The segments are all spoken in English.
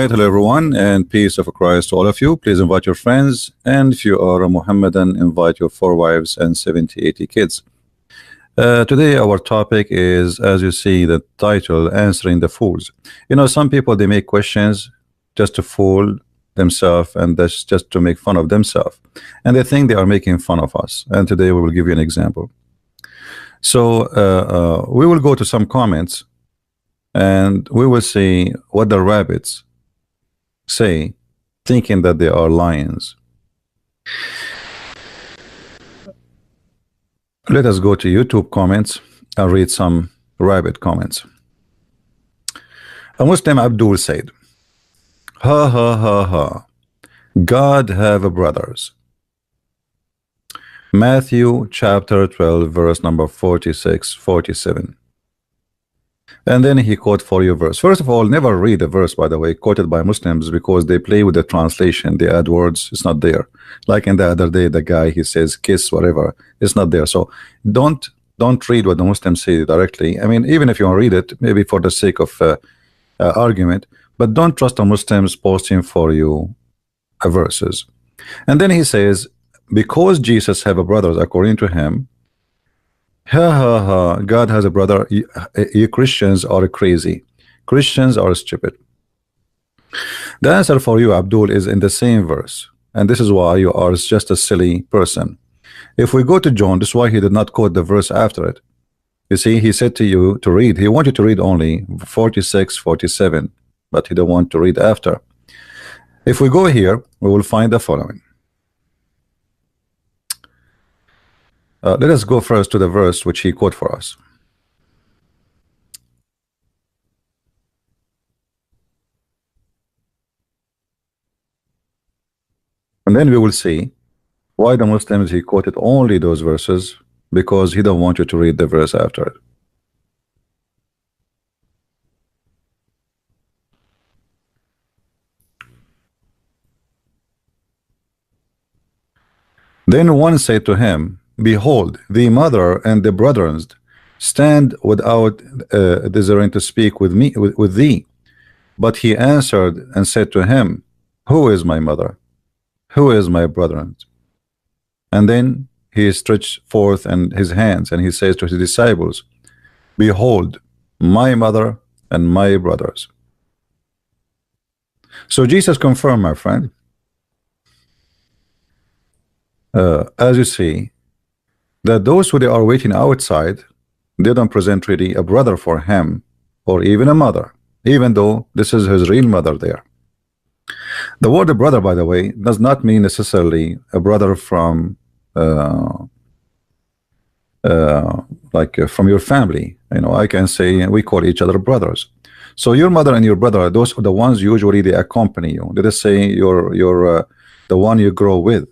right, hello everyone, and peace of Christ to all of you. Please invite your friends, and if you are a Mohammedan, invite your 4 wives and 70-80 kids. Today our topic is, as you see the title, answering the fools. You know, some people, they make questions just to fool themselves, and that's just to make fun of themselves, and they think they are making fun of us. And today we will give you an example. So we will go to some comments, and we will see what the rabbits say, thinking that they are lions. Let us go to YouTube comments and read some rabbit comments. A Muslim Abdul said, ha ha ha ha, God have brothers. Matthew chapter 12 verse number 46-47. And then he quote for you verse. First of all, never read a verse, by the way, quoted by Muslims, because they play with the translation. They add words, it's not there. Like in the other day, the guy, he says kiss, whatever, it's not there. So don't read what the Muslims say directly. I mean, even if you want to read it, maybe for the sake of argument, but don't trust the Muslims posting for you verses. And then he says, because Jesus have a brothers, according to him, ha ha ha, God has a brother. You Christians are crazy. Christians are stupid. The answer for you, Abdul, is in the same verse, and this is why you are just a silly person. If we go to John, this is why he did not quote the verse after it. You see, he said to you to read, he wanted to read only 46-47, but he don't want to read after. If we go here, we will find the following. Let us go first to the verse which he quote for us. And then we will see why the Muslims, he quoted only those verses, because he don't want you to read the verse after it. Then one said to him, behold, the mother and the brethren stand without desiring to speak with me, with thee. But he answered and said to him, who is my mother? Who is my brethren? And then he stretched forth and his hands, and he says to his disciples, behold, my mother and my brothers. So Jesus confirmed, my friend, as you see, that those who they are waiting outside, they don't present really a brother for him, or even a mother, even though this is his real mother there. The word brother, by the way, does not mean necessarily a brother from from your family. You know, I can say we call each other brothers. So your mother and your brother, those are the ones usually they accompany you. Let us say you're the one you grow with.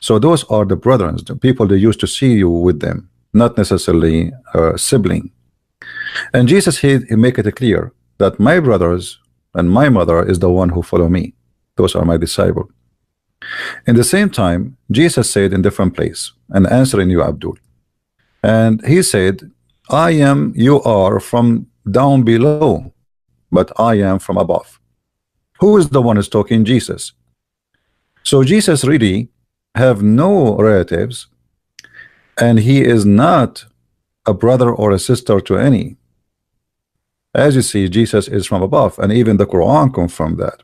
So those are the brethren, the people that used to see you with them, not necessarily a sibling. And Jesus, he make it clear that my brothers and my mother is the one who follow me. Those are my disciples. In the same time, Jesus said in different place, and answering you, Abdul, and he said, I am, you are from down below, but I am from above. Who is the one who's talking? Jesus. So Jesus really have no relatives, and he is not a brother or a sister to any. As you see, Jesus is from above, and even the Quran confirmed that.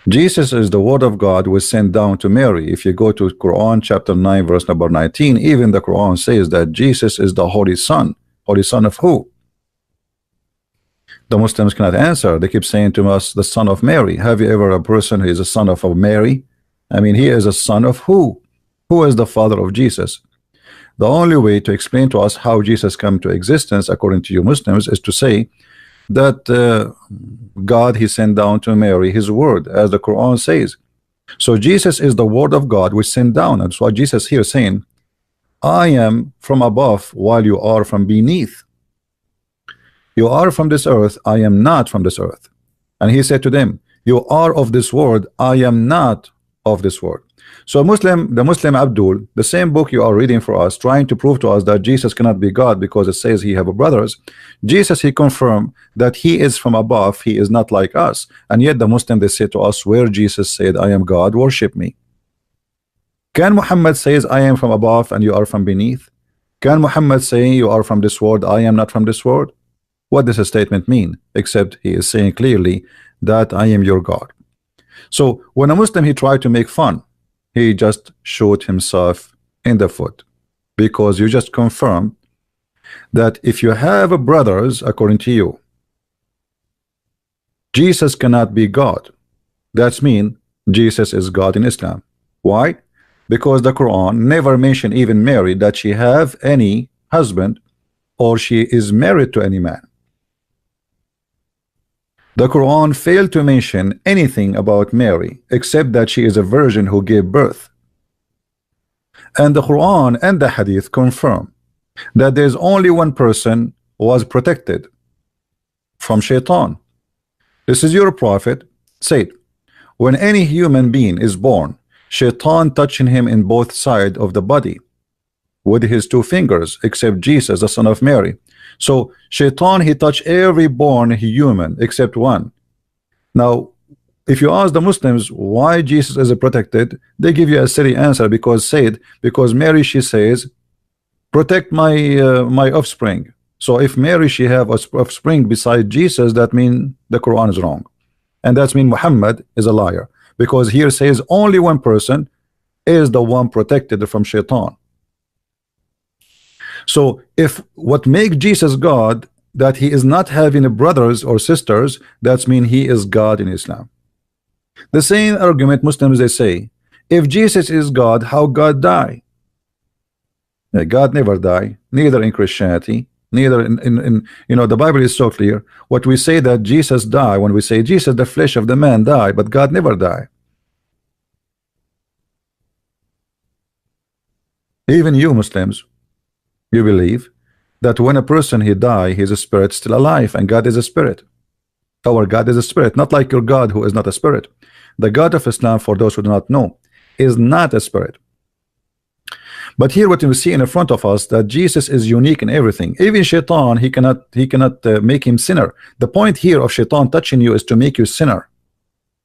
Jesus is the word of God was sent down to Mary. If you go to Quran chapter 9 verse number 19, even the Quran says that Jesus is the Holy Son. Holy Son of who? The Muslims cannot answer. They keep saying to us, the son of Mary. Have you ever a person who is a son of Mary? I mean, he is a son of who? Who is the father of Jesus? The only way to explain to us how Jesus come to existence, according to you Muslims, is to say that God, he sent down to Mary his word, as the Quran says. So Jesus is the word of God which sent down. And that's why Jesus here saying, I am from above while you are from beneath. You are from this earth, I am not from this earth. And he said to them, you are of this world, I am not of this world. So the Muslim Abdul, the same book you are reading for us, trying to prove to us that Jesus cannot be God because it says he have brothers. Jesus, he confirmed that he is from above, he is not like us. And yet the Muslim, they say to us, where Jesus said, I am God, worship me. Can Muhammad says, I am from above and you are from beneath? Can Muhammad say, you are from this world, I am not from this world? What does a statement mean? Except he is saying clearly that I am your God. So when a Muslim, he tried to make fun, he just shot himself in the foot, because you just confirm that if you have brothers, according to you, Jesus cannot be God. That's mean Jesus is God in Islam. Why? Because the Quran never mentioned even Mary that she have any husband or she is married to any man. The Quran failed to mention anything about Mary except that she is a virgin who gave birth. And the Quran and the Hadith confirm that there's only one person who was protected from Shaitan. This is your prophet said, when any human being is born, Shaitan touching him in both sides of the body with his two fingers, except Jesus, the son of Mary. So Shaitan, he touched every born human except one. Now, if you ask the Muslims why Jesus is protected, they give you a silly answer, because Mary, she says, protect my my offspring. So if Mary, she have a offspring beside Jesus, that means the Quran is wrong, and that means Muhammad is a liar, because here says only one person is the one protected from Shaitan. So if what makes Jesus God, that he is not having brothers or sisters, that means he is God in Islam. The same argument Muslims, they say, if Jesus is God, how God die? God never die, neither in Christianity, neither in you know, the Bible is so clear. What we say that Jesus die, when we say Jesus, the flesh of the man die, but God never die. Even you Muslims, you believe that when a person he die, his spirit still alive, and God is a spirit. Our God is a spirit, not like your God who is not a spirit. The God of Islam, for those who do not know, is not a spirit. But here what we see in front of us, that Jesus is unique in everything. Even Shaitan, he cannot make him sinner. The point here of Shaitan touching you is to make you sinner.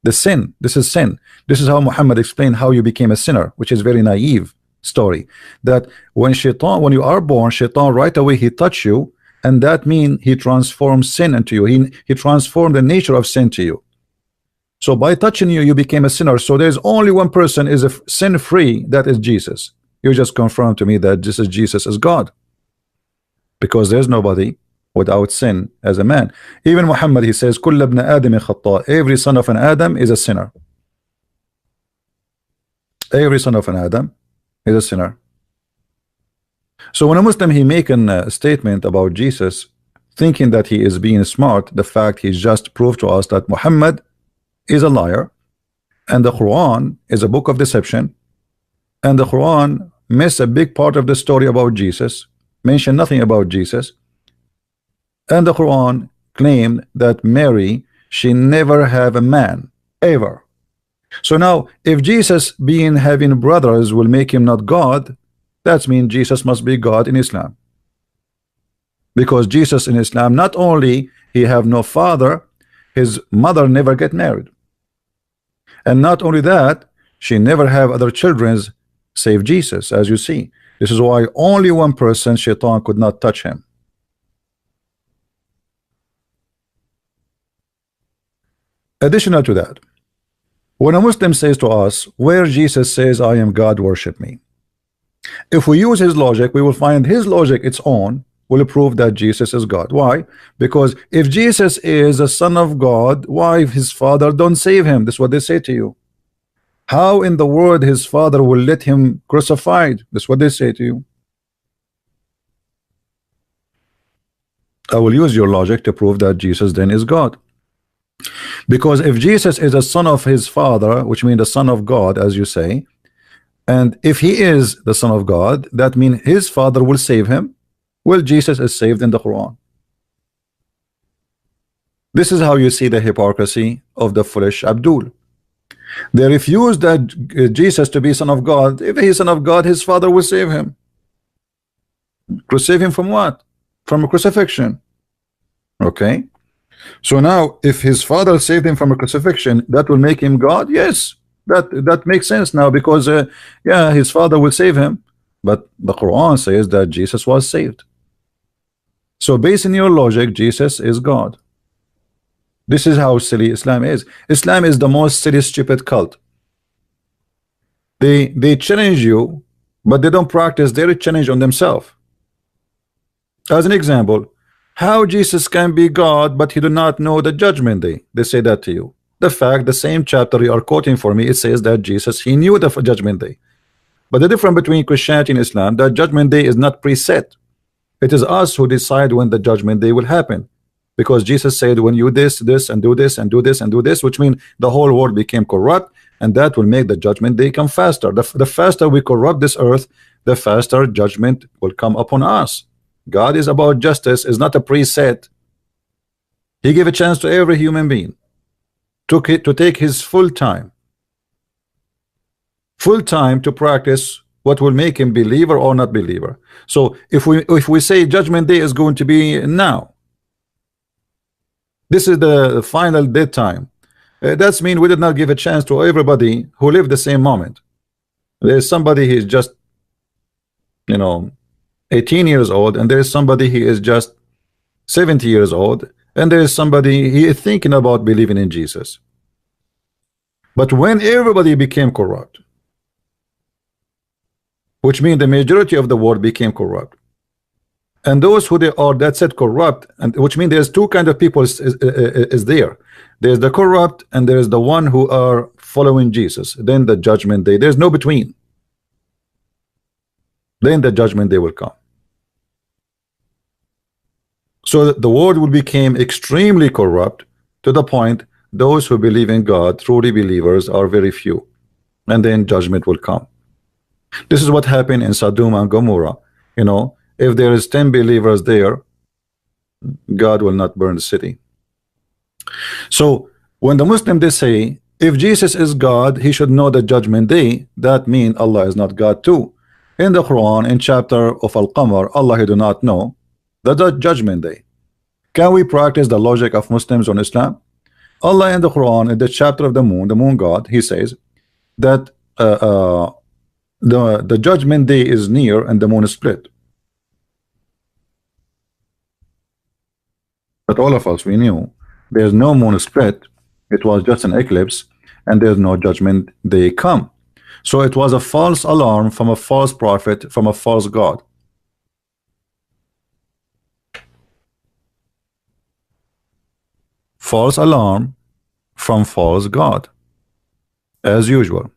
The sin, this is sin. This is how Muhammad explained how you became a sinner, which is very naive story. That when you are born, Shaitan right away he touch you, and that means he transforms sin into you. He transformed the nature of sin to you. So by touching you, you became a sinner. So there's only one person is a sin free, that is Jesus. You just confirmed to me that this is Jesus is God, because there's nobody without sin as a man. Even Muhammad, he says, "Kull ibn Adam khata." Every son of an Adam is a sinner. Every son of an Adam is a sinner. So when a Muslim he making a statement about Jesus, thinking that he is being smart, the fact he just proved to us that Muhammad is a liar, and the Quran is a book of deception, and the Quran miss a big part of the story about Jesus, mention nothing about Jesus, and the Quran claimed that Mary, she never have a man ever. So now if Jesus being having brothers will make him not God, that means Jesus must be God in Islam, because Jesus in Islam not only he have no father, his mother never get married, and not only that, she never have other children save Jesus. As you see, this is why only one person, Shaitan, could not touch him. Additional to that, when a Muslim says to us, where Jesus says I am God, worship me, if we use his logic, we will find his logic its own will prove that Jesus is God. Why? Because if Jesus is a son of God, why his father don't save him? This is what they say to you. How in the world his father will let him crucified? That's what they say to you. I will use your logic to prove that Jesus then is God. Because if Jesus is a son of his father, which means the son of God, as you say, and if he is the son of God, that means his father will save him. Well, Jesus is saved in the Quran. This is how you see the hypocrisy of the foolish Abdul. They refuse that Jesus to be Son of God. If he is Son of God, his Father will save him. Save him from what? From a crucifixion. Okay. So now, if his Father saved him from a crucifixion, that will make him God. Yes, that makes sense now, because yeah, his Father will save him. But the Quran says that Jesus was saved. So based on your logic, Jesus is God. This is how silly Islam is. Islam is the most silly, stupid cult. They challenge you, but they don't practice their challenge on themselves. As an example, how Jesus can be God, but he do not know the judgment day. They say that to you. The same chapter you are quoting for me, it says that Jesus, he knew the judgment day. But the difference between Christianity and Islam, that judgment day is not preset. It is us who decide when the judgment day will happen. Because Jesus said, when you this, and do this, and do this, and do this, which means the whole world became corrupt, and that will make the judgment day come faster. The faster we corrupt this earth, the faster judgment will come upon us. God is about justice, is not a preset. He gave a chance to every human being to take his full time to practice what will make him believer or not believer. So if we say judgment day is going to be now, this is the final dead time, that's mean we did not give a chance to everybody who lived the same moment. There's somebody who is just 18 years old, and there is somebody he is just 70 years old, and there is somebody he is thinking about believing in Jesus. But when everybody became corrupt, which means the majority of the world became corrupt, and those who they are that said corrupt, and which means there's two kind of people is there. There's the corrupt, and there's the one who are following Jesus. Then the judgment day, there's no between. Then the judgment day will come. So the world will become extremely corrupt, to the point those who believe in God, truly believers, are very few, and then judgment will come. This is what happened in Sodom and Gomorrah. If there is 10 believers there, God will not burn the city. So when the Muslim, they say, if Jesus is God, he should know the judgment day, that means Allah is not God too. In the Quran, in chapter of Al-Qamar, Allah, he do not know the judgment day. Can we practice the logic of Muslims on Islam? Allah in the Quran, in the chapter of the moon God, he says that the judgment day is near and the moon is split. But all of us, we knew there's no moon split, it was just an eclipse, and there's no judgment day come. So it was a false alarm from a false prophet, from a false God. False alarm from false God, as usual.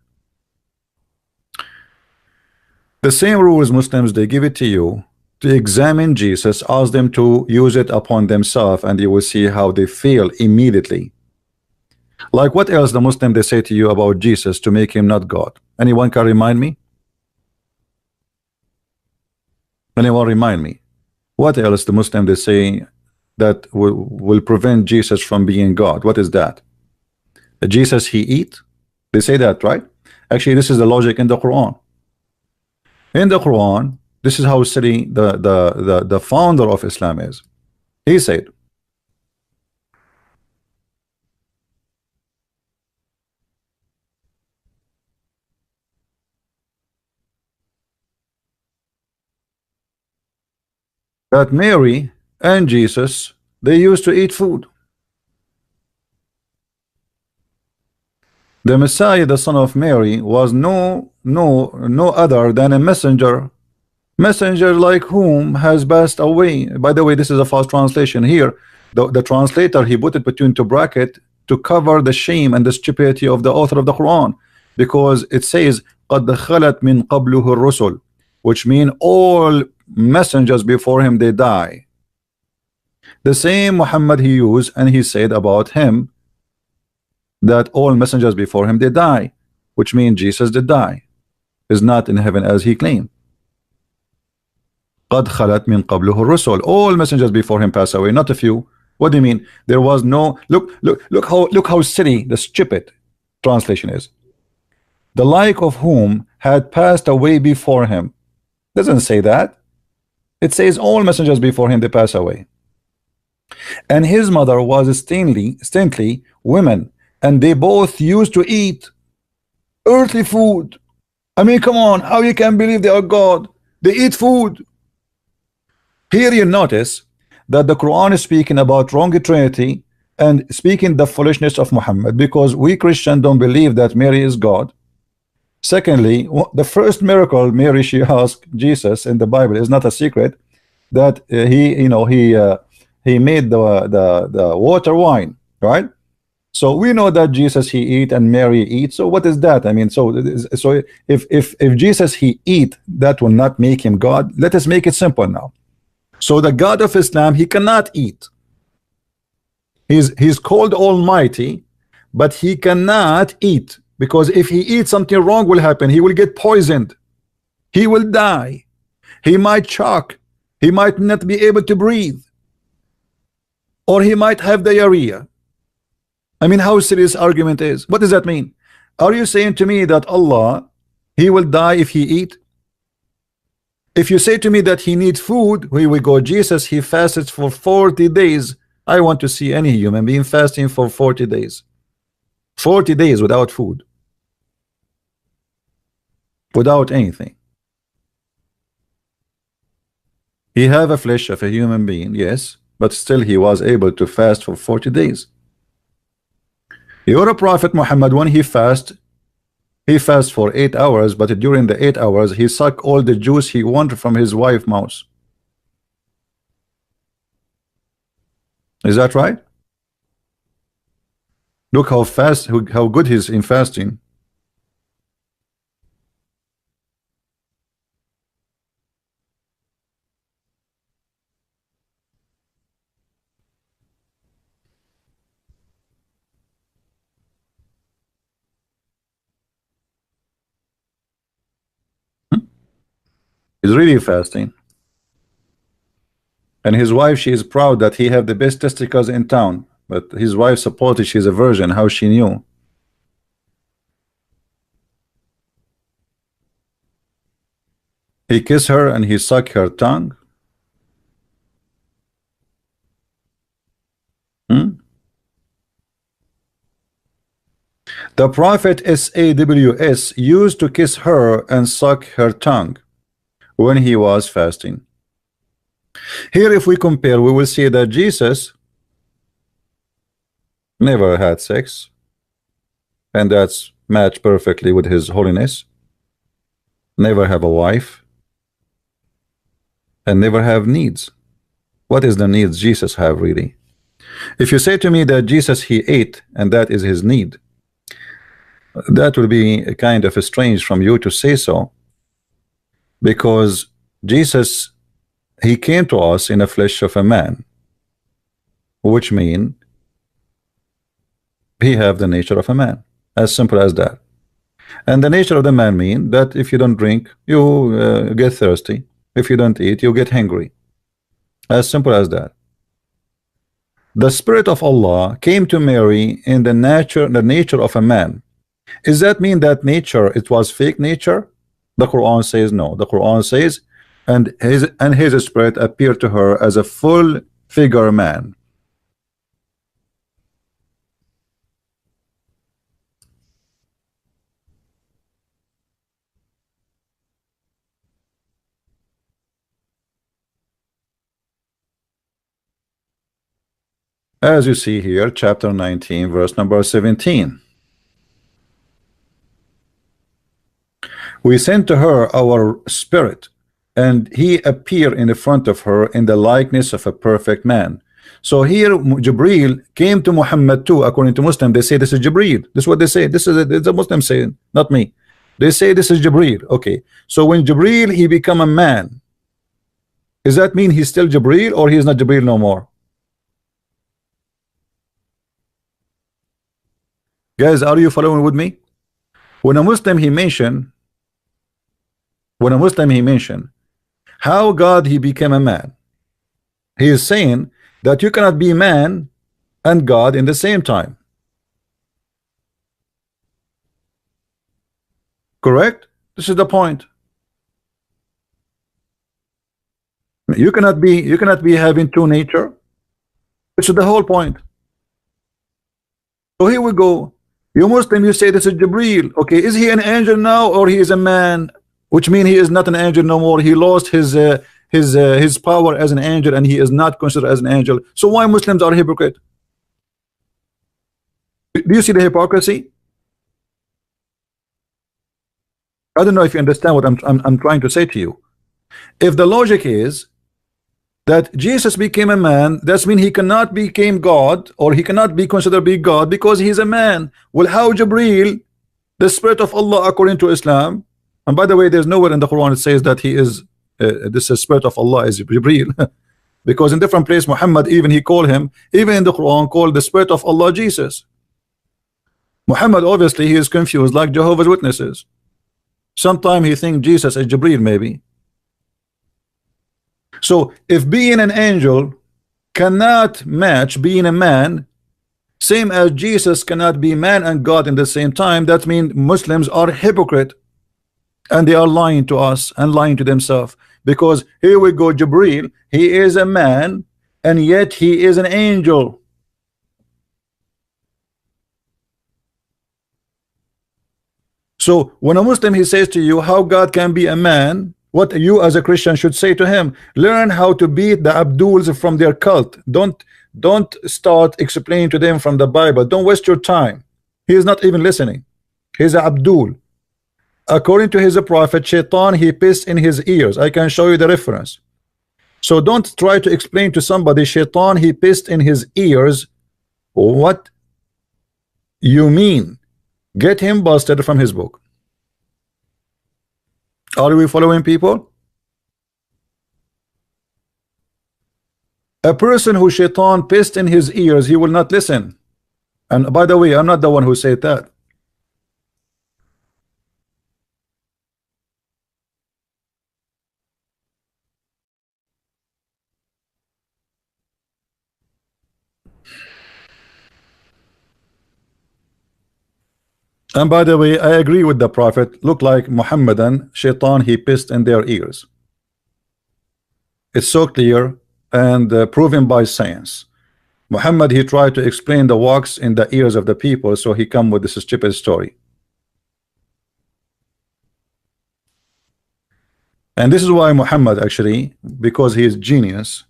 The same rules Muslims, they give it to you to examine Jesus, ask them to use it upon themselves, and you will see how they feel immediately. Like what else the Muslim, they say to you about Jesus to make him not God? Anyone can remind me? Anyone remind me? What else the Muslim, they say that will prevent Jesus from being God? What is that? Jesus, he eat? They say that, right? Actually, this is the logic in the Quran. In the Quran, this is how silly the founder of Islam is. He said, that Mary and Jesus, they used to eat food. The Messiah, the son of Mary, was no other than a messenger like whom has passed away. By the way, this is a false translation here. The translator, he put it between two brackets to cover the shame and the stupidity of the author of the Quran, because it says قَدْ خَلَتْ مِنْ قَبْلُهُ الرُّسُلُ, which mean all messengers before him, they die. The same Muhammad he used, and he said about him that all messengers before him, they die, which means Jesus did die, is not in heaven as he claimed. قَدْ خَلَتْ مِنْ قَبْلُهُ الرُّسُلُ, all messengers before him pass away, not a few. What do you mean? There was no, look how silly, the stupid. Translation is, the like of whom had passed away before him. Doesn't say that. It says all messengers before him, they pass away. And his mother was stintly women, and they both used to eat earthly food. I mean, come on, how you can believe they are God? They eat food. Here you notice that the Quran is speaking about wrong Trinity and speaking the foolishness of Muhammad, because we Christians don't believe that Mary is God. Secondly, the first miracle Mary she asked Jesus in the Bible is not a secret, that he made the water wine, right? So we know that Jesus he eat and Mary eat. So what is that? I mean, so if Jesus he eat, that will not make him God. Let us make it simple now. So the God of Islam, he cannot eat. He's called Almighty, but he cannot eat, because if he eats, something wrong will happen. He will get poisoned. He will die. He might choke. He might not be able to breathe, or he might have diarrhea. I mean, how serious argument is? What does that mean? Are you saying to me that Allah, he will die if he eat? If you say to me that he needs food, here we go. Jesus, he fasted for 40 days. I want to see any human being fasting for 40 days. 40 days without food, without anything. He have a flesh of a human being, yes, but still he was able to fast for 40 days. Your prophet Muhammad, when he fasts for 8 hours, but during the 8 hours he suck all the juice he wanted from his wife mouse. Is that right? Look how fast, how good he is in fasting. He's really fasting. And his wife, she is proud that he have the best testicles in town. But his wife supported she's a virgin. How she knew? He kissed her and he sucked her tongue. The prophet SAWS used to kiss her and suck her tongue when he was fasting. Here, if we compare, we will see that Jesus never had sex, and that's matched perfectly with his holiness. Never have a wife, and never have needs. What is the needs Jesus have really? If you say to me that Jesus he ate and that is his need, that will be kind of strange from you to say so, because Jesus, he came to us in the flesh of a man, which means he have the nature of a man, as simple as that. And the nature of the man mean that if you don't drink, you get thirsty. If you don't eat, you get hungry. As simple as that. The Spirit of Allah came to Mary in the nature of a man. Does that mean that nature, it was fake nature? The Quran says no. The Quran says, and his spirit appeared to her as a full figure man. As you see here, chapter 19, verse number 17. We sent to her our spirit, and he appeared in the front of her in the likeness of a perfect man. So here Jibreel came to Muhammad too. According to Muslim, they say this is Jibreel. This is what they say. This is a Muslim saying, not me. They say this is Jibreel. Okay, so when Jibreel he become a man, does that mean he's still Jibreel, or he is not Jibreel no more? Guys, are you following with me? When a Muslim he mentioned how God he became a man, he is saying that you cannot be man and God in the same time. Correct? This is the point. You cannot be having two nature. This is the whole point. So here we go. You Muslim, you say this is Jibreel. Okay, is he an angel now or he is a man? Which means he is not an angel no more. He lost his power as an angel and he is not considered as an angel. So why Muslims are hypocrite? Do you see the hypocrisy? I don't know if you understand what I'm trying to say to you. If the logic is that Jesus became a man, that means he cannot become God, or he cannot be considered be God because he's a man. Well, how Jibreel, the spirit of Allah according to Islam, and by the way, there's nowhere in the Quran it says that he is this is spirit of Allah is Jibreel, because in different place Muhammad even he called him, even in the Quran called the spirit of Allah Jesus. Muhammad obviously he is confused like Jehovah's Witnesses. Sometime he think Jesus is Jibreel maybe. So if being an angel cannot match being a man, same as Jesus cannot be man and God in the same time, that means Muslims are hypocrite and they are lying to us and lying to themselves, because here we go, Jibreel, he is a man and yet he is an angel. So when a Muslim he says to you how God can be a man, what you as a Christian should say to him, learn how to beat the Abduls from their cult. Don't start explaining to them from the Bible. Don't waste your time. He is not even listening. He's an Abdul. According to his prophet, Shaitan he pissed in his ears. I can show you the reference. So don't try to explain to somebody Shaitan he pissed in his ears. What you mean? Get him busted from his book. Are we following, people? A person who Shaitan pissed in his ears, he will not listen. And by the way, I'm not the one who said that. And by the way, I agree with the prophet. Look like Muhammadan Shaitan he pissed in their ears. It's so clear and proven by science. Muhammad he tried to explain the wax in the ears of the people, so he come with this stupid story. And this is why Muhammad actually, because he is genius,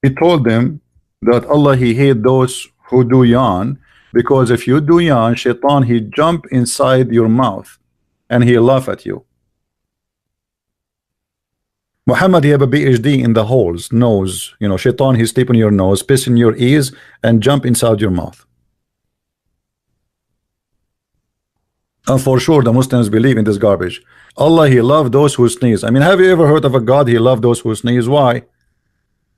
he told them that Allah he hate those who do yawn, because if you do yawn, Shaitan he jump inside your mouth and he laugh at you. Muhammad he have a PhD in the holes, nose, you know, Shaitan he sleep in your nose, piss in your ears and jump inside your mouth. And for sure the Muslims believe in this garbage. Allah he love those who sneeze. I mean, have you ever heard of a God he love those who sneeze? Why?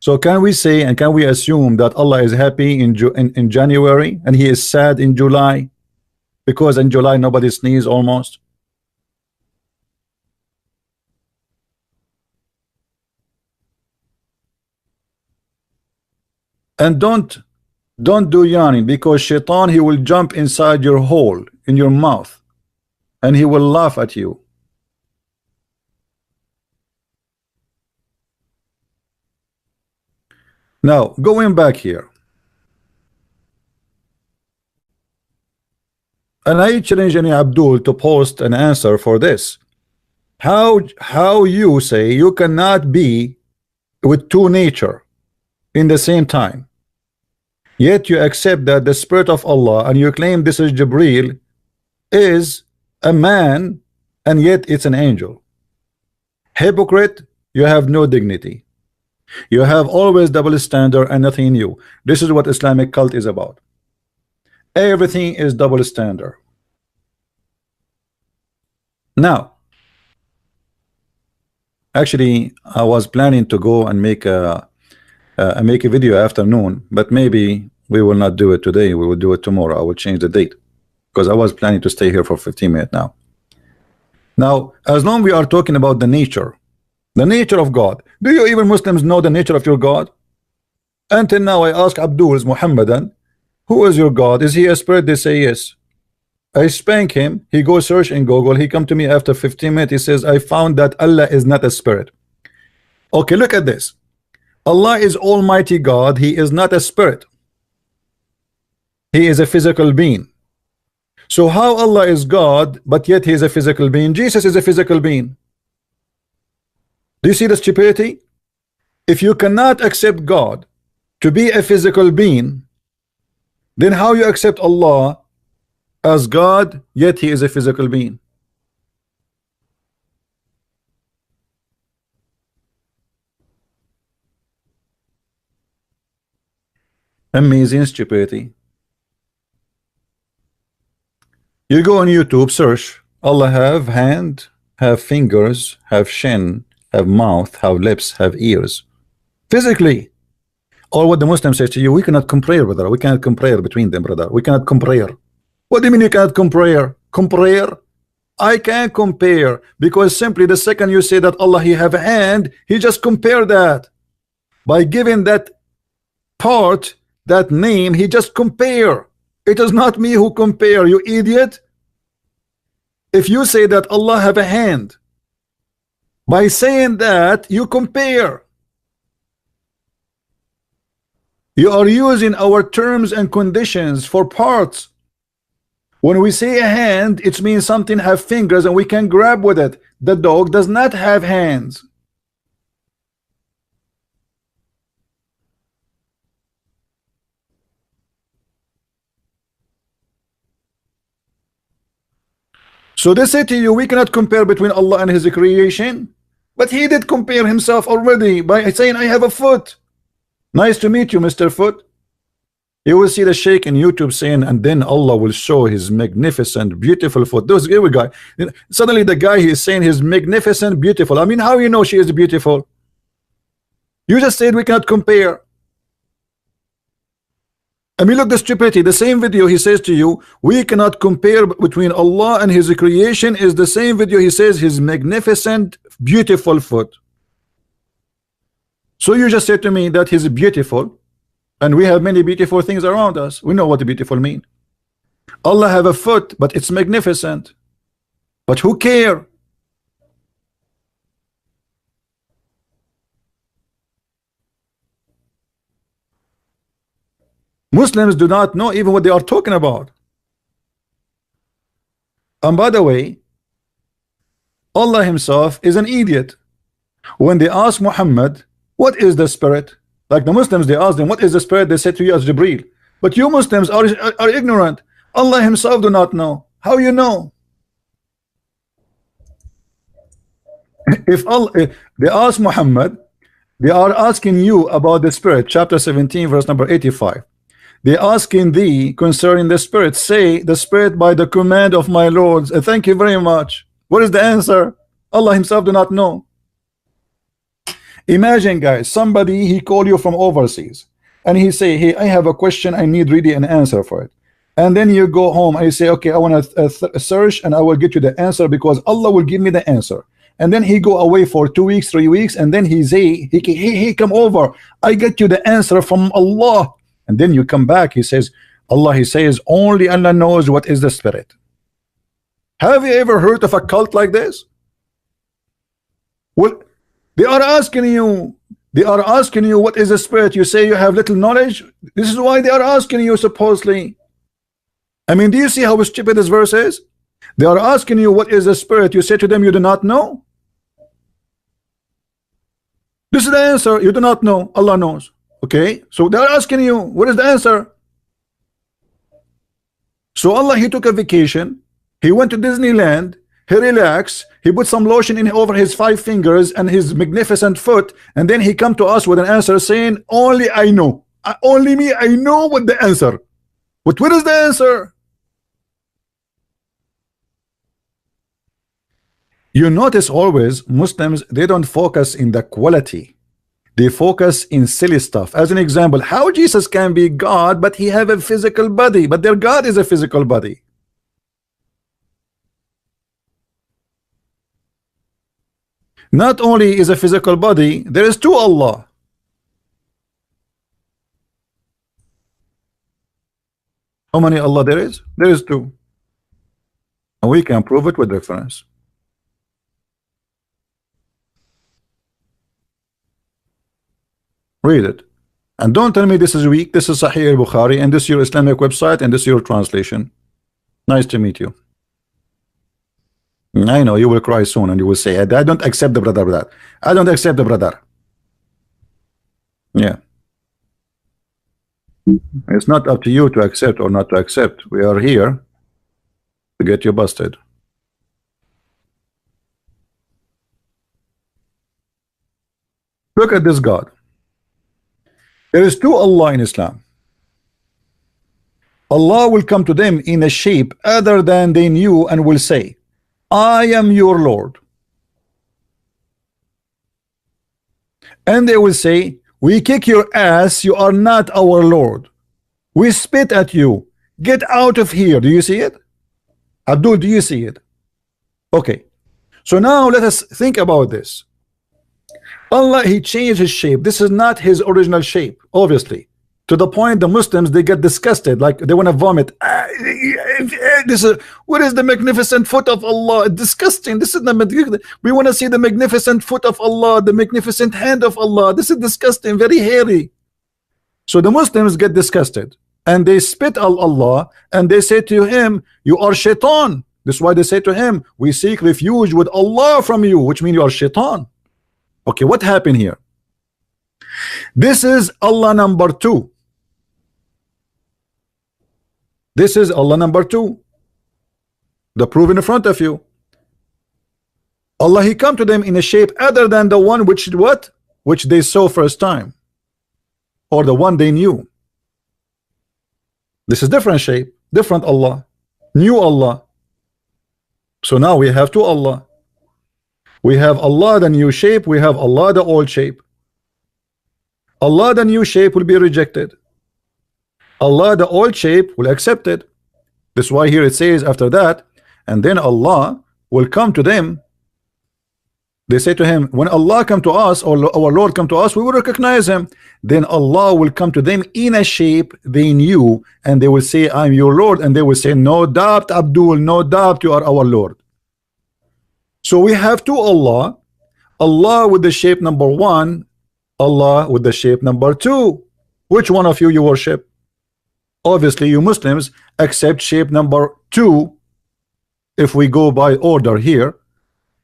So can we say and can we assume that Allah is happy in January and he is sad in July, because in July nobody sneeze almost? And don't do yawning, because Shaitan he will jump inside your hole in your mouth and he will laugh at you. Now going back here, and I challenge any Abdul to post an answer for this. How you say you cannot be with two nature in the same time, yet you accept that the spirit of Allah and you claim this is Jibreel is a man and yet it's an angel. Hypocrite, you have no dignity. You have always double standard and nothing new. This is what Islamic cult is about. Everything is double standard. Now, actually, I was planning to go and make a video afternoon, but maybe we will not do it today. We will do it tomorrow. I will change the date because I was planning to stay here for 15 minutes now. Now, as long as we are talking about the nature of God, do you even Muslims know the nature of your God? Until now I ask Abdul's Muhammadan, who is your God? Is he a spirit? They say yes. I spank him. He goes search in Google. He come to me after 15 minutes. He says, I found that Allah is not a spirit. Okay, look at this. Allah is Almighty God. He is not a spirit. He is a physical being. So how Allah is God, but yet he is a physical being? Jesus is a physical being. Do you see the stupidity? If you cannot accept God to be a physical being, then how you accept Allah as God, yet he is a physical being? Amazing stupidity. You go on YouTube, search Allah have hand, have fingers, have chin, have mouth, have lips, have ears. Physically. Or what the Muslim says to you, we cannot compare, brother. We cannot compare between them, brother. We cannot compare. What do you mean you cannot compare? Compare? I can't compare, because simply the second you say that Allah he have a hand, he just compare that. By giving that part, that name, he just compare. It is not me who compare, you idiot. If you say that Allah have a hand, by saying that you compare. You are using our terms and conditions for parts. When we say a hand, it means something have fingers and we can grab with it. The dog does not have hands. So they say to you, we cannot compare between Allah and his creation. But he did compare himself already by saying, I have a foot. Nice to meet you, Mr. Foot. You will see the sheikh in YouTube saying, and then Allah will show his magnificent, beautiful foot. Those here we go. Suddenly the guy he is saying his magnificent, beautiful. I mean, how you know she is beautiful? You just said we cannot compare. I mean, look the stupidity. The same video he says to you, we cannot compare between Allah and his creation, is the same video he says his magnificent, beautiful foot. So you just said to me that he's beautiful, and we have many beautiful things around us. We know what beautiful mean. Allah have a foot, but it's magnificent. But who care? Muslims do not know even what they are talking about. And by the way, Allah himself is an idiot. When they ask Muhammad, what is the spirit? Like the Muslims, they ask them, what is the spirit? They say to you as Jibreel. But you Muslims are ignorant. Allah himself do not know. How you know? If they ask Muhammad, they are asking you about the spirit, chapter 17 verse number 85. They asking thee concerning the spirit, say the spirit by the command of my lords. Thank you very much. What is the answer? Allah himself do not know. Imagine, guys, somebody he call you from overseas and he say, hey, I have a question, I need really an answer for it. And then you go home and you say, okay, I want to search and I will get you the answer because Allah will give me the answer. And then he go away for 2 weeks, 3 weeks, and then he say, he come over, I get you the answer from Allah. And then you come back, he says, Allah, he says, only Allah knows what is the spirit. Have you ever heard of a cult like this? Well, they are asking you what is the spirit. You say you have little knowledge. This is why they are asking you, supposedly. I mean, do you see how stupid this verse is? They are asking you what is the spirit. You say to them you do not know. This is the answer. You do not know. Allah knows. Okay, so they are asking you what is the answer. So Allah, he took a vacation, he went to Disneyland, he relaxed, he put some lotion in over his 5 fingers and his magnificent foot, and then he come to us with an answer saying, only I know, only me, I know what the answer. But what is the answer? You notice always Muslims, they don't focus in the quality, they focus in silly stuff. As an example, how Jesus can be God but he have a physical body, but their God is a physical body. Not only is a physical body, there is 2 Allah. How many Allah there is? There is 2. And we can prove it with reference. Read it. And don't tell me this is weak. This is Sahih al-Bukhari, and this is your Islamic website, and this is your translation. Nice to meet you. I know you will cry soon, and you will say, I don't accept the brother. I don't accept the brother. Yeah. It's not up to you to accept or not to accept. We are here to get you busted. Look at this God. There is two Allah in Islam. Allah will come to them in a shape other than they knew and will say, I am your Lord. And they will say, we kick your ass, you are not our Lord. We spit at you. Get out of here. Do you see it? Abdul, do you see it? Okay. So now let us think about this. Allah, he changed his shape. This is not his original shape, obviously. To the point the Muslims, they get disgusted, like they want to vomit. What is the magnificent foot of Allah? Disgusting. This is the, we want to see the magnificent foot of Allah, the magnificent hand of Allah. This is disgusting, very hairy. So the Muslims get disgusted and they spit at Allah and they say to him, you are shaitan. This is why they say to him, we seek refuge with Allah from you, which means you are shaitan. Okay, what happened here? This is Allah number 2. This is Allah number 2. The proof in front of you. Allah, he come to them in a shape other than the one which what? Which they saw first time. Or the one they knew. This is different shape, different Allah, new Allah. So now we have two Allah. We have Allah the new shape, we have Allah the old shape. Allah the new shape will be rejected. Allah the old shape will accept it. This is why here it says after that, and then Allah will come to them. They say to him, when Allah come to us, or our Lord come to us, we will recognize him. Then Allah will come to them in a shape they knew, and they will say, I'm your Lord. And they will say, no doubt, Abdul, no doubt, you are our Lord. So we have two Allah. Allah with the shape number 1, Allah with the shape number 2. Which one of you worship? Obviously you Muslims accept shape number 2 if we go by order here,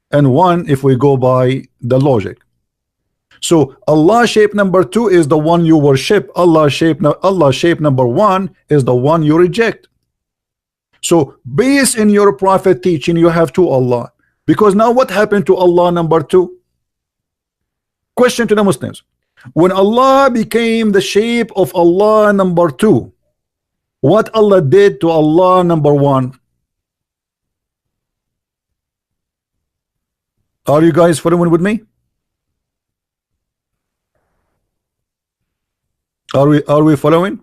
and 1 if we go by the logic. So Allah shape number 2 is the one you worship. Allah shape number 1 is the one you reject. So based in your prophet teaching, you have two Allah. Because now what happened to Allah number 2? Question to the Muslims. When Allah became the shape of Allah number 2, what Allah did to Allah number 1? Are you guys following with me? Are we following?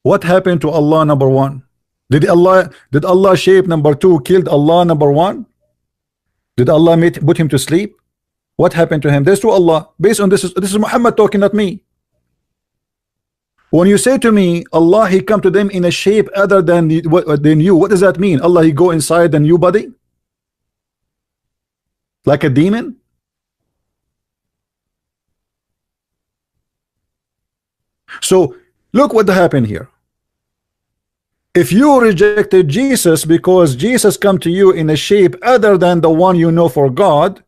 What happened to Allah number 1? Did Allah shape number 2 killed Allah number 1? Did Allah put him to sleep? What happened to him? There's two Allah. Based on this is Muhammad talking, not me. When you say to me, Allah, he come to them in a shape other than what they knew, what does that mean? Allah, he go inside the new body? Like a demon? So look what happened here. If you rejected Jesus because Jesus come to you in a shape other than the one you know for God,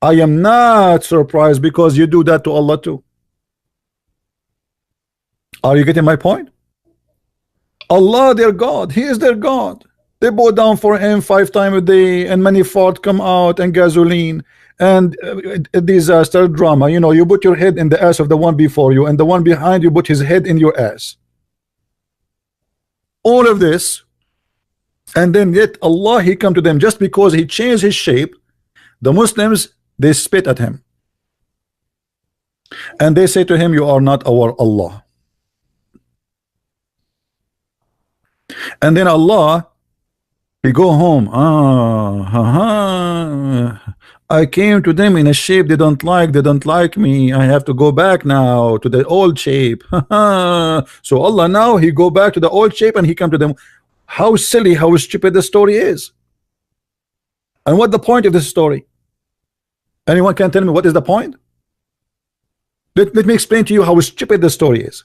I am not surprised because you do that to Allah too. Are you getting my point? Allah, their God, he is their God. They bow down for him 5 times a day, and many fart come out, and gasoline, and disaster drama. You know, you put your head in the ass of the one before you, and the one behind you put his head in your ass. All of this, and then yet Allah, he come to them just because he changed his shape. The Muslims, they spit at him, and they say to him, you are not our Allah. And then Allah, he go home. I came to them in a shape they don't like me. I have to go back now to the old shape. So Allah now, he go back to the old shape and he come to them. how silly, how stupid the story is. And what the point of this story? Anyone can tell me what is the point? Let me explain to you how stupid the story is.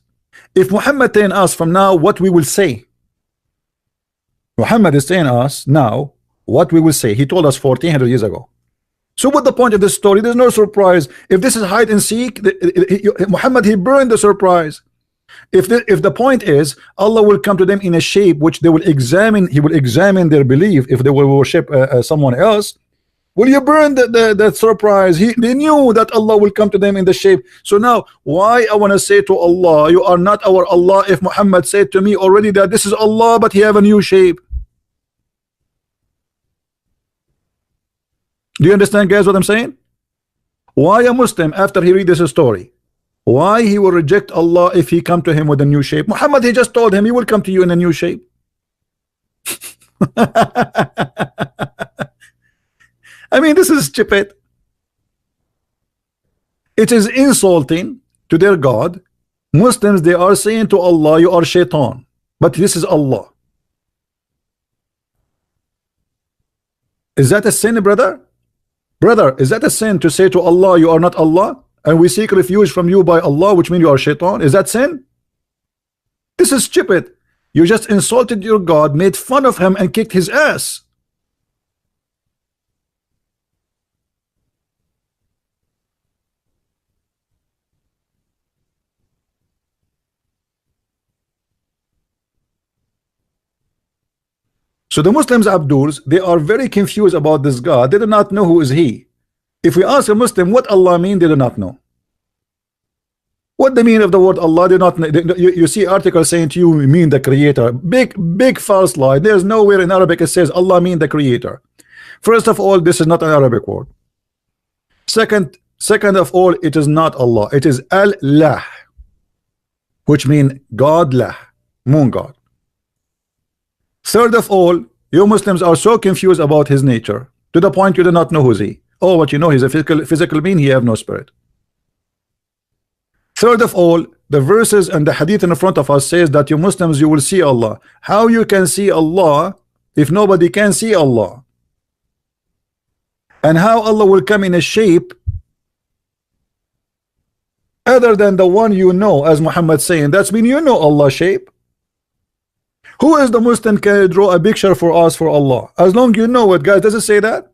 If Muhammad telling us from now what we will say, Muhammad is telling us now what we will say. He told us 1400 years ago. So what the point of this story? There's no surprise. If this is hide and seek, Muhammad, he burned the surprise. If the point is Allah will come to them in a shape which they will examine, he will examine their belief if they will worship someone else. Will you burn the surprise? They knew that Allah will come to them in the shape. So now why I want to say to Allah, you are not our Allah, if Muhammad said to me already that this is Allah but he have a new shape? Do you understand, guys, what I'm saying? Why a Muslim, after he read this story, why he will reject Allah if he come to him with a new shape? Muhammad, he just told him he will come to you in a new shape. I mean, this is stupid. It is insulting to their God. Muslims, they are saying to Allah, you are shaitan, but this is Allah. Is that a sin, brother? Brother, is that a sin to say to Allah, you are not Allah, and we seek refuge from you by Allah, which means you are shaitan? Is that sin? This is stupid. You just insulted your God, made fun of him, and kicked his ass. So the Muslims, Abduls, they are very confused about this God. They do not know who is he. If we ask a Muslim what Allah mean, they do not know. What they mean of the word Allah, they do not know. You see articles saying to you, mean the creator. Big false lie. There's nowhere in Arabic it says Allah mean the creator. First of all, this is not an Arabic word. Second of all, it is not Allah. It is Allah, which mean God lah, moon God. Third of all, you Muslims are so confused about his nature to the point you do not know who's he. Oh, what you know, he's a physical being, he have no spirit. Third of all, the verses and the hadith in front of us says that you Muslims, you will see Allah. How you can see Allah if nobody can see Allah? And how Allah will come in a shape other than the one you know, as Muhammad saying, that's mean you know Allah's shape. Who is the Muslim can draw a picture for us for Allah? As long you know it, guys. Does it say that?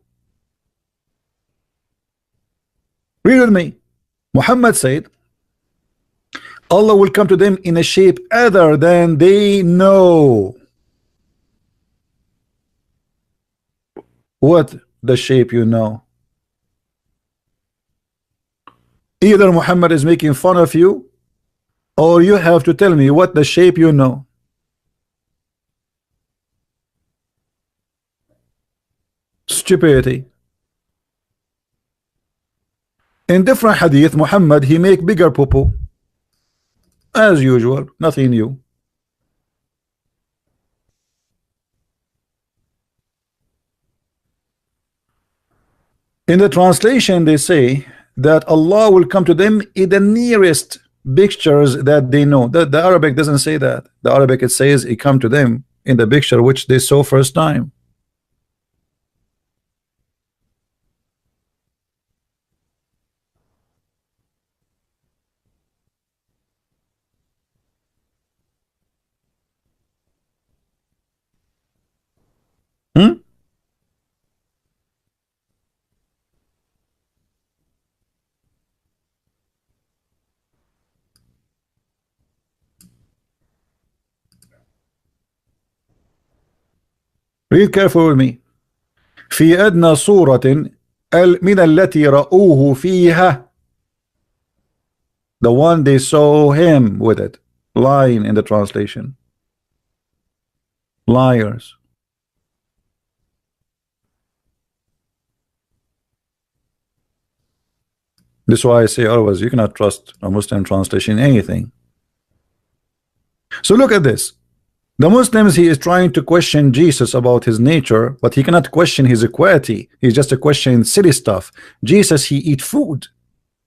Read with me. Muhammad said Allah will come to them in a shape other than they know. What the shape you know? Either Muhammad is making fun of you, or you have to tell me what the shape you know. Stupidity. In different hadith, Muhammad, he make bigger poo-poo. As usual, nothing new. In the translation, they say that Allah will come to them in the nearest pictures that they know. The Arabic doesn't say that. The Arabic, it says He come to them in the picture which they saw first time. Read carefully with me. في أدنى صورة من التي رأوه فيها. The one they saw him with it. Lying in the translation. Liars. This is why I say always you cannot trust a Muslim translation in anything. So look at this. The Muslims, he is trying to question Jesus about his nature, but he cannot question his equality. He's just a question silly stuff. Jesus, he eat food.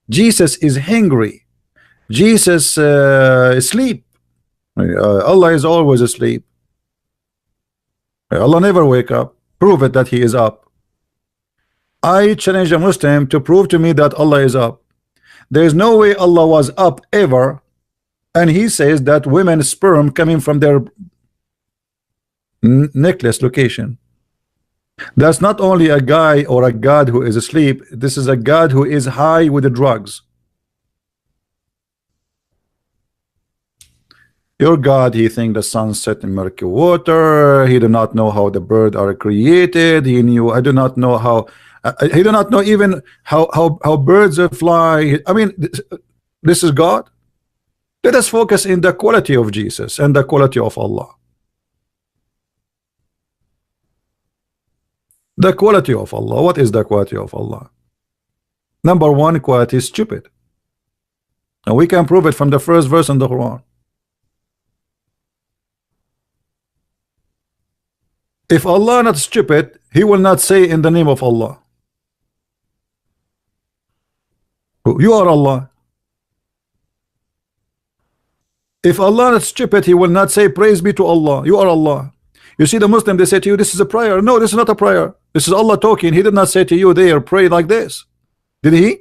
Jesus is hungry. Jesus sleep. Allah is always asleep. Allah never wake up. Prove it that he is up. I challenge a Muslim to prove to me that Allah is up. There is no way Allah was up ever, and he says that women's sperm coming from their necklace location. That's not only a guy or a god who is asleep. This is a god who is high with the drugs. Your God, he think the sun set in murky water. He do not know how the birds are created. He knew. I do not know how. He do not know even how birds fly. I mean, this is God. Let us focus in the quality of Jesus and the quality of Allah. The quality of Allah. What is the quality of Allah? Number one, quality is stupid. And we can prove it from the first verse in the Quran. If Allah not stupid, he will not say in the name of Allah. You are Allah. If Allah not stupid, he will not say praise be to Allah. You are Allah. You see the Muslim, they say to you, this is a prayer. No, this is not a prayer. This is Allah talking. He did not say to you there, pray like this. Did he?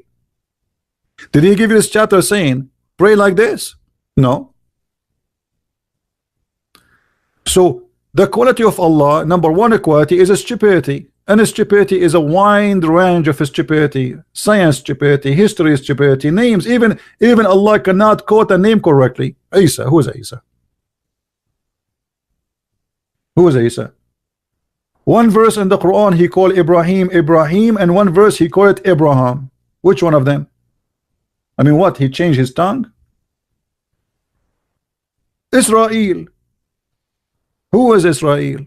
Did he give you this chapter saying, pray like this? No. So the quality of Allah, number one quality is a stupidity. And stupidity is a wide range of stupidity. Science stupidity, history stupidity, names. Even Allah cannot quote a name correctly. Isa, who is Isa? Who is Isa? One verse in the Quran he called Ibrahim, Ibrahim, and one verse he called it Abraham. Which one of them? I mean, what? He changed his tongue? Israel. Who is Israel?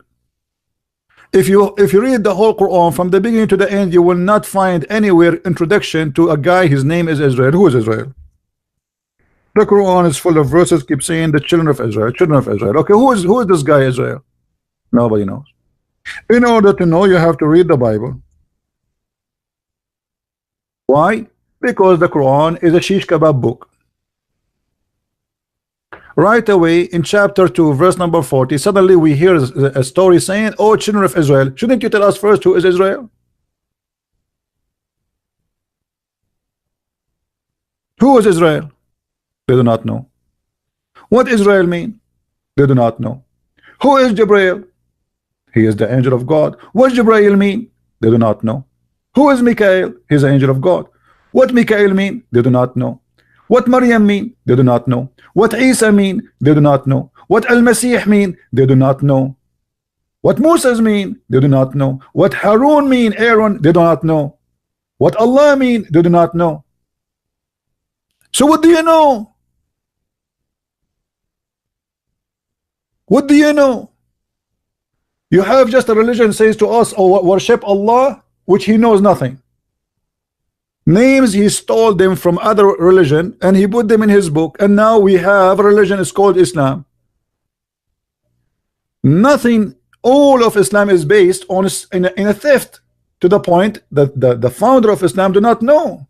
If you read the whole Quran from the beginning to the end, you will not find anywhere introduction to a guy, his name is Israel. Who is Israel? The Quran is full of verses keep saying the children of Israel, children of Israel. Okay, who is this guy Israel? Nobody knows. In order to know, you have to read the Bible. Why? Because the Quran is a shish kebab book. Right away in chapter 2 verse number 40, suddenly we hear a story saying, oh children of Israel. Shouldn't you tell us first who is Israel? Who is Israel? They do not know. What Israel mean? They do not know. Who is Jibreel? He is the angel of God. What Jibreel mean? They do not know. Who is Mikael? He is the angel of God. What Mikael mean? They do not know. What Maryam mean? They do not know. What Isa mean? They do not know. What Al-Masih mean? They do not know. What Moses mean? They do not know. What Harun mean? Aaron? They do not know. What Allah mean? They do not know. So what do you know? What do you know? You have just a religion says to us, oh, worship Allah, which he knows nothing. Names he stole them from other religion and he put them in his book, and now we have a religion is called Islam. Nothing. All of Islam is based on in a theft, to the point that the founder of Islam do not know.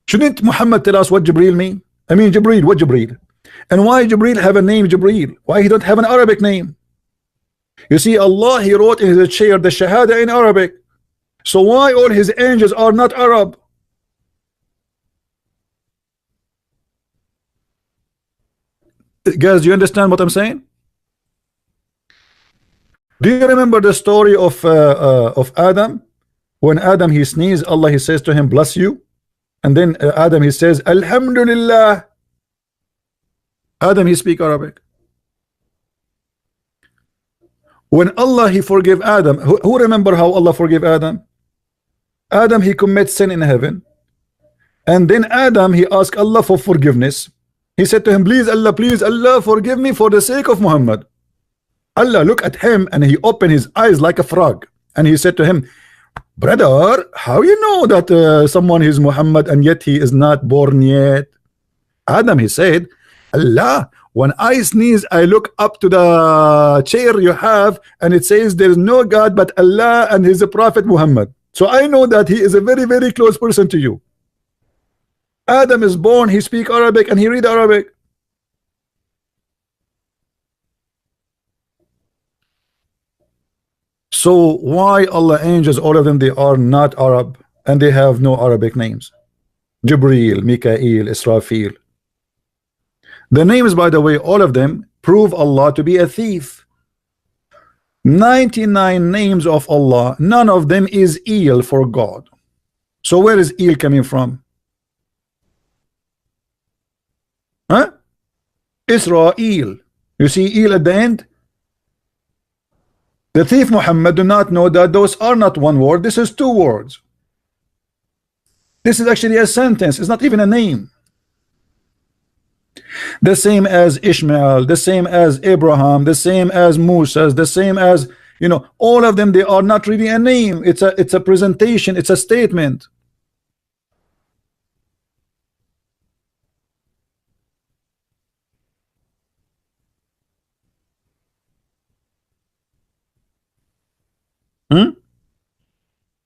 Shouldn't Muhammad tell us what Jibreel mean? I mean Jibreel, what Jibreel? And why Jibreel have a name Jibreel? Why he don't have an Arabic name? You see, Allah he wrote in his chair the Shahada in Arabic. So why all his angels are not Arab? Guys, do you understand what I'm saying? Do you remember the story of Adam? When Adam he sneezed, Allah he says to him, bless you. And then Adam he says, Alhamdulillah. Adam he speak Arabic. When Allah he forgive Adam, who remember how Allah forgive Adam? Adam he commits sin in heaven, and then Adam he asked Allah for forgiveness. He said to him, please Allah forgive me for the sake of Muhammad. Allah look at him and he opened his eyes like a frog, and he said to him, brother, how you know that someone is Muhammad and yet he is not born yet? Adam he said, Allah, when I sneeze I look up to the chair you have and it says there is no God but Allah and his prophet Muhammad. So I know that he is a very, very close person to you. Adam is born, he speak Arabic and he read Arabic. So why Allah angels, all of them, they are not Arab and they have no Arabic names? Jibreel, Mikael, Israfil. The names, by the way, all of them prove Allah to be a thief. 99 names of Allah, none of them is El for God. So where is El coming from? Huh? Israel. You see El at the end? The thief Muhammad do not know that those are not one word. This is two words. This is actually a sentence. It's not even a name. The same as Ishmael, the same as Abraham, the same as Musa, the same as, you know, all of them, they are not really a name. It's a presentation, it's a statement.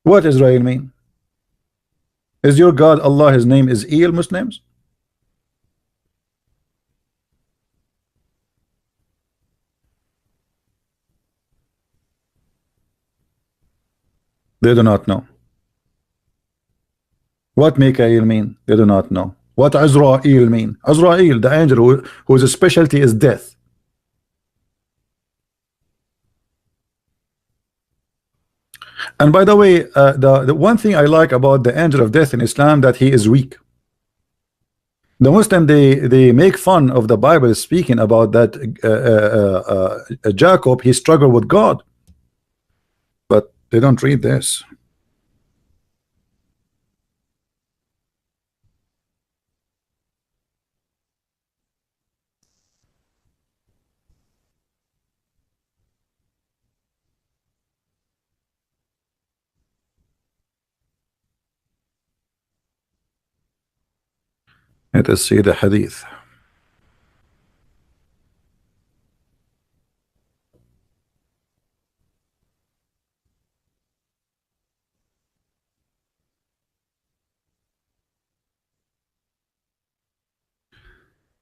What Israel mean? Is your God Allah, his name is El, Muslims? They do not know. What Mikael mean? They do not know. What Azrael mean? Azrael, the angel whose specialty is death. And by the way, the one thing I like about the angel of death in Islam, that he is weak. The Muslim, they make fun of the Bible speaking about that Jacob, he struggled with God, but they don't read this. Let us see the hadith.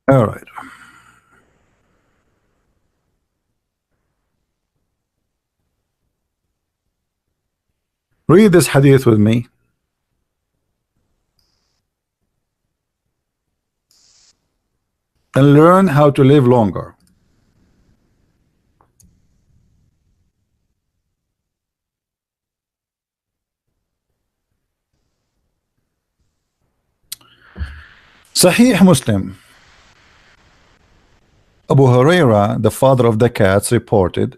All right. Read this hadith with me. And learn how to live longer. Sahih Muslim. Abu Huraira, the father of the cats, reported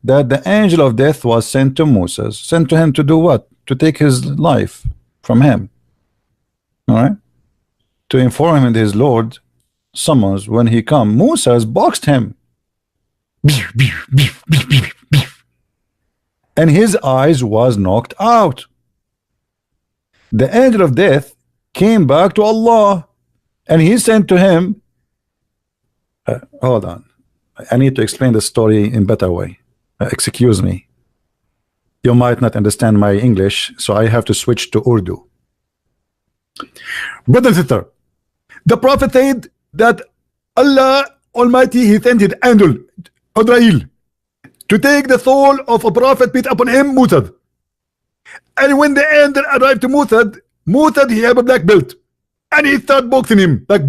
that the angel of death was sent to Moses. Sent to him to do what? To take his life from him. All right? To inform him that his Lord summons when he come. Moses boxed him. And his eyes was knocked out. The angel of death came back to Allah and he sent to him. Hold on, I need to explain the story in better way. Excuse me, you might not understand my English, so I have to switch to Urdu. Brother and sister, the Prophet said that Allah Almighty, he sent his angel Israel to take the soul of a prophet, peace upon him, Musa. And when the angel arrived to Musa, he had a black belt, and he started boxing him like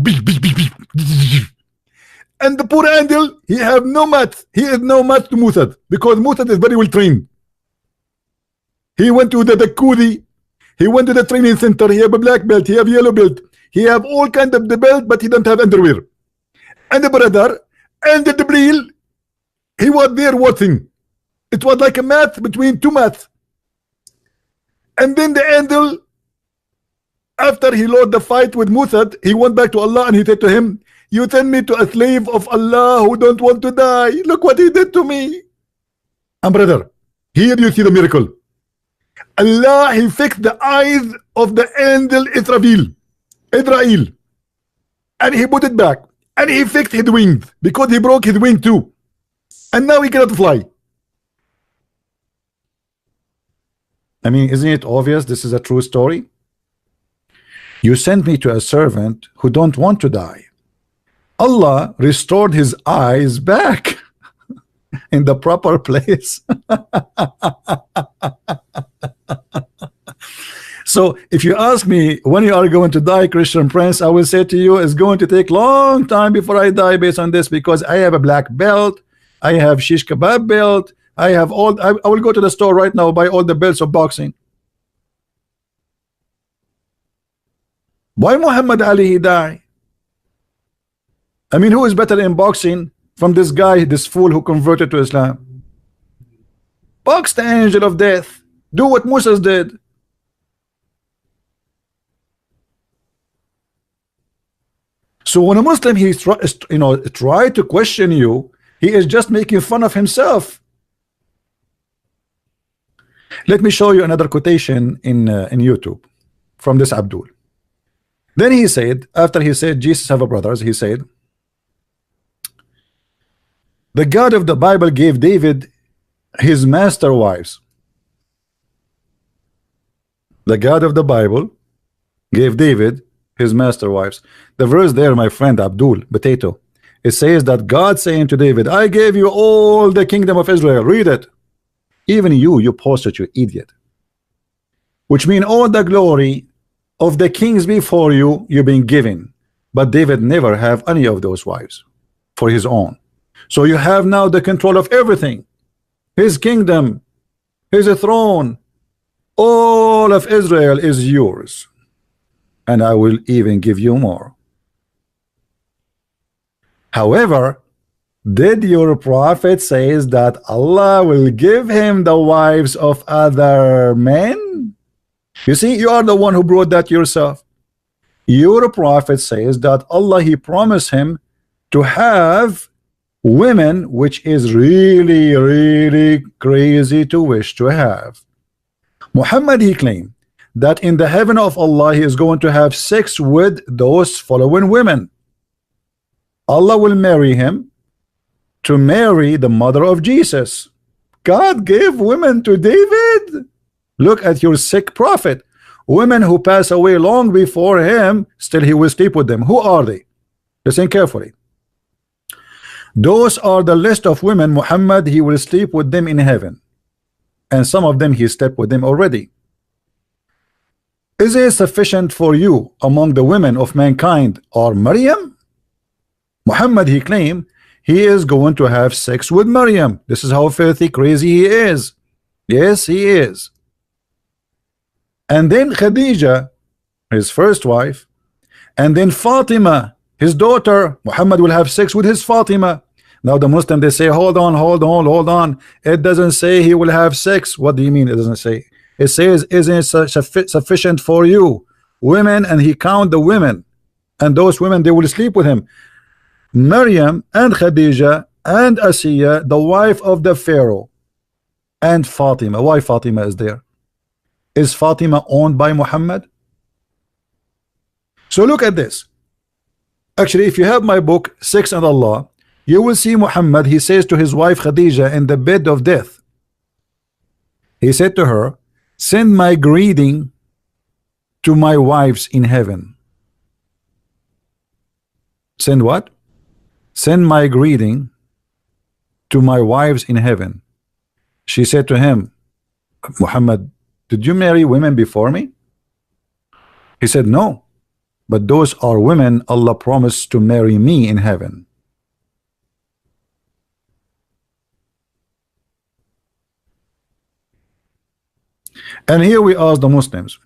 and the poor angel, he have no match. He is no match to Musa, because Musa is very well trained. He went to the Kudi, he went to the training center. He have a black belt, he have yellow belt, he have all kind of the belt, but he don't have underwear. And the brother and the Jibreel, he was there watching. It was like a match between two mats. And then the angel, after he lost the fight with Musa, he went back to Allah and he said to him, you send me to a slave of Allah who don't want to die. Look what he did to me. And brother, here you see the miracle. Allah, he fixed the eyes of the angel Israel, and he put it back, and he fixed his wings, because he broke his wing too, and now he cannot fly. I mean, isn't it obvious this is a true story? You sent me to a servant who don't want to die. Allah restored his eyes back in the proper place. So if you ask me when you are going to die, Christian Prince, I will say to you it's going to take long time before I die based on this, because I have a black belt, I have shish kebab belt, I have all. I will go to the store right now, buy all the belts of boxing. Why Muhammad Ali he die? I mean, who is better in boxing from this guy, this fool who converted to Islam? Box the angel of death. Do what Moses did. So when a Muslim try to question you, he is just making fun of himself. Let me show you another quotation in YouTube from this Abdul. Then he said, after he said Jesus have a brothers, he said, the God of the Bible gave David his master wives. The God of the Bible gave David his master wives. The verse there, my friend Abdul Potato, it says that God saying to David, I gave you all the kingdom of Israel. Read it. Even you posted, you idiot. Which means all the glory of the kings before you, you've been given. But David never have any of those wives for his own. So you have now the control of everything. His kingdom, his throne, all of Israel is yours. And I will even give you more. However, did your prophet says that Allah will give him the wives of other men? You see, you are the one who brought that yourself. Your prophet says that Allah, he promised him to have women, which is really, really crazy to wish to have. Muhammad, he claimed that in the heaven of Allah, he is going to have sex with those following women. Allah will marry him to marry the mother of Jesus. God gave women to David. Look at your sick prophet. Women who pass away long before him, still he will sleep with them. Who are they? Listen carefully. Those are the list of women Muhammad, he will sleep with them in heaven. And some of them he slept with them already. Is it sufficient for you among the women of mankind or Maryam? Muhammad, he claimed he is going to have sex with Maryam. This is how filthy crazy he is. Yes, he is. And then Khadija, his first wife, and then Fatima, his daughter. Muhammad will have sex with his Fatima. Now the Muslim, they say, hold on. It doesn't say he will have sex. What do you mean it doesn't say? It says, isn't it sufficient for you women? And he count the women, and those women, they will sleep with him. Maryam and Khadija and Asiya, the wife of the Pharaoh, and Fatima. Why Fatima is there? Is Fatima owned by Muhammad? So look at this. Actually, if you have my book Sex and Allah, you will see Muhammad, he says to his wife Khadija in the bed of death, he said to her, send my greeting to my wives in heaven. Send what? Send my greeting to my wives in heaven. She said to him, Muhammad, did you marry women before me? He said, no, but those are women Allah promised to marry me in heaven. And here we ask the Muslims,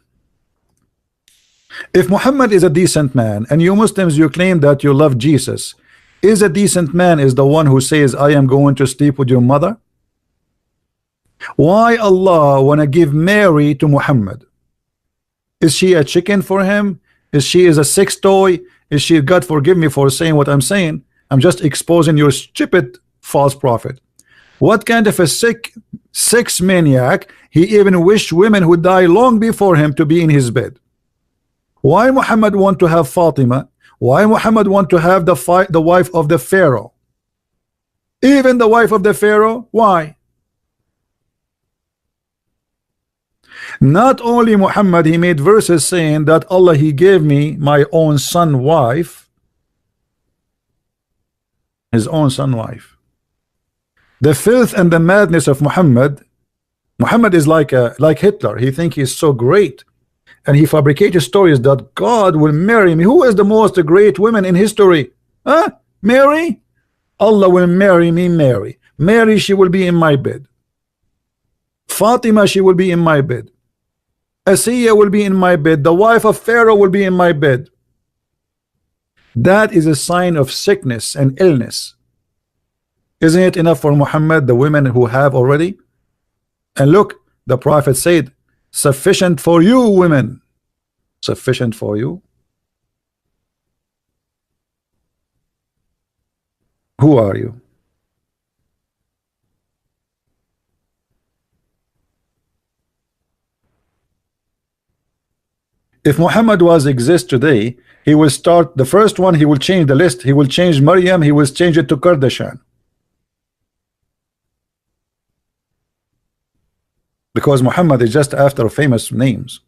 if Muhammad is a decent man, and you Muslims, you claim that you love Jesus, is a decent man is the one who says, I am going to sleep with your mother? Why Allah wanna give Mary to Muhammad? Is she a chicken for him? Is she a sex toy? Is she, God forgive me for saying what I'm saying, I'm just exposing your stupid false prophet. What kind of a sick sex maniac? He even wished women who died long before him to be in his bed. Why Muhammad want to have Fatima? Why Muhammad want to have the wife of the Pharaoh? Even the wife of the Pharaoh? Why? Not only Muhammad, he made verses saying that Allah, he gave me my own son wife, his own son wife. The filth and the madness of Muhammad. Muhammad is like Hitler. He thinks he's so great, and he fabricated stories that God will marry me. Who is the most great woman in history? Huh? Mary? Allah will marry me, Mary. Mary, she will be in my bed. Fatima, she will be in my bed. Asiya will be in my bed. The wife of Pharaoh will be in my bed. That is a sign of sickness and illness. Isn't it enough for Muhammad, the women who have already? And look, the Prophet said, sufficient for you, women. Sufficient for you. Who are you? If Muhammad was exist today, he will start the first one. He will change the list. He will change Maryam. He will change it to Kardashian, because Muhammad is just after famous names.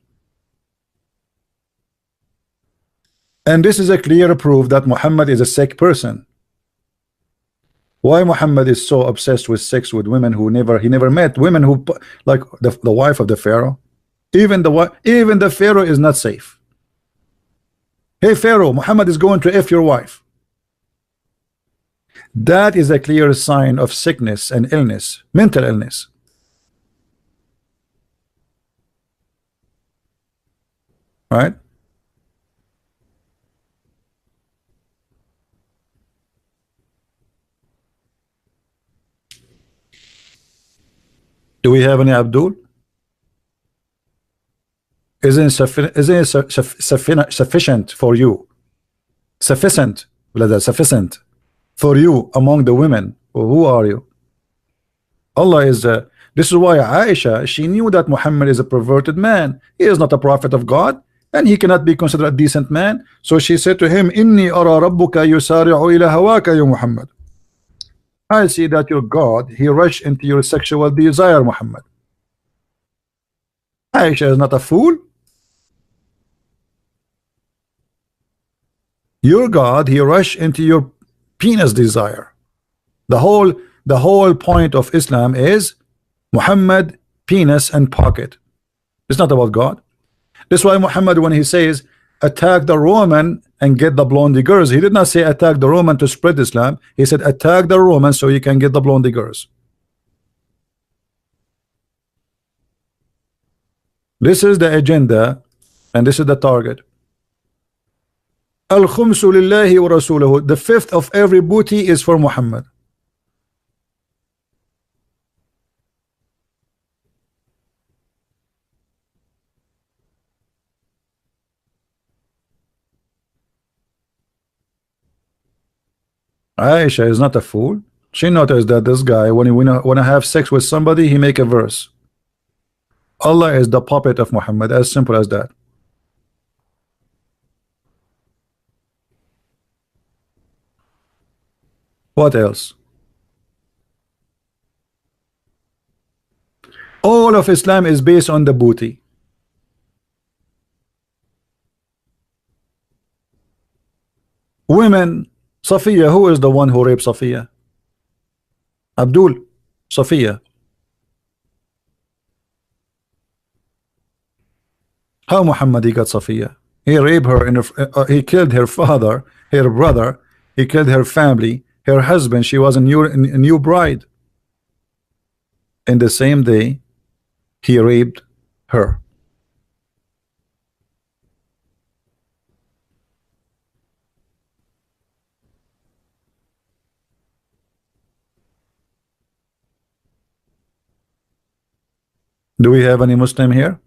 And this is a clear proof that Muhammad is a sick person. Why Muhammad is so obsessed with sex with women who he never met, women who, like the wife of the Pharaoh. Even the Pharaoh is not safe. Hey Pharaoh, Muhammad is going to F your wife. That is a clear sign of sickness and illness, mental illness. Right? Do we have any Abdul? Isn't it sufficient for you? Sufficient, sufficient for you among the women. Who are you? Allah is. This is why Aisha, she knew that Muhammad is a perverted man. He is not a prophet of God, and he cannot be considered a decent man. So she said to him, Inni ara rabbuka yusari'u ila hawaka ya Muhammad. I see that your God, he rushed into your sexual desire, Muhammad. Aisha is not a fool. Your God, he rushed into your penis desire. The whole point of Islam is Muhammad, penis and pocket. It's not about God. That's why Muhammad, when he says attack the Roman and get the blondie girls, he did not say attack the Roman to spread Islam. He said attack the Roman so you can get the blondie girls. This is the agenda, and this is the target. Al-khumsu lillahi wa rasuluhu. The fifth of every booty is for Muhammad. Aisha is not a fool. She noticed that this guy, when he wanna have sex with somebody, he make a verse. Allah is the puppet of Muhammad, as simple as that. What else? All of Islam is based on the booty. Women, Safiya, who is the one who raped Safiya? Abdul, Safiya. How Muhammad he got Safiya? He raped her, he killed her father, her brother, he killed her family, her husband. She was a new bride. In the same day, he raped her. Do we have any Muslim here?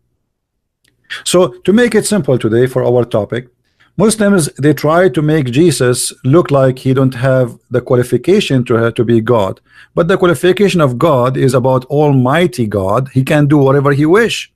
So to make it simple today for our topic, Muslims, they try to make Jesus look like he don't have the qualification to be God, but the qualification of God is about Almighty God. He can do whatever he wish.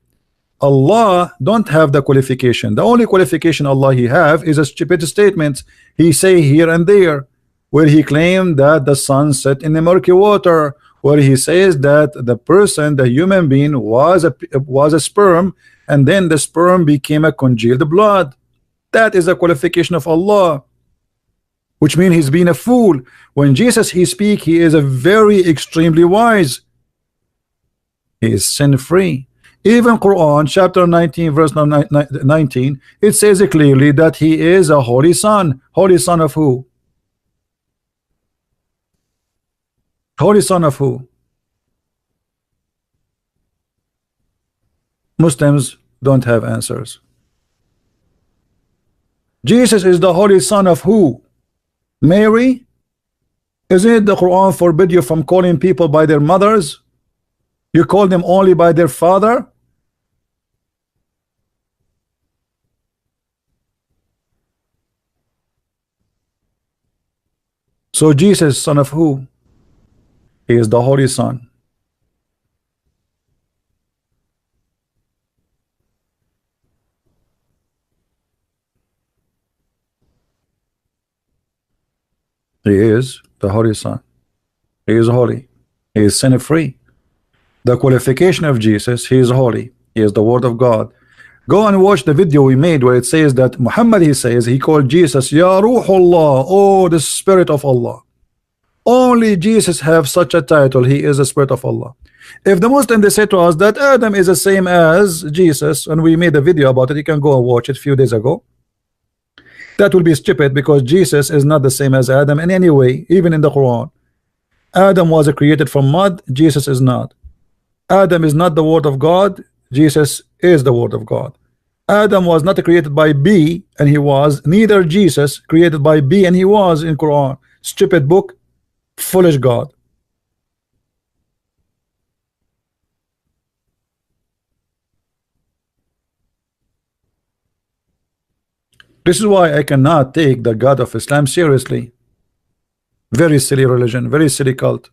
Allah don't have the qualification. The only qualification Allah he have is a stupid statement he say here and there, where he claimed that the sun set in the murky water, where he says that the person, the human being, was a sperm, and then the sperm became a congealed blood. That is the qualification of Allah. which means he's been a fool. When Jesus he speak, he is a very extremely wise. He is sin-free. Even Quran chapter 19 verse 19, it says clearly that he is a holy son. Holy son of who? Holy son of who? Muslims don't have answers. Jesus is the holy son of who? Mary? Isn't it the Quran forbid you from calling people by their mothers? You call them only by their father? So Jesus, son of who? He is the holy son. He is the holy son. He is holy. He is sin-free. The qualification of Jesus, he is holy. He is the word of God. Go and watch the video we made where it says that Muhammad, he says, he called Jesus Ya Ruhullah, oh the Spirit of Allah. Only Jesus have such a title. He is the Spirit of Allah. If the Muslim they say to us that Adam is the same as Jesus, and we made a video about it, you can go and watch it a few days ago. That will be stupid, because Jesus is not the same as Adam in any way, even in the Quran. Adam was created from mud, Jesus is not. Adam is not the word of God, Jesus is the word of God. Adam was not created by B, and he was, neither Jesus created by B, and he was in Quran. Stupid book, foolish God. This is why I cannot take the God of Islam seriously. Very silly religion, very silly cult.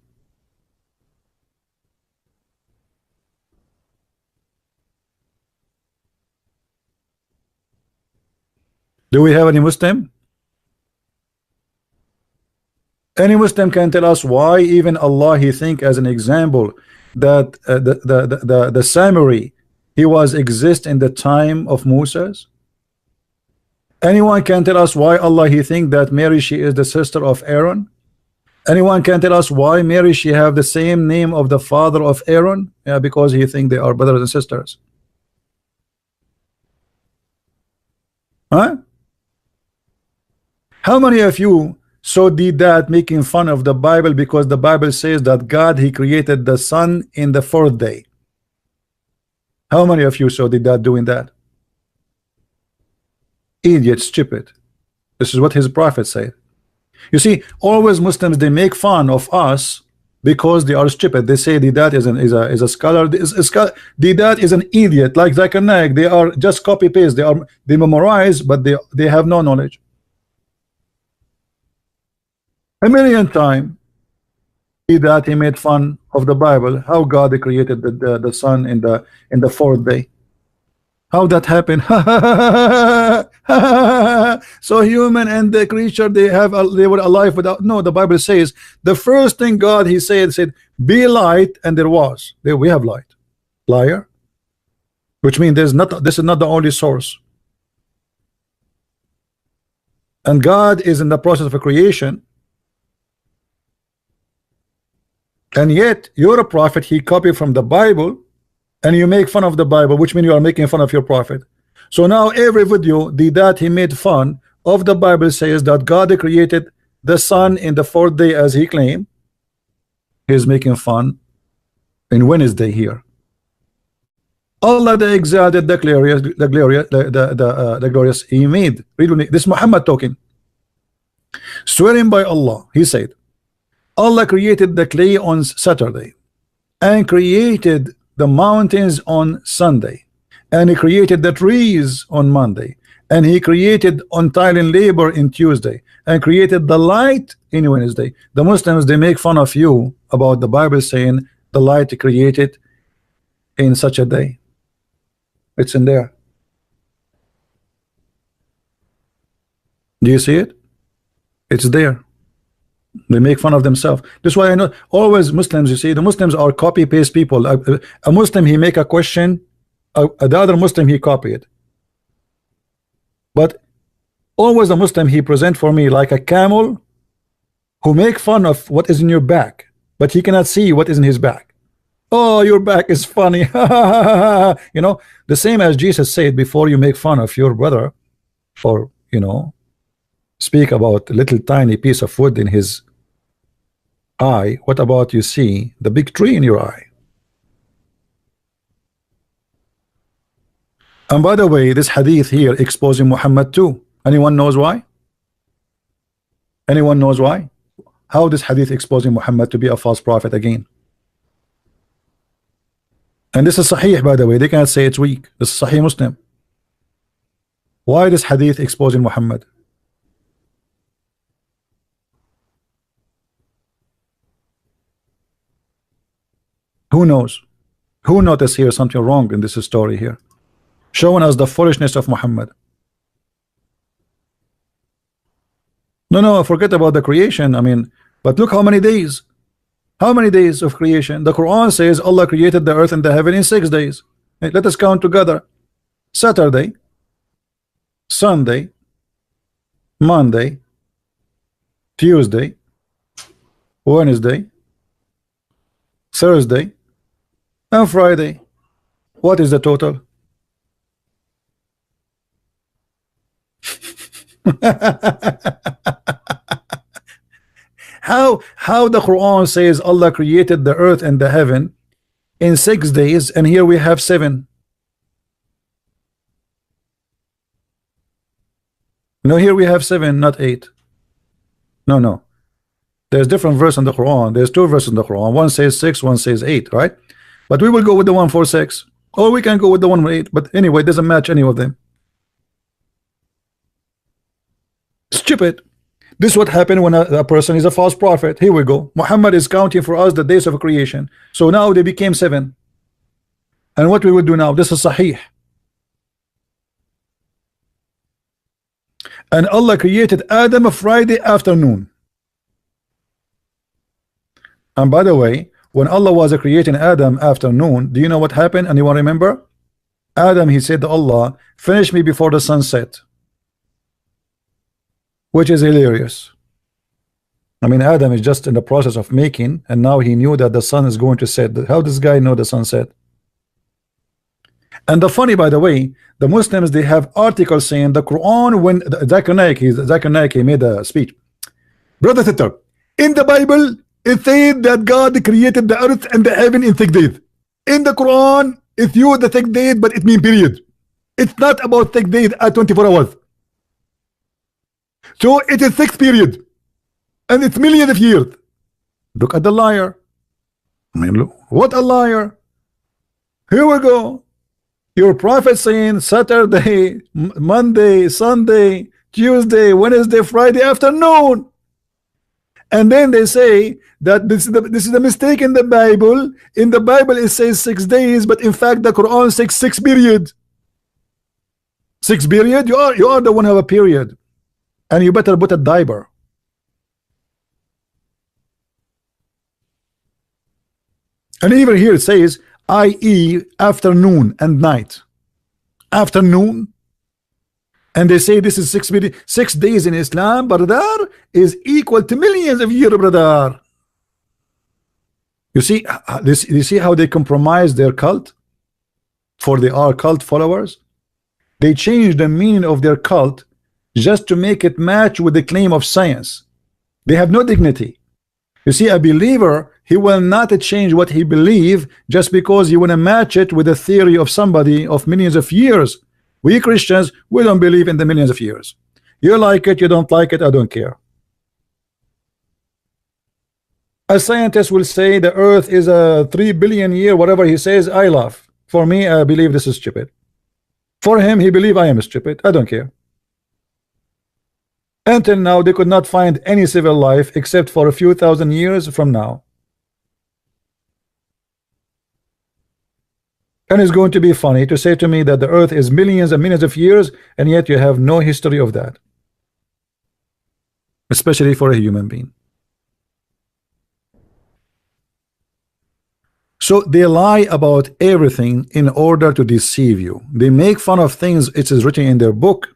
Do we have any Muslim? Any Muslim can tell us why even Allah he think as an example that the Samurai he was exist in the time of Moses? Anyone can tell us why Allah he think that Mary she is the sister of Aaron? Anyone can tell us why Mary she have the same name of the father of Aaron? Yeah, because he think they are brothers and sisters. Huh? How many of you saw did that making fun of the Bible because the Bible says that God he created the sun in the fourth day? How many of you saw did that doing that? Idiot, stupid. This is what his prophet said. You see, always Muslims they make fun of us because they are stupid. They say that is a scholar. That is an idiot like Zakir Naik. They are just copy paste. They memorize, but they have no knowledge. A million times that he made fun of the Bible, how God created the sun in the fourth day. How that happened? So human and the creature they were alive without. No, the Bible says the first thing God he said be light, and there was. We have light. Liar. Which means this is not the only source. And God is in the process of a creation. And yet you're a prophet, he copied from the Bible, and you make fun of the Bible, which means you are making fun of your prophet. So now every video that he made fun of the Bible says that God created the sun in the fourth day as he claimed. He's making fun in Wednesday here. Allah the exalted, the glorious he made. Read with me. This Muhammad talking. Swearing by Allah, he said, Allah created the clay on Saturday and created the mountains on Sunday, and he created the trees on Monday, and he created untiring labor in Tuesday, and created the light in Wednesday. The Muslims they make fun of you about the Bible saying the light created in such a day. It's in there. Do you see it? It's there. They make fun of themselves. That's why I know always Muslims, you see, the Muslims are copy paste people. A Muslim he make a question, the other Muslim he copy it. But Always a Muslim, he present for me like a camel who make fun of what is in your back, but he cannot see what is in his back. Oh, your back is funny. You know, the same as Jesus said, before you make fun of your brother, or you know, speak about a little tiny piece of wood in his eye, what about you see the big tree in your eye? And by the way, this hadith here exposing Muhammad too. Anyone knows why? Anyone knows why? How this hadith exposing Muhammad to be a false prophet again? And this is Sahih, by the way. They cannot say it's weak. This is Sahih Muslim. Why this hadith exposing Muhammad? Who knows? Who noticed here something wrong in this story here, showing us the foolishness of Muhammad? No, forget about the creation. I mean, but look how many days. How many days of creation? The Quran says Allah created the earth and the heaven in 6 days. Hey, let us count together. Saturday, Sunday, Monday, Tuesday, Wednesday, Thursday, and Friday. What is the total? How the Quran says Allah created the earth and the heaven in 6 days, and here we have 7. No, here we have 7, not 8. No. There's different verse in the Quran. There's 2 verses in the Quran. One says 6, one says 8, right? But we will go with the one for 6, or we can go with the one for 8. But anyway, it doesn't match any of them. Stupid. This is what happened when a person is a false prophet. Here we go. Muhammad is counting for us the days of creation. So now they became 7. And what we will do now? This is Sahih. And Allah created Adam Friday afternoon. And by the way, when Allah was creating Adam afternoon, do you know what happened? Anyone remember? Adam, he said to Allah, finish me before the sun set. Which is hilarious. I mean, Adam is just in the process of making, and now he knew that the sun is going to set. How does this guy know the sun set? And the funny, by the way, the Muslims, they have articles saying the Quran, when Zakir Naik, he made a speech. Brother Sister, in the Bible, it said that God created the earth and the heaven in 6 days. In the Quran, it's used the 6 days, but it means period. It's not about 6 days at 24 hours. So it is 6 period, and it's millions of years. Look at the liar. I mean, look, what a liar. Here we go. Your prophet saying Saturday, Monday, Sunday, Tuesday, Wednesday, Friday afternoon. And then they say that this is the mistake in the Bible. In the Bible it says 6 days, but in fact the Quran says 6 period. 6 period? You are the one who have a period. And you better put a diaper. And even here it says, i.e. afternoon and night. Afternoon. And they say this is 6 days in Islam, brother, is equal to millions of years, brother. You see, you see how they compromise their cult? For they are cult followers. They change the meaning of their cult just to make it match with the claim of science. They have no dignity. You see, a believer, he will not change what he believes just because you want to match it with the theory of somebody of millions of years. We Christians, we don't believe in the millions of years. You like it, you don't like it, I don't care. A scientist will say the earth is a 3 billion year, whatever he says, I laugh. For me, I believe this is stupid. For him, he believes I am stupid. I don't care. Until now, they could not find any civil life except for a few thousand years from now. And it's going to be funny to say to me that the earth is millions and millions of years, and yet you have no history of that. Especially for a human being. So they lie about everything in order to deceive you. They make fun of things it is written in their book.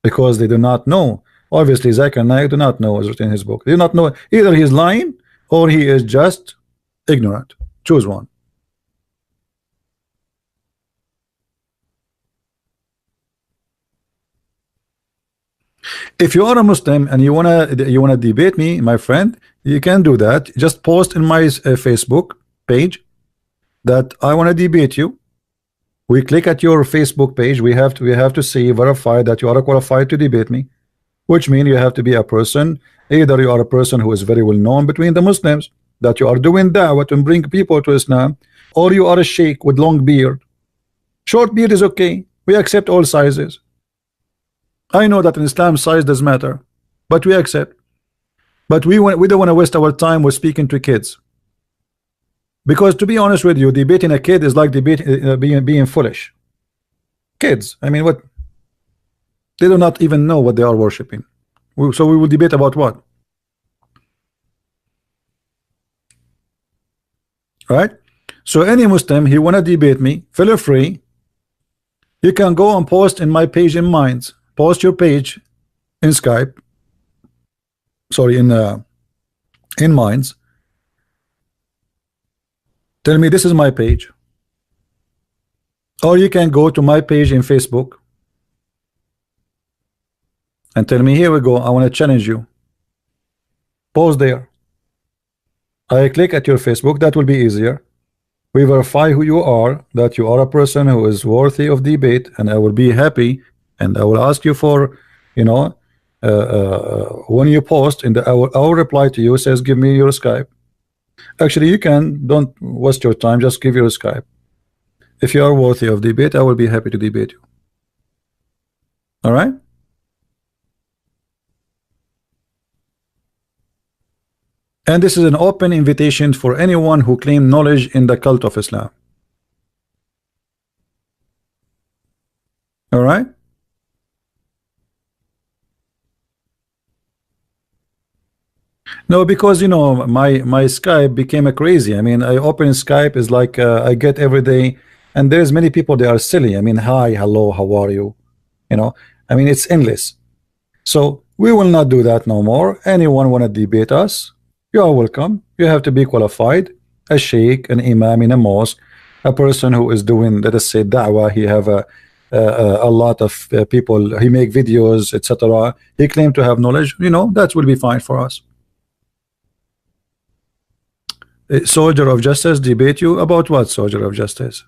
because they do not know. Obviously, Zakir Naik do not know what's written in his book. They do not know. Either he's lying or he is just ignorant. Choose one. If you are a Muslim and you wanna debate me, my friend, you can do that. Just post in my Facebook page that I want to debate you. We click at your Facebook page. We have to see, verify that you are qualified to debate me, which means you have to be a person. Either you are a person who is very well known between the Muslims, that you are doing da'wah to bring people to Islam, or you are a sheikh with long beard. Short beard is okay. We accept all sizes. I know that in Islam size does matter, but we accept. But we don't want to waste our time with speaking to kids, because to be honest with you, debating a kid is like being foolish. Kids, I mean, what? They do not even know what they are worshiping. So we will debate about what? Right? So any Muslim, he wanna debate me, feel free. You can go and post in my page in Minds. Post your page in Skype. Sorry, in Minds. Tell me this is my page. Or you can go to my page in Facebook and tell me, here we go, I want to challenge you. Post there. I click at your Facebook. That will be easier. We verify who you are, that you are a person who is worthy of debate, and I will be happy, and I will ask you for, you know, when you post in our reply to you says give me your Skype. Actually, you don't waste your time, just give your Skype. If you are worthy of debate, I will be happy to debate you. All right? And this is an open invitation for anyone who claim knowledge in the cult of Islam. All right? No, because you know my Skype became a crazy. I mean, I open Skype is like I get every day, and there's many people, they are silly. I mean, hi, hello, how are you? You know, I mean, it's endless. So we will not do that no more. Anyone want to debate us, you are welcome. You have to be qualified, a sheikh, an imam in a mosque, a person who is doing, let us say, da'wah. He have a lot of people. He make videos, etc. He claim to have knowledge. You know, that will be fine for us. Soldier of justice debate you about what? Soldier of justice,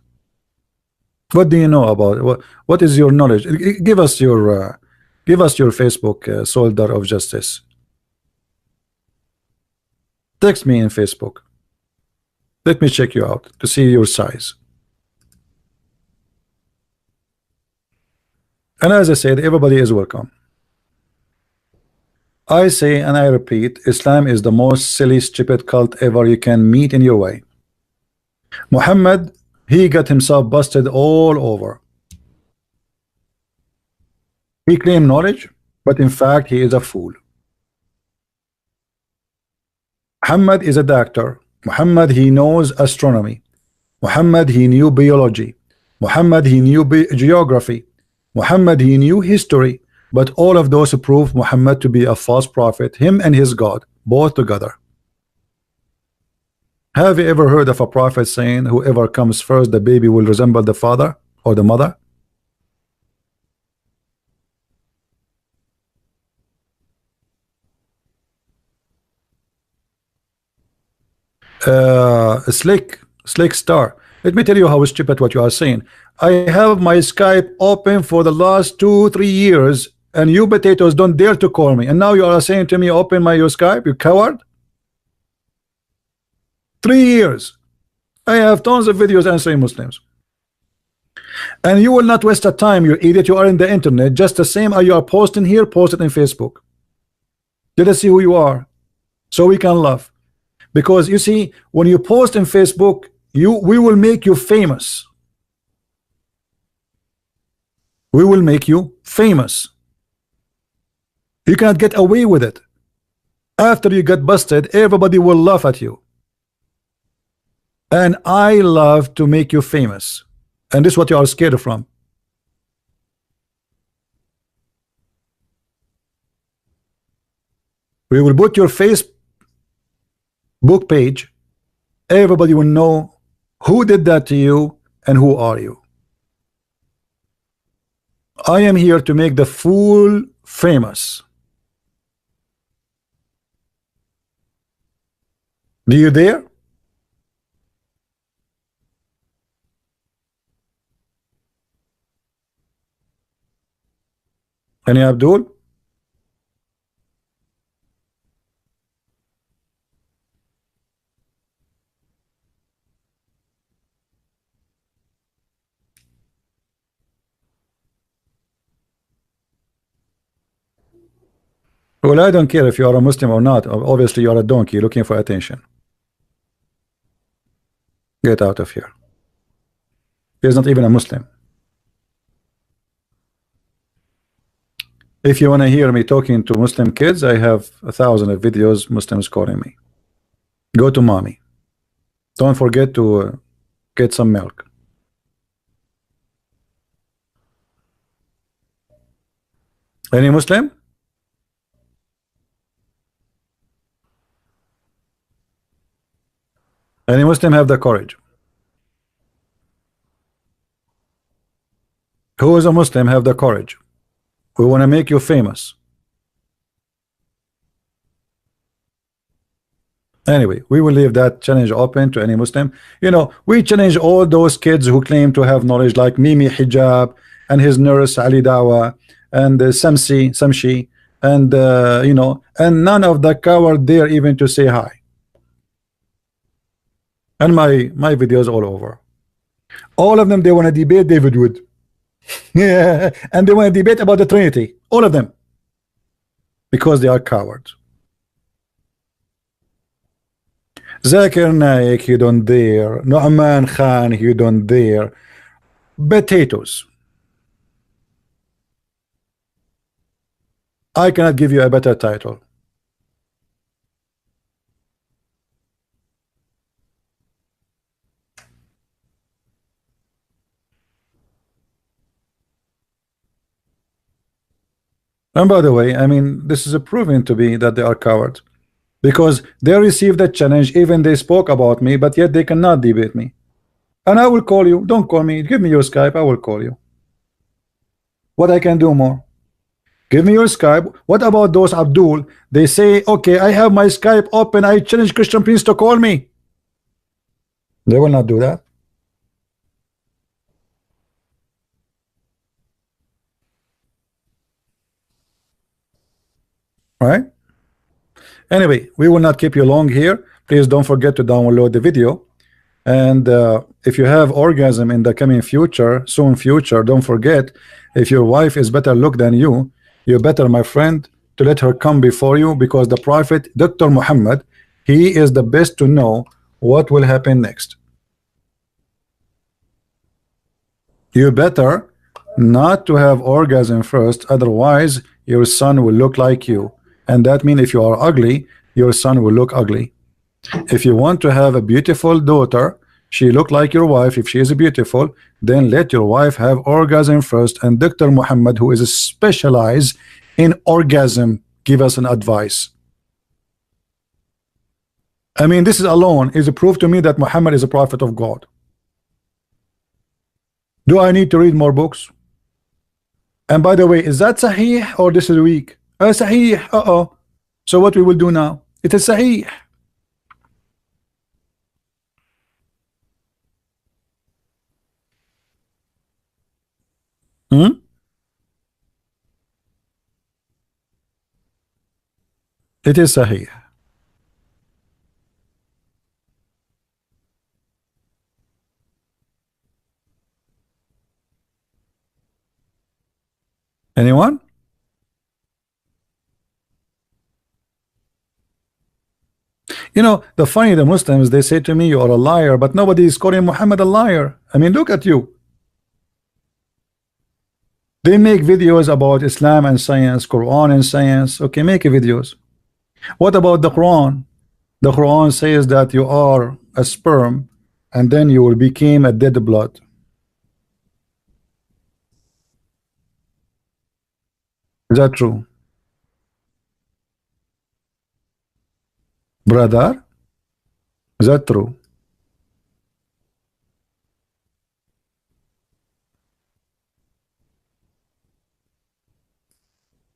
what do you know about what is your knowledge? Give us your Facebook, soldier of justice. Text me in Facebook. Let me check you out to see your size. And as I said, everybody is welcome. I say and I repeat, Islam is the most silly, stupid cult ever you can meet in your way. Muhammad, he got himself busted all over. He claimed knowledge, but in fact he is a fool. Muhammad is a doctor. Muhammad, he knows astronomy. Muhammad, he knew biology. Muhammad, he knew geography. Muhammad, he knew history. But all of those prove Muhammad to be a false prophet, him and his God, both together. Have you ever heard of a prophet saying whoever comes first, the baby will resemble the father or the mother? Slick Star, let me tell you how stupid what you are saying. I have my Skype open for the last 2-3 years, and you potatoes don't dare to call me, and now you are saying to me open your Skype, you coward. 3 years I have tons of videos answering Muslims, and you will not waste the time, you idiot. You are in the internet just the same as you are posting here. Post it in Facebook. Let us see who you are, so we can laugh. Because you see, when you post in Facebook, we will make you famous. We will make you famous. You cannot get away with it. After you get busted, everybody will laugh at you. And I love to make you famous. And this is what you are scared from. We will put your Facebook page. Everybody will know who did that to you and who are you. I am here to make the fool famous. Do you dare? Any Abdul? Well, I don't care if you are a Muslim or not. Obviously, you are a donkey looking for attention. Get out of here. He is not even a Muslim. If you want to hear me talking to Muslim kids, I have 1,000 of videos Muslims calling me. Go to mommy. Don't forget to get some milk. Any Muslim? Any Muslim have the courage? Who is a Muslim have the courage? We want to make you famous. Anyway, we will leave that challenge open to any Muslim. You know, we challenge all those kids who claim to have knowledge, like Mimi Hijab and his nurse Ali Dawa and Samshi, and you know, and none of the coward dare even to say hi. And my videos all over. All of them, they want to debate David Wood. Yeah, and they want to debate about the Trinity. All of them, because they are cowards. Zakir Naik, you don't dare. Nu'man Khan, you don't dare. Potatoes. I cannot give you a better title. And by the way, I mean, this is proven to be that they are cowards, because they received a challenge, even they spoke about me, but yet they cannot debate me. And I will call you. Don't call me. Give me your Skype. I will call you. What I can do more? Give me your Skype. What about those Abdul? They say, okay, I have my Skype open. I challenge Christian Prince to call me. They will not do that. Right? Anyway, we will not keep you long here. Please don't forget to download the video. And if you have orgasm in the coming future, soon future, don't forget, if your wife is better look than you, you better, my friend, to let her come before you, because the Prophet, Dr. Muhammad, he is the best to know what will happen next. You better not to have orgasm first, otherwise your son will look like you. And that means if you are ugly, your son will look ugly. If you want to have a beautiful daughter, she look like your wife, if she is beautiful, then let your wife have orgasm first. And Dr. Muhammad, who is specialized in orgasm, give us an advice. I mean, this is alone is a proof to me that Muhammad is a prophet of God. Do I need to read more books? And by the way, is that Sahih or this is weak? Sahih. So what we will do now? It is Sahih. It is Sahih. Anyone? You know, the funny, the Muslims, they say to me, you are a liar, but nobody is calling Muhammad a liar. I mean, look at you. They make videos about Islam and science, Quran and science. Okay, make videos. What about the Quran? The Quran says that you are a sperm and then you will become a dead blood. Is that true? Brother, is that true?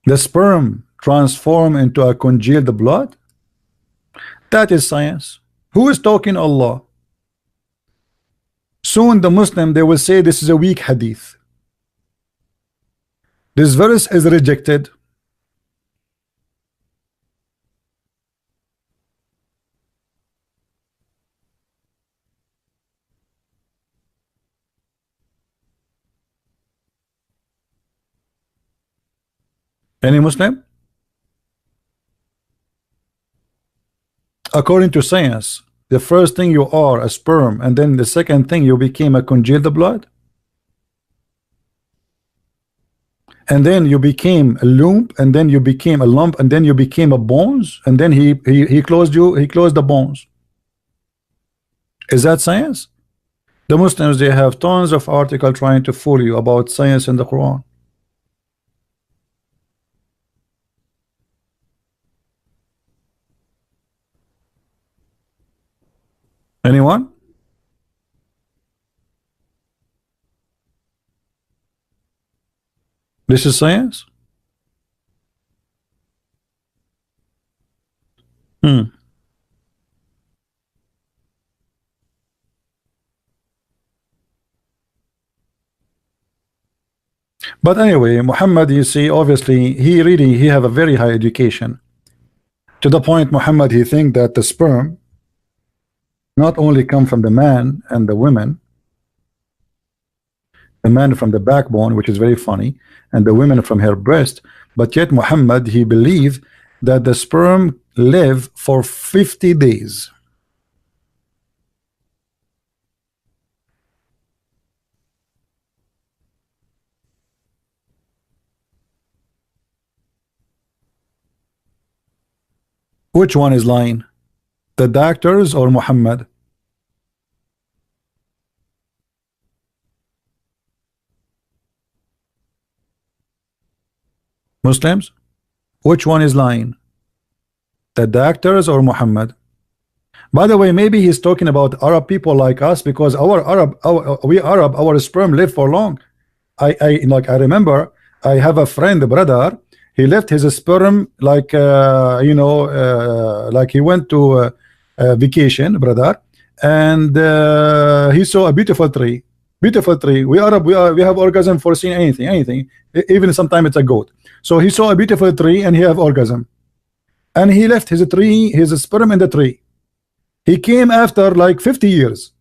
The sperm transform into a congealed blood? That is science. Who is talking? Allah. Soon the Muslim, they will say this is a weak hadith. This verse is rejected. Any Muslim? According to science, the first thing you are a sperm, and then the second thing you became a congealed blood, and then you became a lump, and then you became a lump, and then you became a bones, and then he closed you, he closed the bones. Is that science? The Muslims, they have tons of articles trying to fool you about science in the Quran. Anyone? This is science? But anyway, Muhammad, you see, obviously he have a very high education, to the point Muhammad, he think that the sperm not only come from the man and the women, the man from the backbone, which is very funny, and the women from her breast, but yet Muhammad, he believed that the sperm live for 50 days. Which one is lying? The doctors or Muhammad? Muslims? Which one is lying? The doctors or Muhammad? By the way, maybe he's talking about Arab people like us, because we Arab, our sperm live for long. I remember I have a friend, a brother, he left his sperm like like he went to vacation, brother, and he saw a beautiful tree. We Arab, we have orgasm for seeing anything, even sometimes it's a goat. So he saw a beautiful tree and he have orgasm, and he left his sperm in the tree. He came after like 50 years,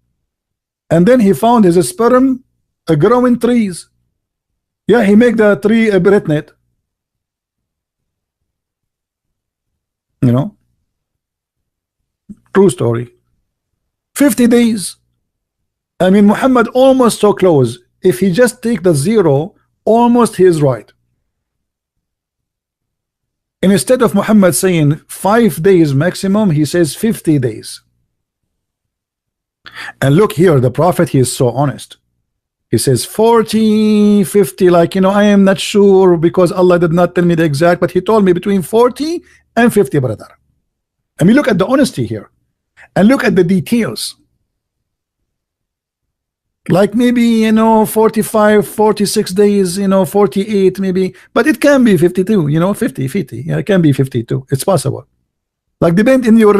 and then he found his sperm growing trees. Yeah, he make the tree pregnant. You know, true story. 50 days. I mean, Muhammad almost so close. If he just take the zero, almost he is right. And instead of Muhammad saying 5 days maximum, he says 50 days. And look here, the Prophet, he is so honest. He says 40, 50, like, I am not sure because Allah did not tell me the exact, but he told me between 40 and 50, brother. I mean, look at the honesty here, and look at the details. Like maybe 45, 46 days, 48 maybe, but it can be 52, 50. Yeah, it can be 52. It's possible. Like depend in your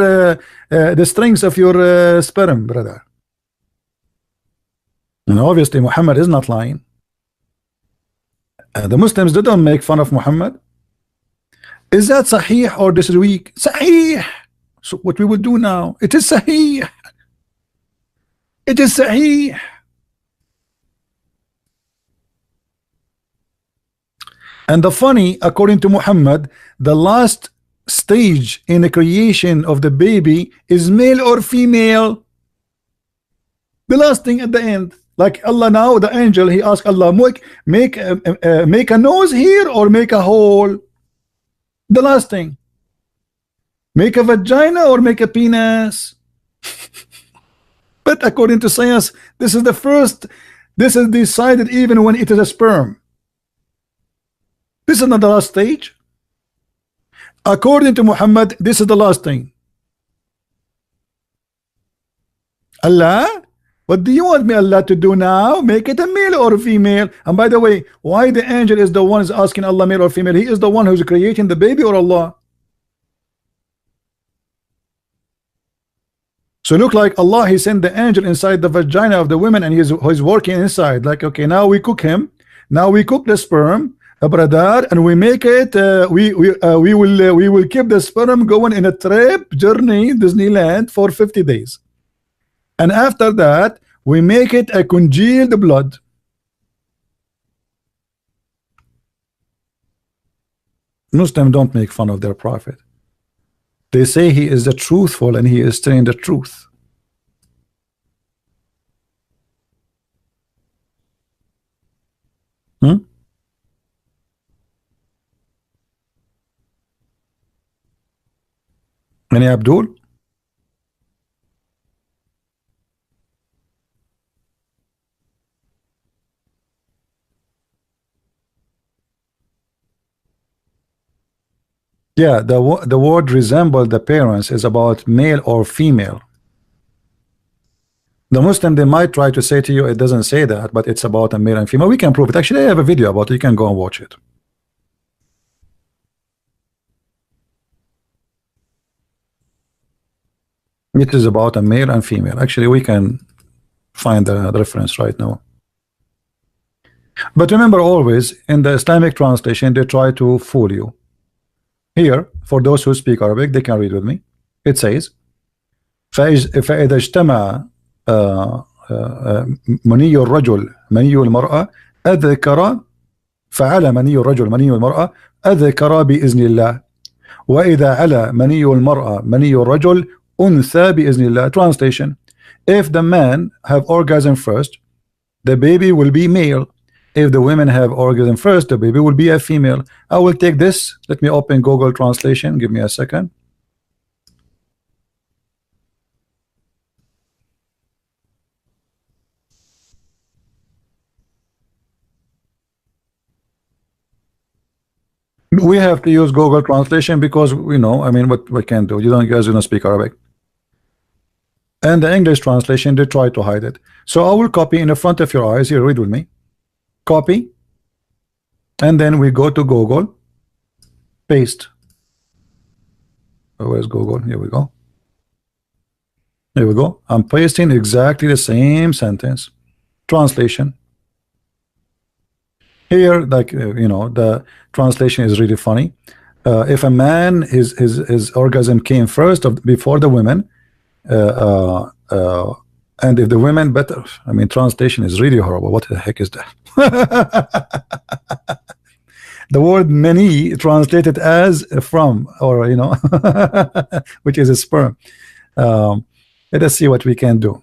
the strength of your sperm, brother. And obviously Muhammad is not lying. The Muslims didn't make fun of Muhammad. Is that sahih or this is weak? Sahih. So what we will do now, it is sahih. It is sahih. And the funny, according to Muhammad, the last stage in the creation of the baby is male or female. The last thing at the end, like Allah now, the angel, he asked Allah, make a nose here or make a hole. The last thing, make a vagina or make a penis. But according to science, this is the first. This is decided even when it is a sperm. This is not the last stage. According to Muhammad, this is the last thing. Allah? What do you want me Allah to do now? Make it a male or a female? And by the way, why the angel is the one is asking Allah male or female? He is the one who's creating the baby, or Allah? So look like Allah, he sent the angel inside the vagina of the women, and he's working inside. Like, okay, now we cook him. Now we cook the sperm, brother, and we make it. We will keep the sperm going in a trip journey Disneyland for 50 days, and after that we make it a congealed blood. Muslims don't make fun of their prophet. They say he is the truthful and he is telling the truth. Any Abdul? Yeah, the word resemble the parents is about male or female. The Muslim, they might try to say to you it doesn't say that, but it's about a male and female. We can prove it. Actually, I have a video about it. You can go and watch it. It is about a male and female. Actually, we can find the reference right now. But remember, always in the Islamic translation, they try to fool you. Here, for those who speak Arabic, they can read with me. It says, فإذا اجتمع مني الرجل مني المرأة أذكر فعلى مني الرجل مني المرأة أذكر بإذن الله وإذا على مني المرأة مني الرجل أنثى بإذن الله. Translation: if the man have orgasm first, the baby will be male. If the women have orgasm first, the baby will be a female. I will take this. Let me open Google Translation. Give me a second. We have to use Google Translation because we know, I mean, what we can do. You guys don't speak Arabic. And the English translation, they try to hide it. So I will copy in the front of your eyes. Here, read with me. Copy, and then we go to Google, paste. Where's Google? Here we go. Here we go. I'm pasting exactly the same sentence. Translation. Here, like you know, the translation is really funny. If a man his orgasm came first before the women, and if the women better, I mean, translation is really horrible. What the heck is that? The word many translated as from, or you know, which is a sperm. Let us see what we can do.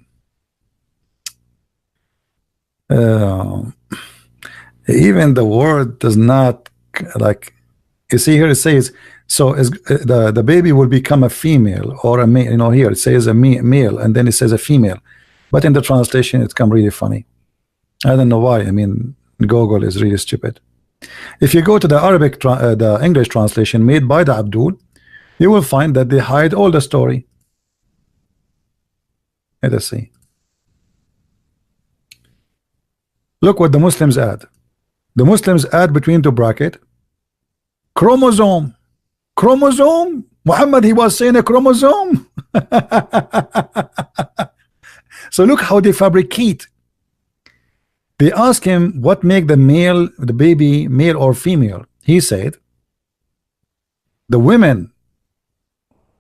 Even the word does not, like, you see here it says, so is the baby will become a female or a male. You know, here it says a male and then it says a female, but in the translation it's come really funny. I don't know why. I mean, Google is really stupid. If you go to the Arabic, the English translation made by the Abdul, you will find that they hide all the story. Let us see. Look what the Muslims add. The Muslims add between the bracket chromosome. Chromosome. Muhammad, he was saying a chromosome. So look how they fabricate. They ask him what make the baby male or female. He said the women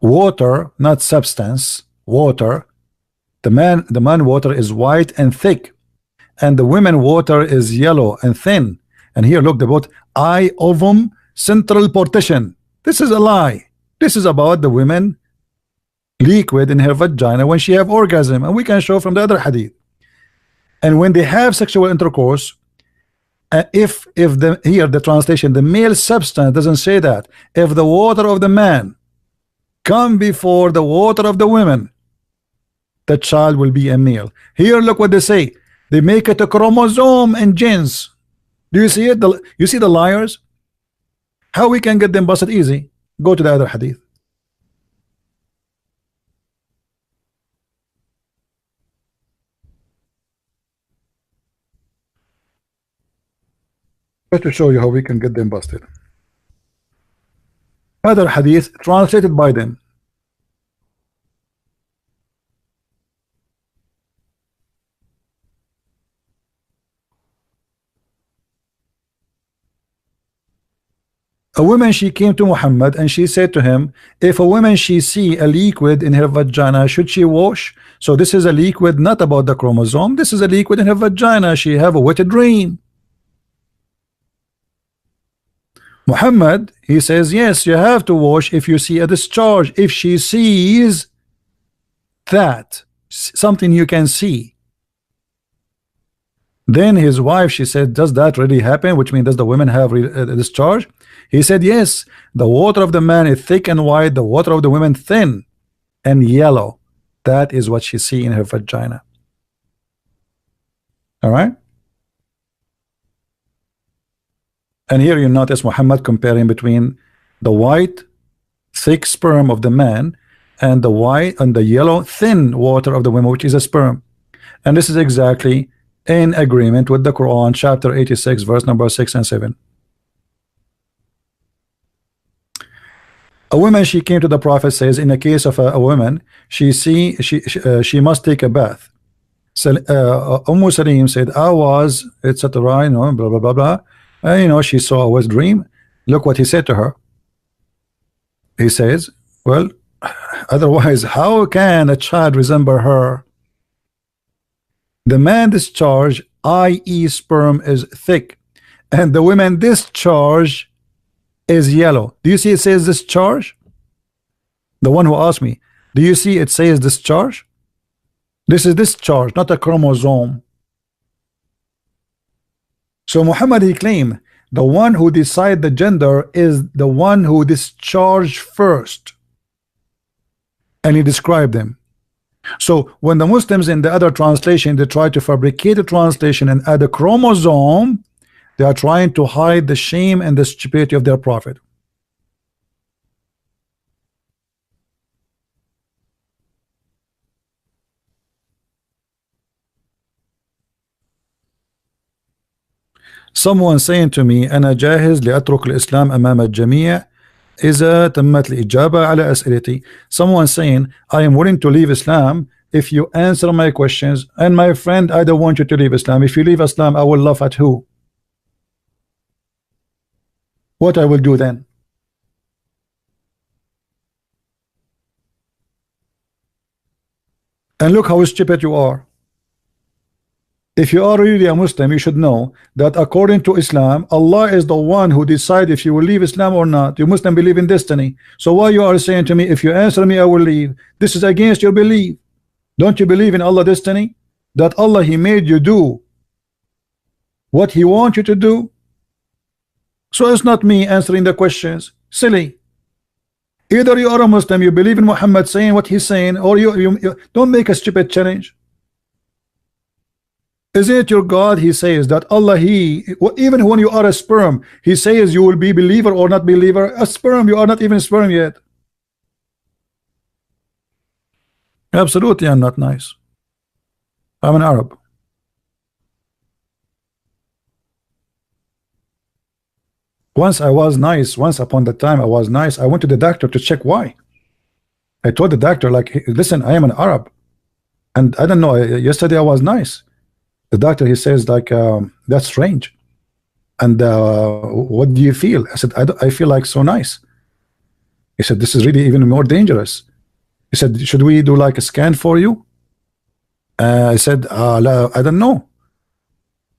water, not substance, water. The man water is white and thick, and the women water is yellow and thin. And here look, the both eye ovum central partition. This is a lie. This is about the women liquid in her vagina when she have orgasm, and we can show from the other hadith. And when they have sexual intercourse, if here the translation, the male substance doesn't say that. If the water of the man come before the water of the women, the child will be a male. Here look what they say. They make it a chromosome and genes. Do you see it? You see the liars? How we can get them busted easy? Go to the other hadith. Just to show you how we can get them busted. Other hadith translated by them. A woman, she came to Muhammad and she said to him, if a woman she see a liquid in her vagina, should she wash? So this is a liquid not about the chromosome, this is a liquid in her vagina, she have a wet dream. Muhammad, he says, yes, you have to wash if you see a discharge, if she sees that, something you can see. Then his wife, she said, does that really happen? Which means, does the woman have a discharge? He said, yes, the water of the man is thick and white, the water of the woman thin and yellow. That is what she see in her vagina. All right. And here you notice Muhammad comparing between the white thick sperm of the man and the white and the yellow thin water of the woman, which is a sperm. And this is exactly in agreement with the Quran, chapter 86, verse number 6 and 7. A woman, she came to the Prophet, says, in the case of a woman, she must take a bath. So Salim said, I was, etc., you know, blah blah blah blah. You know, she saw a wet dream. Look what he said to her. He says, well, otherwise, how can a child resemble her? The man discharge, i.e. sperm, is thick, and the woman discharge is yellow. Do you see it says discharge? The one who asked me, do you see it says discharge? This is discharge, not a chromosome. So Muhammad, he claimed the one who decide the gender is the one who discharged first, and he described them. So when the Muslims in the other translation, they try to fabricate a translation and add a chromosome, they are trying to hide the shame and the stupidity of their prophet. Someone saying to me, أنا جاهز لأترك الإسلام أمام الجميع إذا تمت الإجابة على أسئلتي. Someone saying, I am willing to leave Islam if you answer my questions. And my friend, I don't want you to leave Islam. If you leave Islam, I will laugh at who? What I will do then? And look how stupid you are. If you are really a Muslim, you should know that according to Islam, Allah is the one who decides if you will leave Islam or not. You Muslim believe in destiny. So why you are saying to me, if you answer me, I will leave? This is against your belief. Don't you believe in Allah destiny? That Allah, He made you do what He wants you to do? So it's not me answering the questions. Silly. Either you are a Muslim, you believe in Muhammad saying what he's saying, or you don't make a stupid challenge. Is it your God? He says that Allah, even when you are a sperm, He says you will be believer or not believer. A sperm, you are not even a sperm yet. Absolutely, I'm not nice. I'm an Arab. Once I was nice. Once upon the time I was nice. I went to the doctor to check why. I told the doctor, like, hey, listen, I am an Arab, and I don't know. Yesterday I was nice. The doctor, he says, like, that's strange. And what do you feel? I said, I feel like so nice. He said, this is really even more dangerous. He said, should we do like a scan for you? I said, I don't know.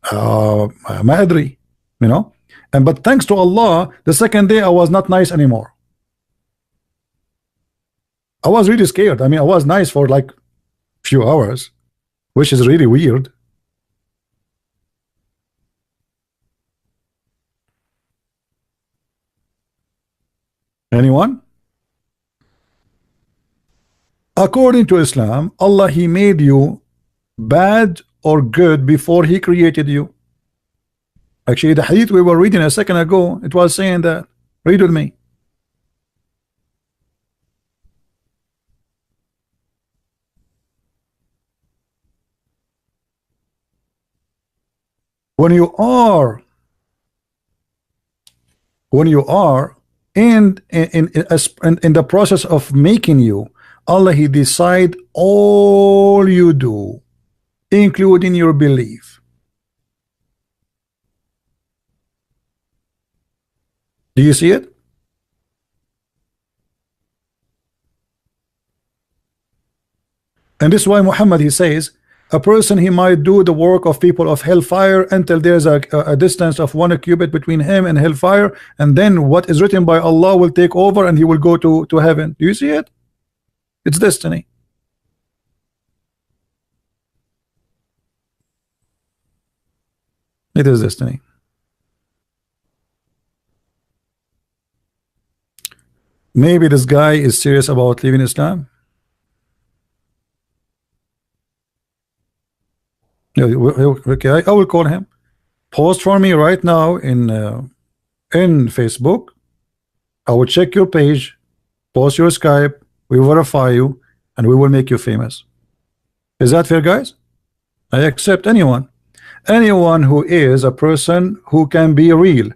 ما أدري, you know. And but thanks to Allah, the second day I was not nice anymore. I was really scared. I mean, I was nice for like few hours, which is really weird. Anyone? According to Islam, Allah, He made you bad or good before He created you. Actually, the hadith we were reading a second ago, it was saying that. Read with me. When you are when you are in the process of making you, Allah, He decide all you do, including your belief. Do you see it? And this is why Muhammad, he says, a person, he might do the work of people of hellfire until there's a distance of 1 cubit between him and hellfire, and then what is written by Allah will take over and he will go to heaven. Do you see it? It's destiny. It is destiny. Maybe this guy is serious about leaving Islam. Okay, I will call him. Post for me right now in Facebook. I will check your page, post your Skype, we verify you, and we will make you famous. Is that fair, guys? I accept anyone who is a person who can be real.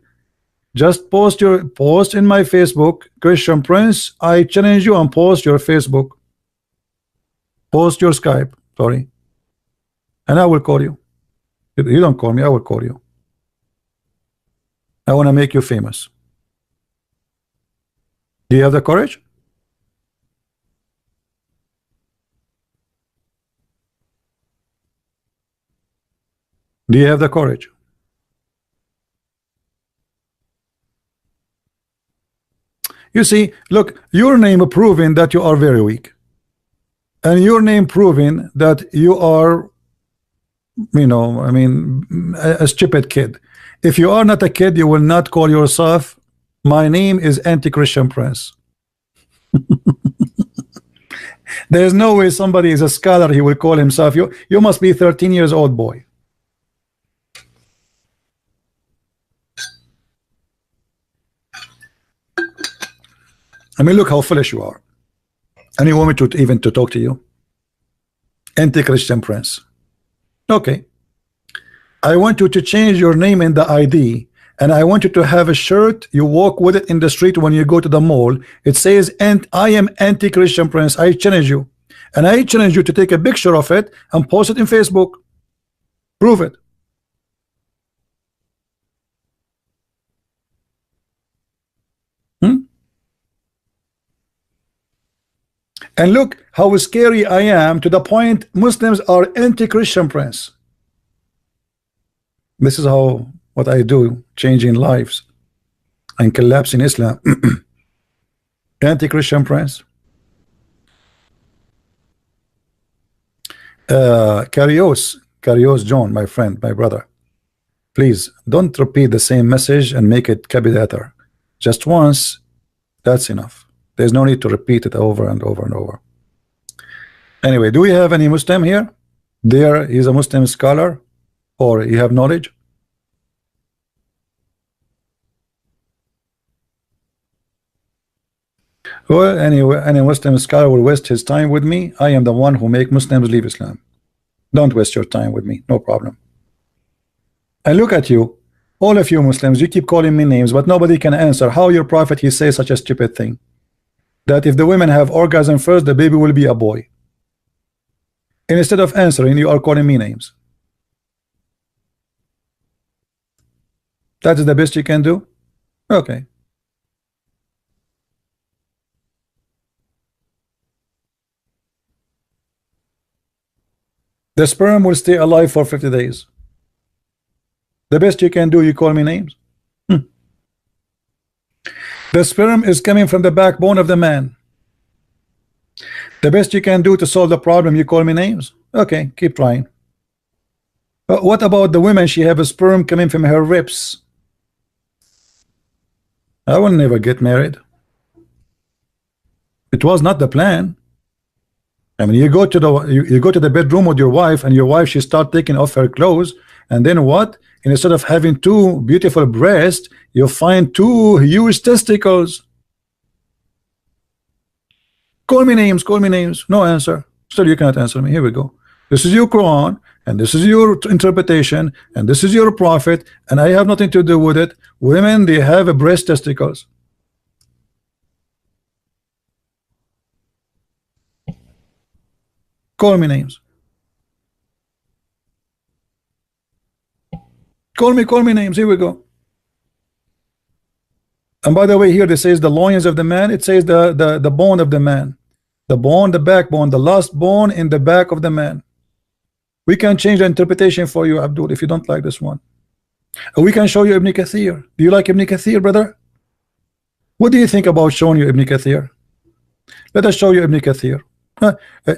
Just post in my Facebook, Christian Prince. I challenge you, and post your Facebook, post your Skype, sorry, and I will call you. You don't call me, I will call you. I want to make you famous. Do you have the courage? Do you have the courage? You see, look, your name proving that you are very weak, and your name proving that you are, you know, I mean, a stupid kid. If you are not a kid, you will not call yourself, my name is Anti-Christian Prince. There is no way somebody is a scholar, he will call himself. You must be 13 years old, boy. I mean, look how foolish you are. And you want me to even to talk to you? Anti-Christian Prince. Okay. I want you to change your name in the ID, and I want you to have a shirt, you walk with it in the street when you go to the mall. It says, and I am Anti-Christian Prince. I challenge you. And I challenge you to take a picture of it and post it in Facebook. Prove it. And look how scary I am, to the point Muslims are Anti-Christian Prince. This is how what I do, changing lives and collapsing Islam. Anti-Christian Prince. Carios John, my friend, my brother, please don't repeat the same message and make it copy letter. Just once, that's enough. There's no need to repeat it over and over and over. Anyway, do we have any Muslim here? There is a Muslim scholar, or you have knowledge? Well, anyway, any Muslim scholar will waste his time with me. I am the one who make Muslims leave Islam. Don't waste your time with me, no problem. And look at you, all of you Muslims, you keep calling me names, but nobody can answer how your prophet, he says such a stupid thing, that if the women have orgasm first, the baby will be a boy. And instead of answering, you are calling me names. That is the best you can do? Okay. The sperm will stay alive for 50 days. The best you can do, you call me names? The sperm is coming from the backbone of the man. The best you can do to solve the problem, you call me names? Okay, keep trying. But what about the women? She have a sperm coming from her ribs. I will never get married. It was not the plan. I mean, you go to the bedroom with your wife, and your wife, she start taking off her clothes, and then what? And instead of having two beautiful breasts, you find two huge testicles. Call me names, call me names. No answer. Still, you cannot answer me. Here we go. This is your Quran. and this is your interpretation, and this is your prophet, and I have nothing to do with it. Women, they have a breast testicles. Call me names. Call me names. Here we go. And by the way, here it says the loins of the man. It says the bone of the man, the bone, the backbone, the last bone in the back of the man. We can change the interpretation for you, Abdul, if you don't like this one. We can show you Ibn Kathir. Do you like Ibn Kathir, brother? What do you think about showing you Ibn Kathir? Let us show you Ibn Kathir.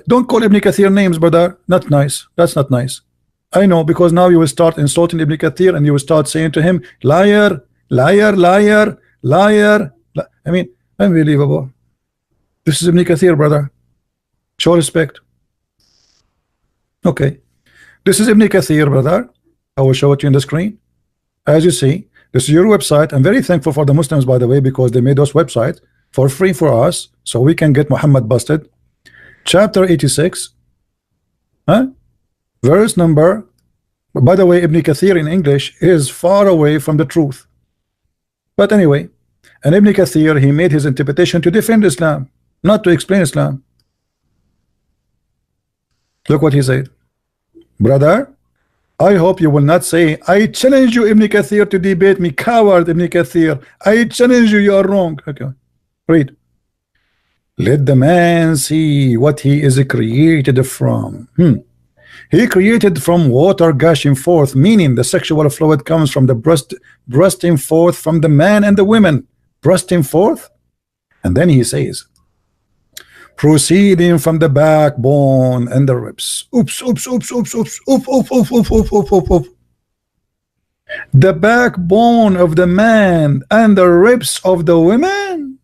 Don't call Ibn Kathir names, brother. Not nice. That's not nice. I know, because now you will start insulting Ibn Kathir, and you will start saying to him, liar, liar, liar, liar. I mean, unbelievable. This is Ibn Kathir, brother. Show respect. Okay. This is Ibn Kathir, brother. I will show it to you on the screen. As you see, this is your website. I'm very thankful for the Muslims, by the way, because they made those websites for free for us, so we can get Muhammad busted. Chapter 86, verse number. By the way, Ibn Kathir in English is far away from the truth. But anyway, and Ibn Kathir, he made his interpretation to defend Islam, not to explain Islam. Look what he said. Brother, I hope you will not say, I challenge you, Ibn Kathir, to debate me. Coward, Ibn Kathir. I challenge you, you are wrong. Okay, read. Let the man see what he is created from. He created from water gushing forth, meaning the sexual fluid comes from the breast, bursting forth from the man and the women, bursting forth. And then he says, proceeding from the backbone and the ribs. Oops, oops, oops, oops, oops, oops, oops, oops, oops, oops, oops, oops, oops. The backbone of the man and the ribs of the women.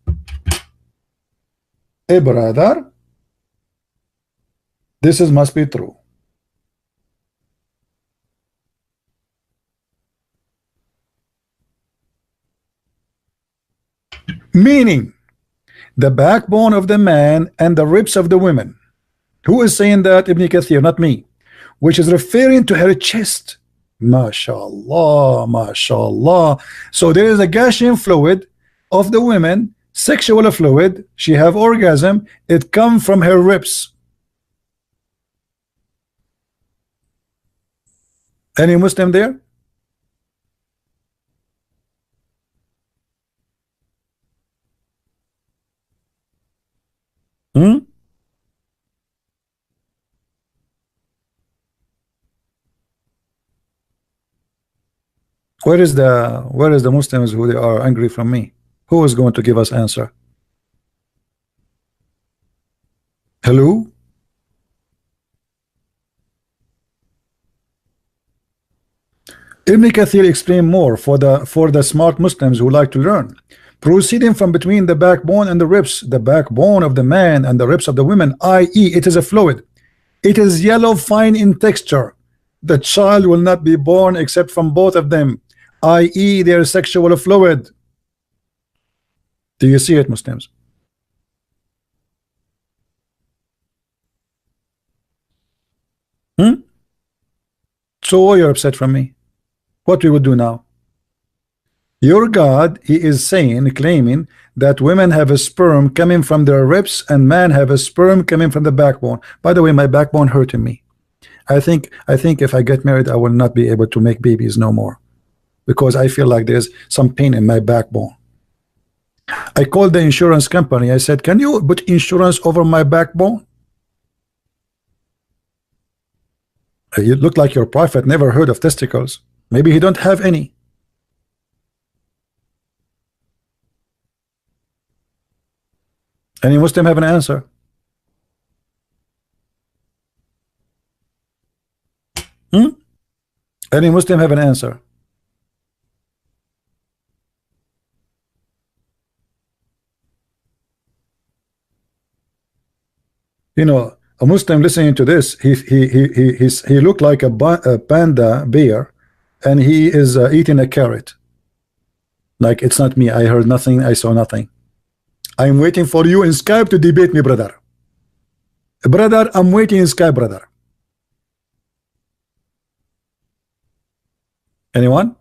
Hey, brother, this must be true. Meaning, the backbone of the man and the ribs of the women. Who is saying that? Ibn Kathir, not me. Which is referring to her chest. MashaAllah, MashaAllah. So there is a gushing fluid of the women, sexual fluid. She have orgasm. It comes from her ribs. Any Muslim there? Where is the Muslims who they are angry from me? Who is going to give us answer? Hello? Ibn Kathir explain more for the smart Muslims who like to learn. Proceeding from between the backbone and the ribs, the backbone of the man and the ribs of the women, i.e. it is a fluid. It is yellow fine in texture. The child will not be born except from both of them, i.e. their sexual fluid. Do you see it, Muslims? So why you're upset from me? What we would do now? Your God, he is saying, claiming that women have a sperm coming from their ribs and men have a sperm coming from the backbone. By the way, my backbone hurting me. I think if I get married, I will not be able to make babies no more, because I feel like there's some pain in my backbone. I called the insurance company. I said, can you put insurance over my backbone? You look like your prophet never heard of testicles. Maybe he don't have any. Any Muslim have an answer? Any Muslim have an answer? You know, a Muslim listening to this, he looked like a panda bear, and he is eating a carrot. Like, it's not me. I heard nothing. I saw nothing. I'm waiting for you in Skype to debate me, brother. Brother, I'm waiting in Skype, brother. Anyone?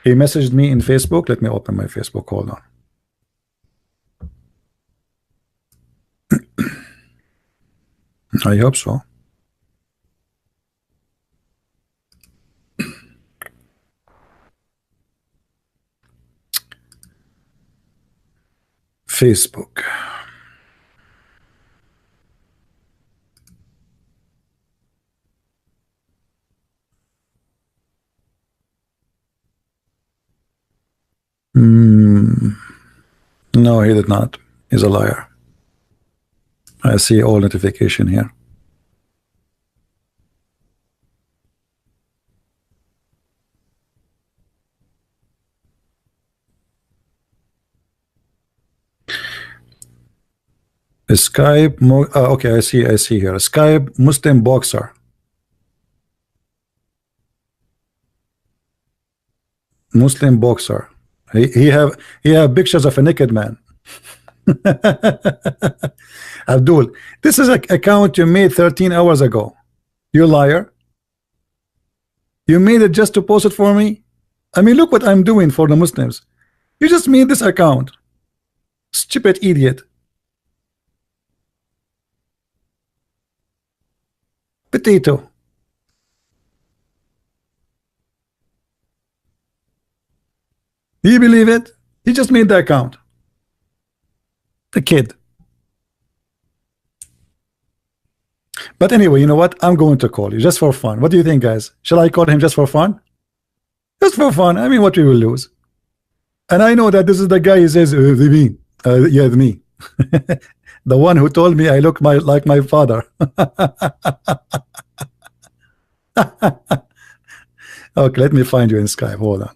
He messaged me in Facebook. Let me open my Facebook. Hold on. I hope so. Facebook. No, he did not. He's a liar. I see all notification here. Skype. Okay, I see here. Skype Muslim boxer. Muslim boxer. He have pictures of a naked man. Abdul, this is an account you made 13 hours ago. You liar. You made it just to post it for me. I mean, look what I'm doing for the Muslims. You just made this account. Stupid idiot. Potato. Do you believe it? He just made the account. The kid. But anyway, you know what? I'm going to call you just for fun. What do you think, guys? Shall I call him just for fun? Just for fun. I mean, what we will lose. And I know that this is the guy who says, yeah, me. The one who told me I look like my father. Okay, let me find you in Skype. Hold on.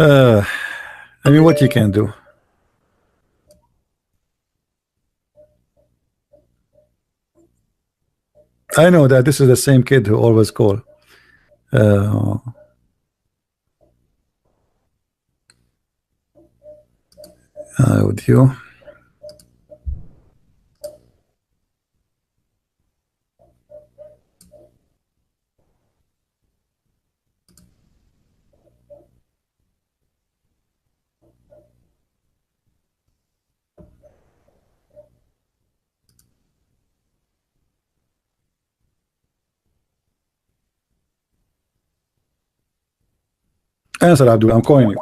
I mean, what you can do. I know that this is the same kid who always call. With you. Answer, Abdul. I'm calling you.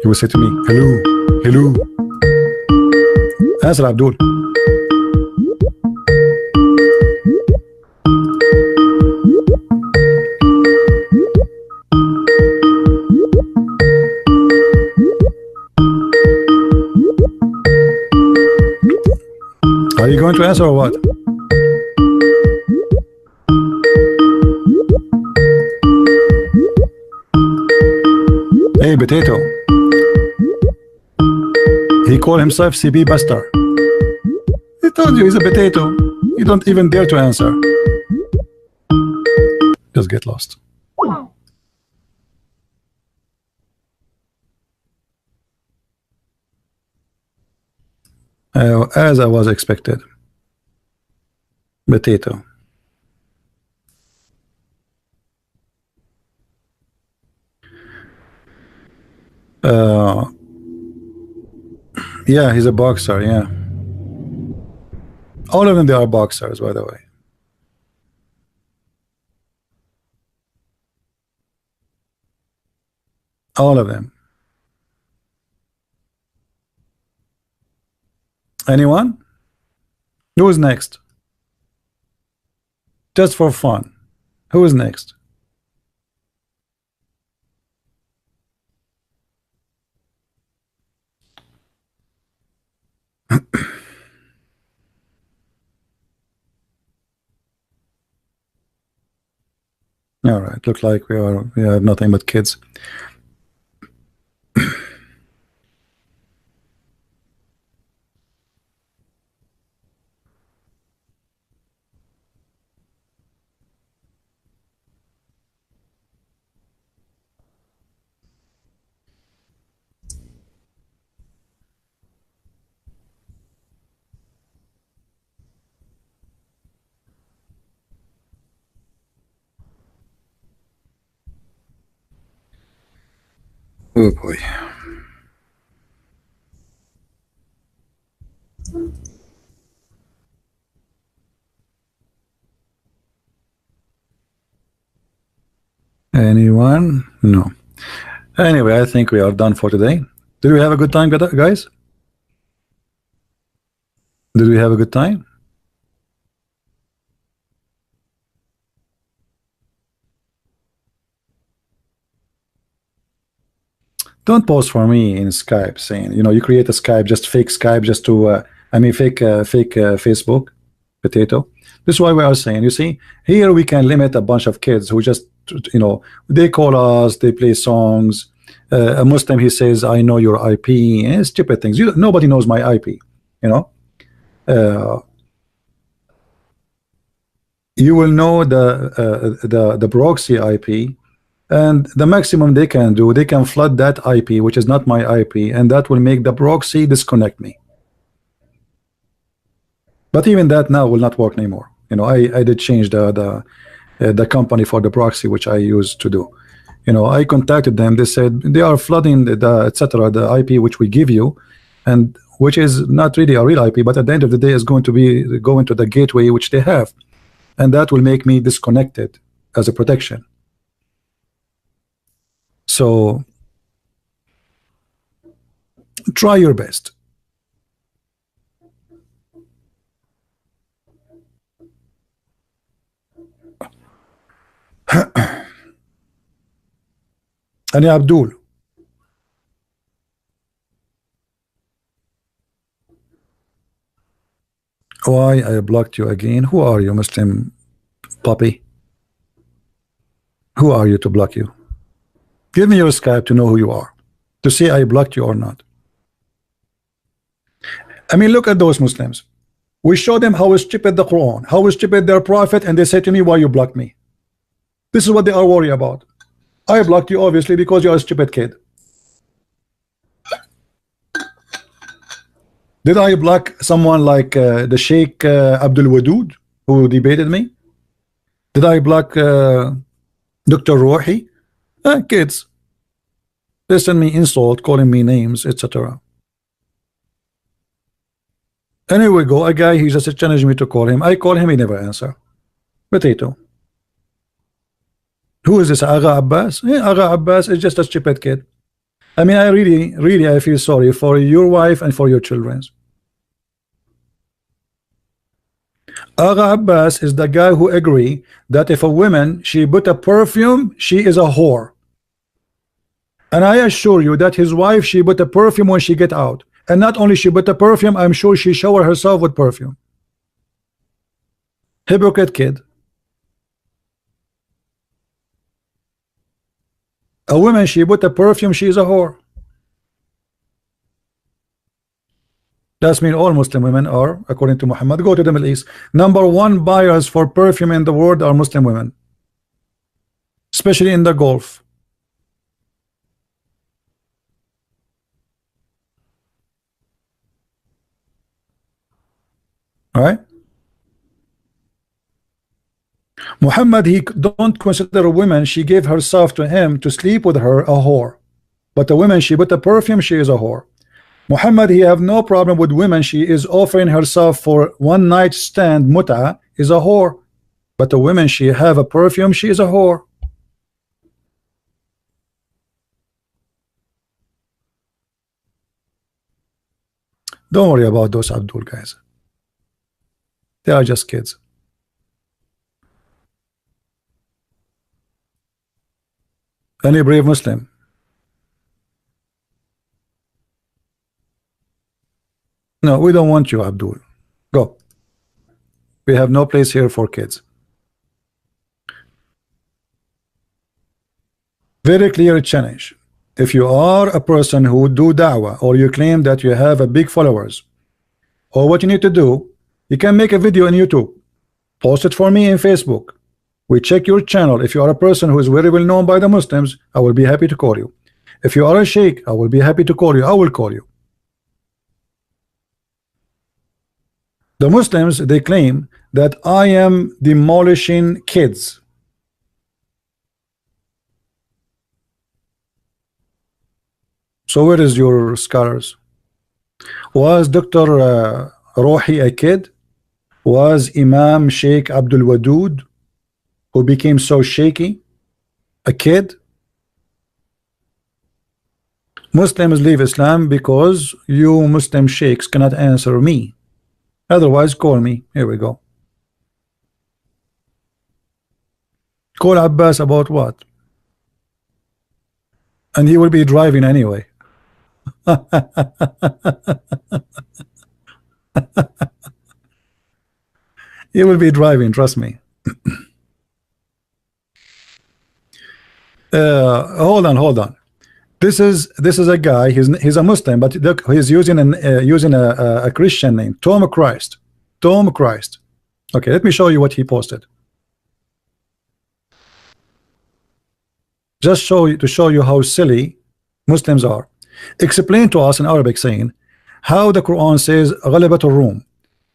He will say to me, hello, hello. Answer, Abdul. Are you going to answer or what? Hey, potato. He called himself CB Buster. He told you he's a potato. You don't even dare to answer. Just get lost. As I was expected. Potato. Yeah, he's a boxer, yeah. All of them, they are boxers, by the way. All of them. Anyone? Who is next? Just for fun. Who is next? All right, look like we have nothing but kids. Oh boy. Anyone? No. Anyway, I think we are done for today. Did we have a good time, guys? Did we have a good time? Don't post for me in Skype saying, you know, you create a Skype, just fake Skype, just to, fake Facebook, potato. This is why we are saying, you see, here we can limit a bunch of kids who just, you know, they call us, they play songs. A Muslim, he says, I know your IP, and stupid things. Nobody knows my IP, you know. You will know the proxy IP, and the maximum they can do, they can flood that IP, which is not my IP, and that will make the proxy disconnect me. But even that now will not work anymore. You know, I did change the company for the proxy which I used to do. You know, I contacted them. They said they are flooding the etc. the IP which we give you, and which is not really a real IP, but at the end of the day is going to be going to the gateway which they have, and that will make me disconnected as a protection. So try your best. And Abdul, why I blocked you again? Who are you, Muslim puppy? Who are you to block you? Give me your Skype to know who you are, to see I blocked you or not. I mean, look at those Muslims. We show them how stupid the Quran, how stupid their prophet, and they say to me, why you blocked me? This is what they are worried about. I blocked you obviously because you're a stupid kid. Did I block someone like the Sheikh Abdul Wadud who debated me? Did I block Dr. Rohi? Kids. They send me insult, calling me names, etc. Anyway, go a guy, he just challenged me to call him. I call him, he never answer. Potato. Who is this? Agha Abbas? Yeah, Agha Abbas is just a stupid kid. I mean, I really I feel sorry for your wife and for your children. Agha Abbas is the guy who agree that if a woman she put a perfume, she is a whore. And I assure you that his wife, she put a perfume when she get out. And not only she put a perfume, I'm sure she shower herself with perfume. Hypocrite kid. A woman, she put a perfume, she is a whore. That means all Muslim women are, according to Muhammad. Go to the Middle East. #1 buyers for perfume in the world are Muslim women, especially in the Gulf. All right. Muhammad, he don't consider a woman she gave herself to him to sleep with her a whore, but a woman she put a perfume, she is a whore. Muhammad, he have no problem with women she is offering herself for one night stand muta is a whore, but a woman she have a perfume, she is a whore. Don't worry about those Abdul guys. They are just kids. Any brave Muslim? No, we don't want you, Abdul. Go. We have no place here for kids. Very clear challenge. If you are a person who do da'wah, or you claim that you have a big followers, or what you need to do, you can make a video on YouTube, post it for me in Facebook. We check your channel. If you are a person who is very well known by the Muslims, I will be happy to call you. If you are a sheikh, I will be happy to call you. I will call you. The Muslims, they claim that I am demolishing kids. So where is your scholars? Was Dr. Rohi a kid? Was Imam Sheikh Abdul Wadud, who became so shaky, a kid? Muslims leave Islam because you Muslim sheikhs cannot answer me. Otherwise, call me. Here we go. Call Abbas about what? And he will be driving anyway. He will be driving, trust me. Hold on. This is a guy. He's a Muslim, but look, he's using a Christian name, Tom Christ. Tom Christ. Okay, let me show you what he posted. Just to show you how silly Muslims are. Explain to us in Arabic, saying how the Quran says غلبت الروم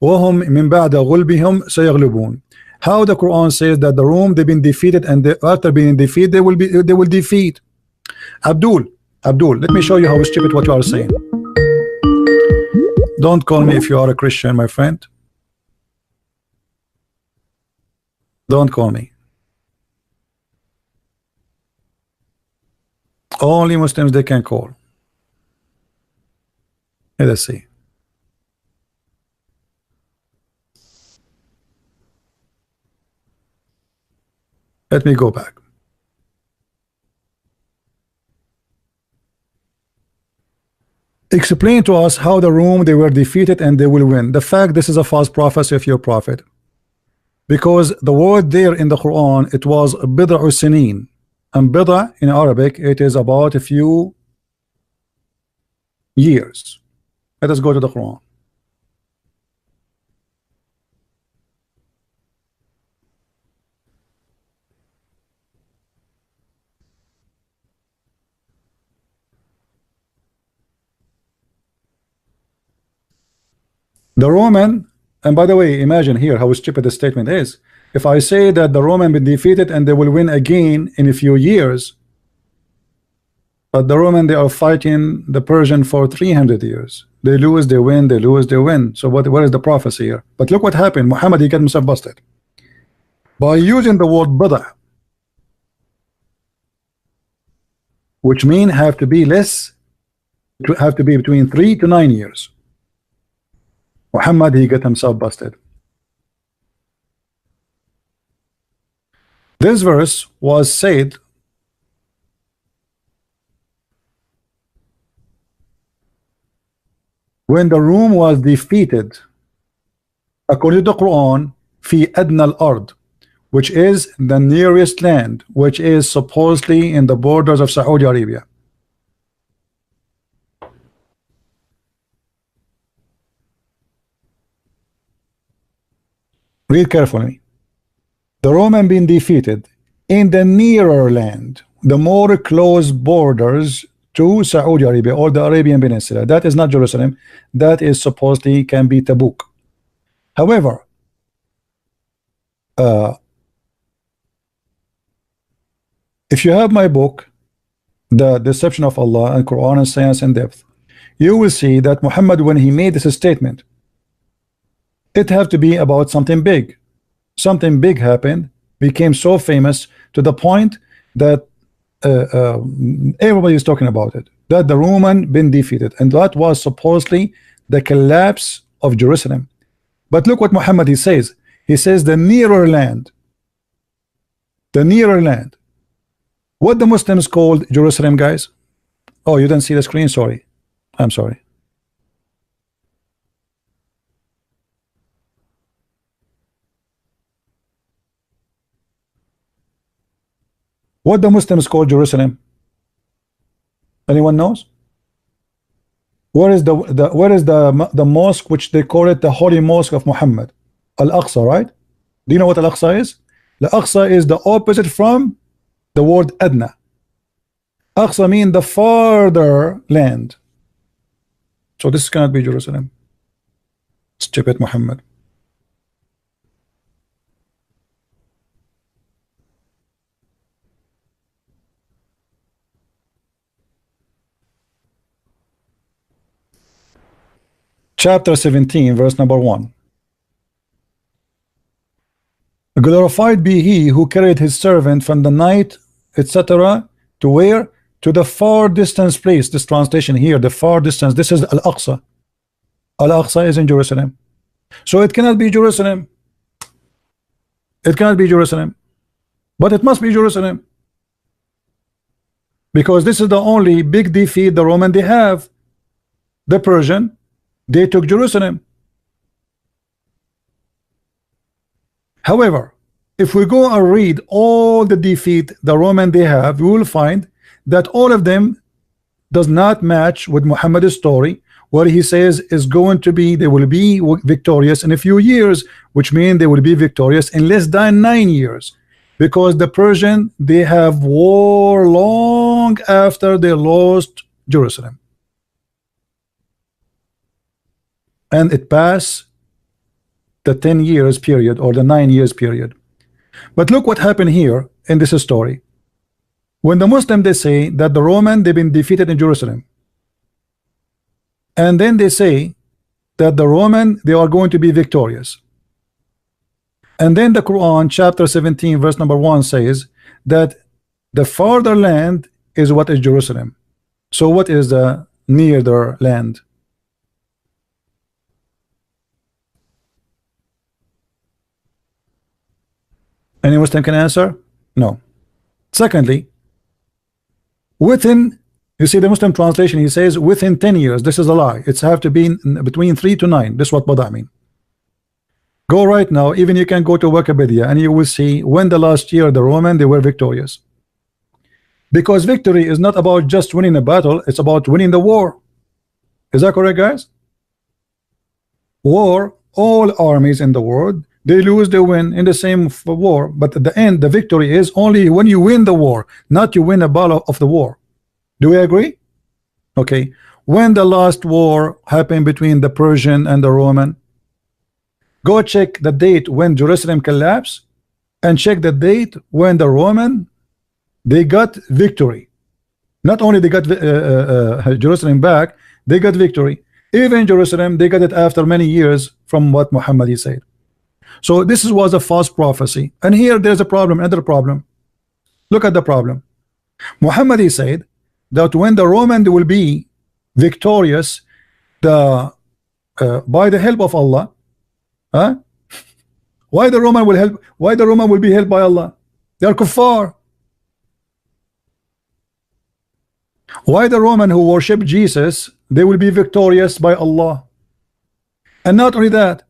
وهم من بعد غلبهم سيغلبون. How the Quran says that the Rome, they've been defeated, and after being defeated they will defeat. Abdul, let me show you how stupid what you are saying. Don't call me if you are a Christian, my friend. Don't call me. Only Muslims they can call. Let us see. Let me go back. Explain to us how the Rome, they were defeated and they will win. The fact this is a false prophecy of your prophet, because the word there in the Quran, it was bid'u sinin, and bid'a in Arabic, it is about a few years. Let us go to the Quran. The Roman, and by the way, imagine here how stupid the statement is. If I say that the Roman been defeated and they will win again in a few years, but the Roman, they are fighting the Persian for 300 years. They lose, they win, they lose, they win. So what is the prophecy here? But look what happened. Muhammad, he got himself busted by using the word bada, which mean have to be between 3 to 9 years. Muhammad, he got himself busted. This verse was said when the Rome was defeated, according to the Quran, fi adna al-ard, which is the nearest land, which is supposedly in the borders of Saudi Arabia. Read carefully. The Roman being defeated in the nearer land, the more close borders to Saudi Arabia or the Arabian Peninsula. That is not Jerusalem. That is supposedly can be Tabuk. However, if you have my book, The Deception of Allah and Qur'an and Science in Depth, you will see that Muhammad, when he made this statement, it have to be about something big. Something big happened, became so famous to the point that everybody is talking about it, that the Roman been defeated, and that was supposedly the collapse of Jerusalem. But look what Muhammad he says the nearer land, what the Muslims called Jerusalem, guys. Oh, you didn't see the screen, sorry, I'm sorry. What the Muslims call Jerusalem? Anyone knows? Where is the mosque which they call it the Holy Mosque of Muhammad? Al-Aqsa, right? Do you know what Al-Aqsa is? Al-Aqsa is the opposite from the word Adna. Aqsa means the farther land. So this cannot be Jerusalem. Stupid Muhammad. chapter 17, verse number 1. Glorified be he who carried his servant from the night, etc. to where? To the far distance place. This translation here, the far distance, this is Al-Aqsa. Al-Aqsa is in Jerusalem. So it cannot be Jerusalem. It cannot be Jerusalem. But it must be Jerusalem. Because this is the only big defeat the Roman they have. The Persian, they took Jerusalem. However, if we go and read all the defeat the Roman they have, we will find that all of them does not match with Muhammad's story, where he says is going to be, they will be victorious in a few years, which means they will be victorious in less than 9 years, because the Persian, they have war long after they lost Jerusalem, and it passed the 10 years period or the 9 years period. But look what happened here in this story. When the Muslim, they say that the Roman, they've been defeated in Jerusalem, and then they say that the Roman, they are going to be victorious, and then the Quran chapter 17 verse number 1 says that the farther land is what is Jerusalem. So what is the nearer land? Any Muslim can answer? No. Secondly, within, you see the Muslim translation, he says within 10 years. This is a lie. It's have to be between 3 to 9. This is what Bada mean. Go right now, even you can go to Wikipedia and you will see when the last year the Roman, they were victorious. Because victory is not about just winning a battle, it's about winning the war. Is that correct, guys? War, all armies in the world, they lose, they win in the same war, but at the end the victory is only when you win the war, not you win a battle of the war. Do we agree? Okay. When the last war happened between the Persian and the Roman, go check the date when Jerusalem collapsed and check the date when the Roman, they got victory. Not only they got Jerusalem back, they got victory. Even Jerusalem, they got it after many years from what Muhammad he said. So this was a false prophecy, and here there's a problem, another problem. Look at the problem. Muhammad he said that when the Roman will be victorious, the by the help of Allah, huh? Why the Roman will help? Why the Roman will be helped by Allah? They are kuffar. Why the Roman who worship Jesus, they will be victorious by Allah? And not only that,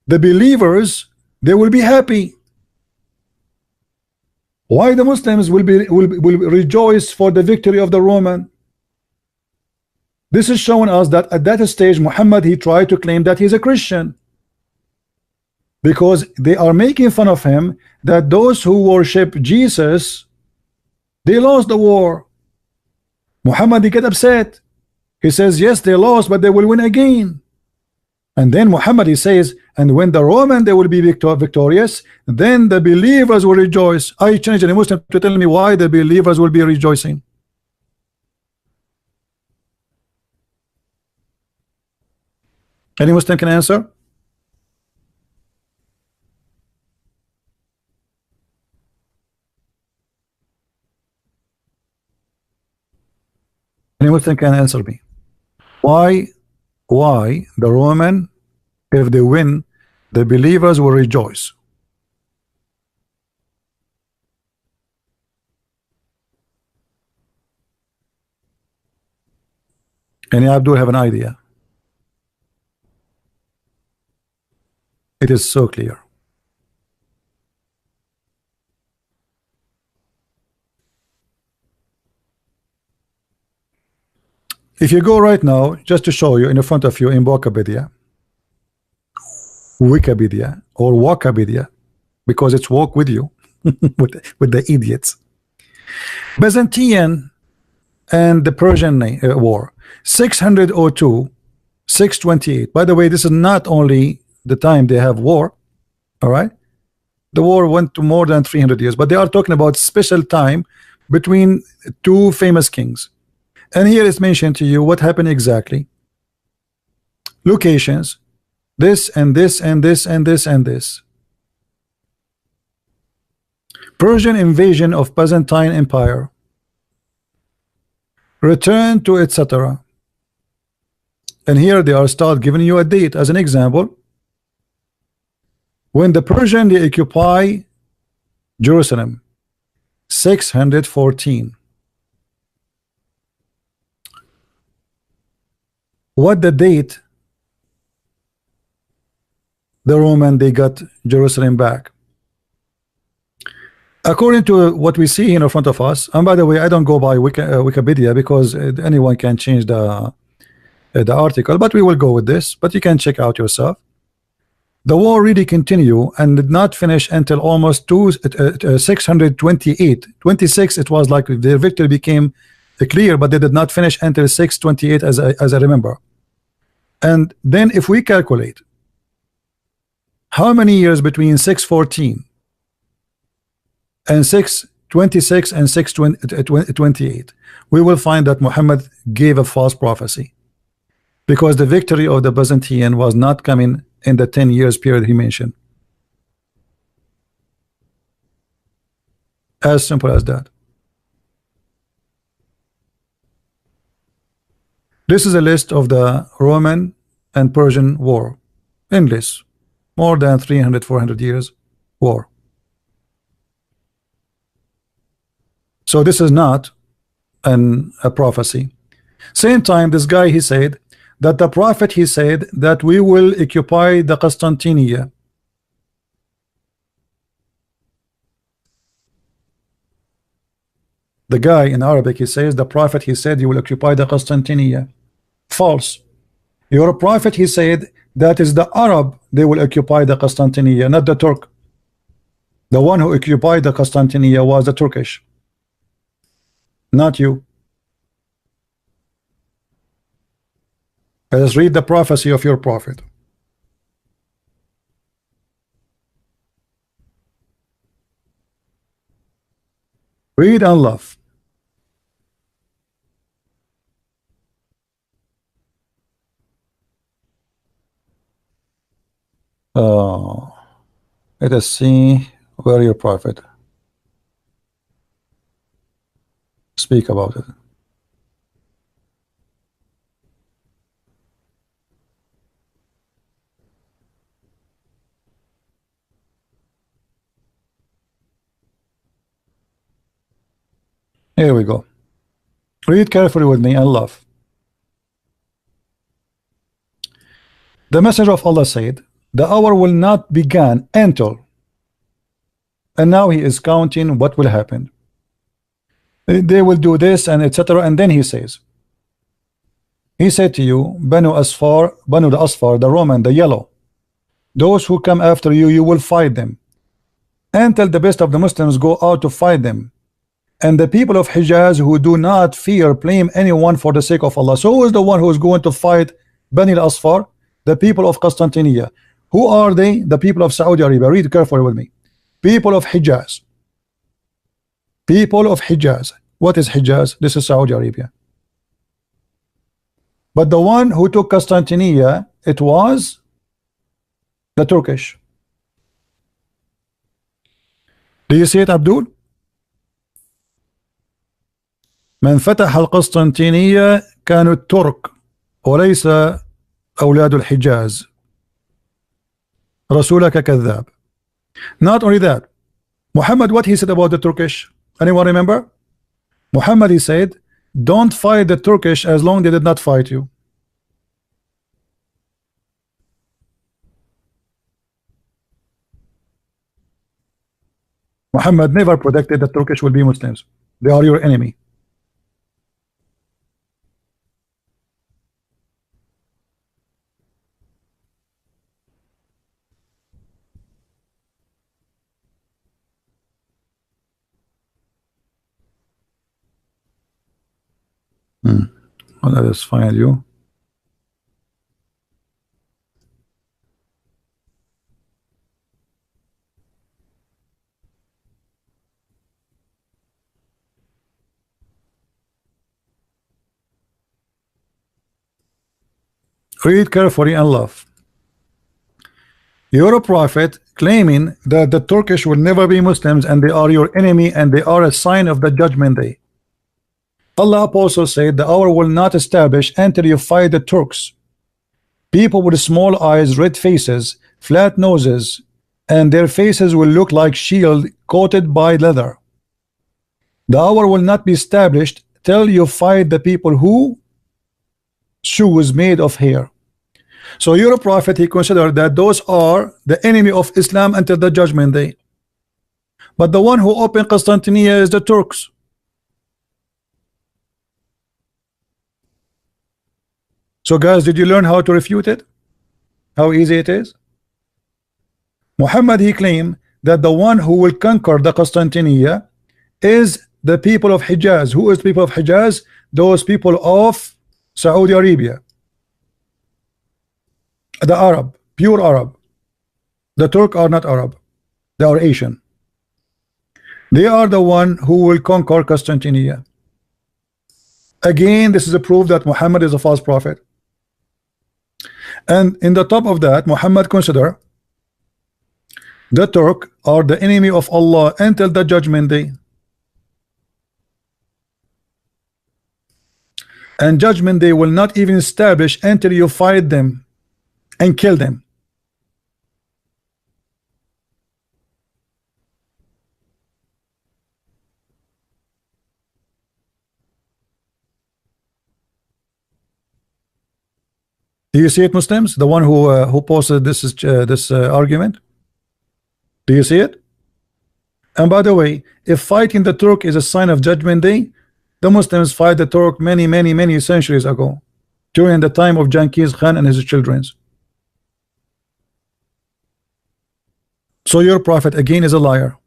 the believers, they will be happy. Why the Muslims will rejoice for the victory of the Roman? This is showing us that at that stage Muhammad he tried to claim that he's a Christian, because they are making fun of him that those who worship Jesus, they lost the war. Muhammad he get upset. He says yes, they lost, but they will win again. And then Muhammad he says, and when the Roman they will be victorious, then the believers will rejoice. I changed any Muslim to tell me why the believers will be rejoicing. Any Muslim can answer? Any Muslim can answer me? Why the Roman, if they win, the believers will rejoice? Any Abdul have an idea? It is so clear. If you go right now, just to show you in front of you in Wikipedia or Wakapedia, because it's walk with you with the idiots. Byzantine and the Persian war, 602, 628. By the way, this is not only the time they have war, all right? The war went to more than 300 years, but they are talking about special time between two famous kings. And here is mentioned to you what happened exactly. locations, this and this and this and this and this. Persian invasion of Byzantine Empire, return to etc. And here they are start giving you a date as an example. When the Persian they occupy Jerusalem, 614. What the date the Roman they got Jerusalem back? According to what we see here in front of us, and by the way, I don't go by Wikipedia because anyone can change the article, but we will go with this, but you can check out yourself. The war really continued and did not finish until almost 628. 26 it was like their victory became clear, but they did not finish until 628 as I remember. And then if we calculate how many years between 614 and 626 and 628, we will find that Muhammad gave a false prophecy, because the victory of the Byzantine was not coming in the 10 years period he mentioned. As simple as that. This is a list of the Roman and Persian war. Endless. More than 300-400 years war. So this is not a prophecy. Same time, this guy, he said that the prophet, he said that we will occupy the Constantinia. The guy in Arabic, he says the prophet, he said you will occupy the Constantinia. False. Your prophet, he said that is the Arab, they will occupy the Constantinia, not the Turk. The one who occupied the Constantinia was the Turkish, not you. Let us read the prophecy of your prophet. Read and love. Let us see where your prophet speak about it. Here we go. Read carefully with me and love. The messenger of Allah said, the hour will not begin until, and now he is counting what will happen. They will do this and etc. And then he says, he said to you, Banu Asfar, Banu the Asfar, the Roman, the yellow, those who come after you, you will fight them until the best of the Muslims go out to fight them. And the people of Hijaz who do not fear blame anyone for the sake of Allah. So who is the one who is going to fight Bani al-Asfar? The people of Constantinia. Who are they? The people of Saudi Arabia. Read carefully with me. People of Hijaz. People of Hijaz. What is Hijaz? This is Saudi Arabia. But the one who took Constantinia, it was the Turkish. Do you see it, Abdul? من فتح القسطنطينية كانوا الترك وليس أولاد الحجاز. رسولك كذاب. Not only that, Muhammad, what he said about the Turkish? Anyone remember? Muhammad, he said, don't fight the Turkish as long as they did not fight you. Muhammad never predicted that Turkish will be Muslims. They are your enemy. Well, let us find you. Read carefully and love. You're a prophet claiming that the Turkish will never be Muslims and they are your enemy and they are a sign of the judgment day. Allah also said the hour will not establish until you fight the Turks. People with small eyes, red faces, flat noses, and their faces will look like shield coated by leather. The hour will not be established till you fight the people who shoes made of hair. So you're a prophet, he considered that those are the enemy of Islam until the judgment day. But the one who opened Constantinople is the Turks. So guys, did you learn how to refute it? How easy it is? Muhammad, he claimed that the one who will conquer the Constantinople is the people of Hijaz. Who is the people of Hijaz? Those people of Saudi Arabia. The Arab, pure Arab. The Turk are not Arab. They are Asian. They are the one who will conquer Constantinople. Again, this is a proof that Muhammad is a false prophet. And in the top of that, Muhammad consider the Turk are the enemy of Allah until the judgment day. And judgment day will not even establish until you fight them and kill them. Do you see it, Muslims? The one who posted this argument. Do you see it? And by the way, if fighting the Turk is a sign of judgment day, the Muslims fight the Turk many centuries ago, during the time of Genghis Khan and his children. So your prophet again is a liar.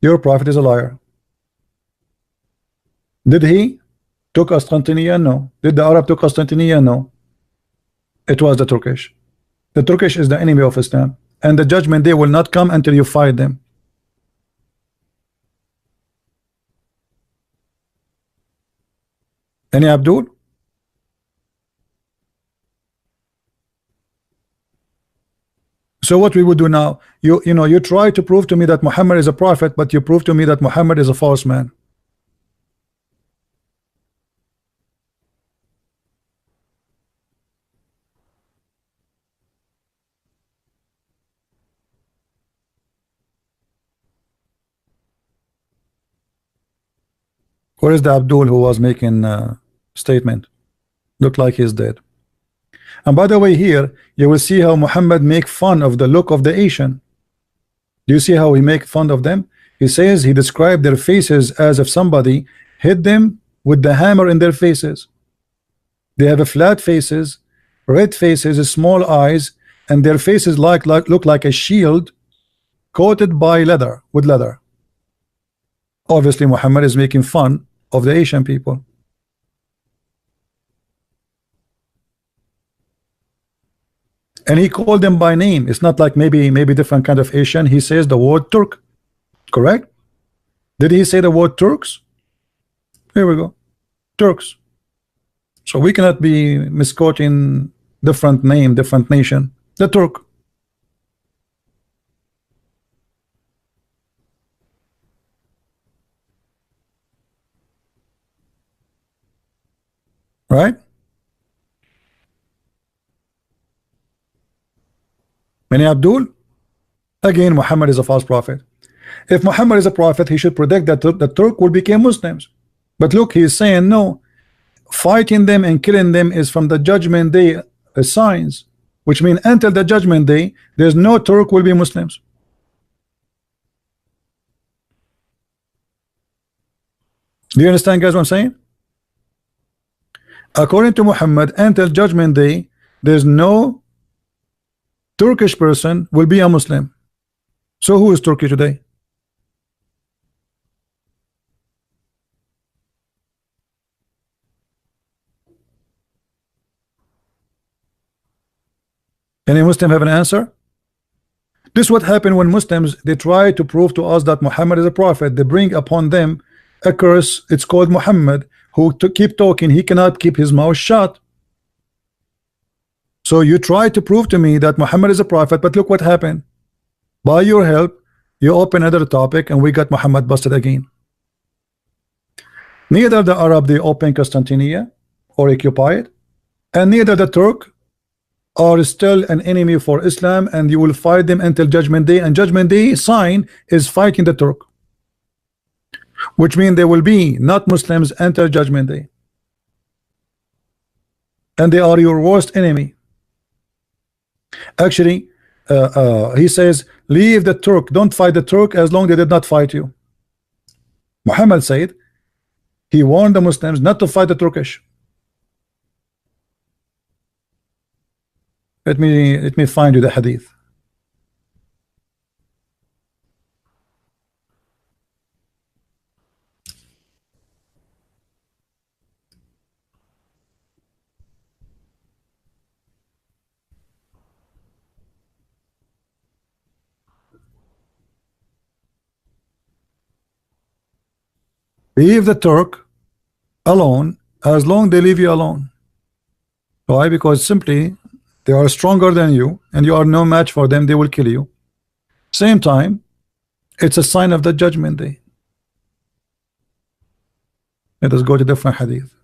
Your prophet is a liar. Did he took Constantinople? No. Did the Arab took Constantinople? No. It was the Turkish. The Turkish is the enemy of Islam, and the judgment day will not come until you fight them. Any Abdul? So what we would do now, you know, you try to prove to me that Muhammad is a prophet, but you prove to me that Muhammad is a false man. Where is the Abdul who was making statement? Look like he's dead. And by the way, here you will see how Muhammad make fun of the look of the Asian. Do you see how he make fun of them? He says he described their faces as if somebody hit them with the hammer in their faces. They have a flat faces, red faces, small eyes, and their faces look like a shield coated by leather, with leather. Obviously Muhammad is making fun of the Asian people. And he called them by name. It's not like maybe different kind of Asian. He says the word Turk. Correct? Did he say the word Turks? Here we go. Turks. So we cannot be misquoting different name, different nation. The Turk. Right? Many Abdul? Again, Muhammad is a false prophet. If Muhammad is a prophet, he should predict that the Turk will become Muslims. But look, he is saying no. Fighting them and killing them is from the judgment day signs, which means until the judgment day, there's no Turk will be Muslims. Do you understand, guys, what I'm saying? According to Muhammad, until judgment day, there's no Turkish person will be a Muslim. So who is Turkey today? Any Muslim have an answer? This is what happened when Muslims, they try to prove to us that Muhammad is a prophet. They bring upon them a curse. It's called Muhammad, who to keep talking, he cannot keep his mouth shut. So you try to prove to me that Muhammad is a prophet, but look what happened. By your help, you open another topic and we got Muhammad busted again. Neither the Arab, they open Constantinople or occupy it, and neither the Turk are still an enemy for Islam, and you will fight them until Judgment Day. And Judgment Day sign is fighting the Turk, which means there will be not Muslims enter Judgment Day, and they are your worst enemy. Actually, he says, leave the Turk, don't fight the Turk as long as they did not fight you. Muhammad said he warned the Muslims not to fight the Turkish. Let me find you the hadith. Leave the Turk alone as long as they leave you alone. Why? Because simply they are stronger than you and you are no match for them. They will kill you. Same time, it's a sign of the Judgment Day. Let us go to different hadith.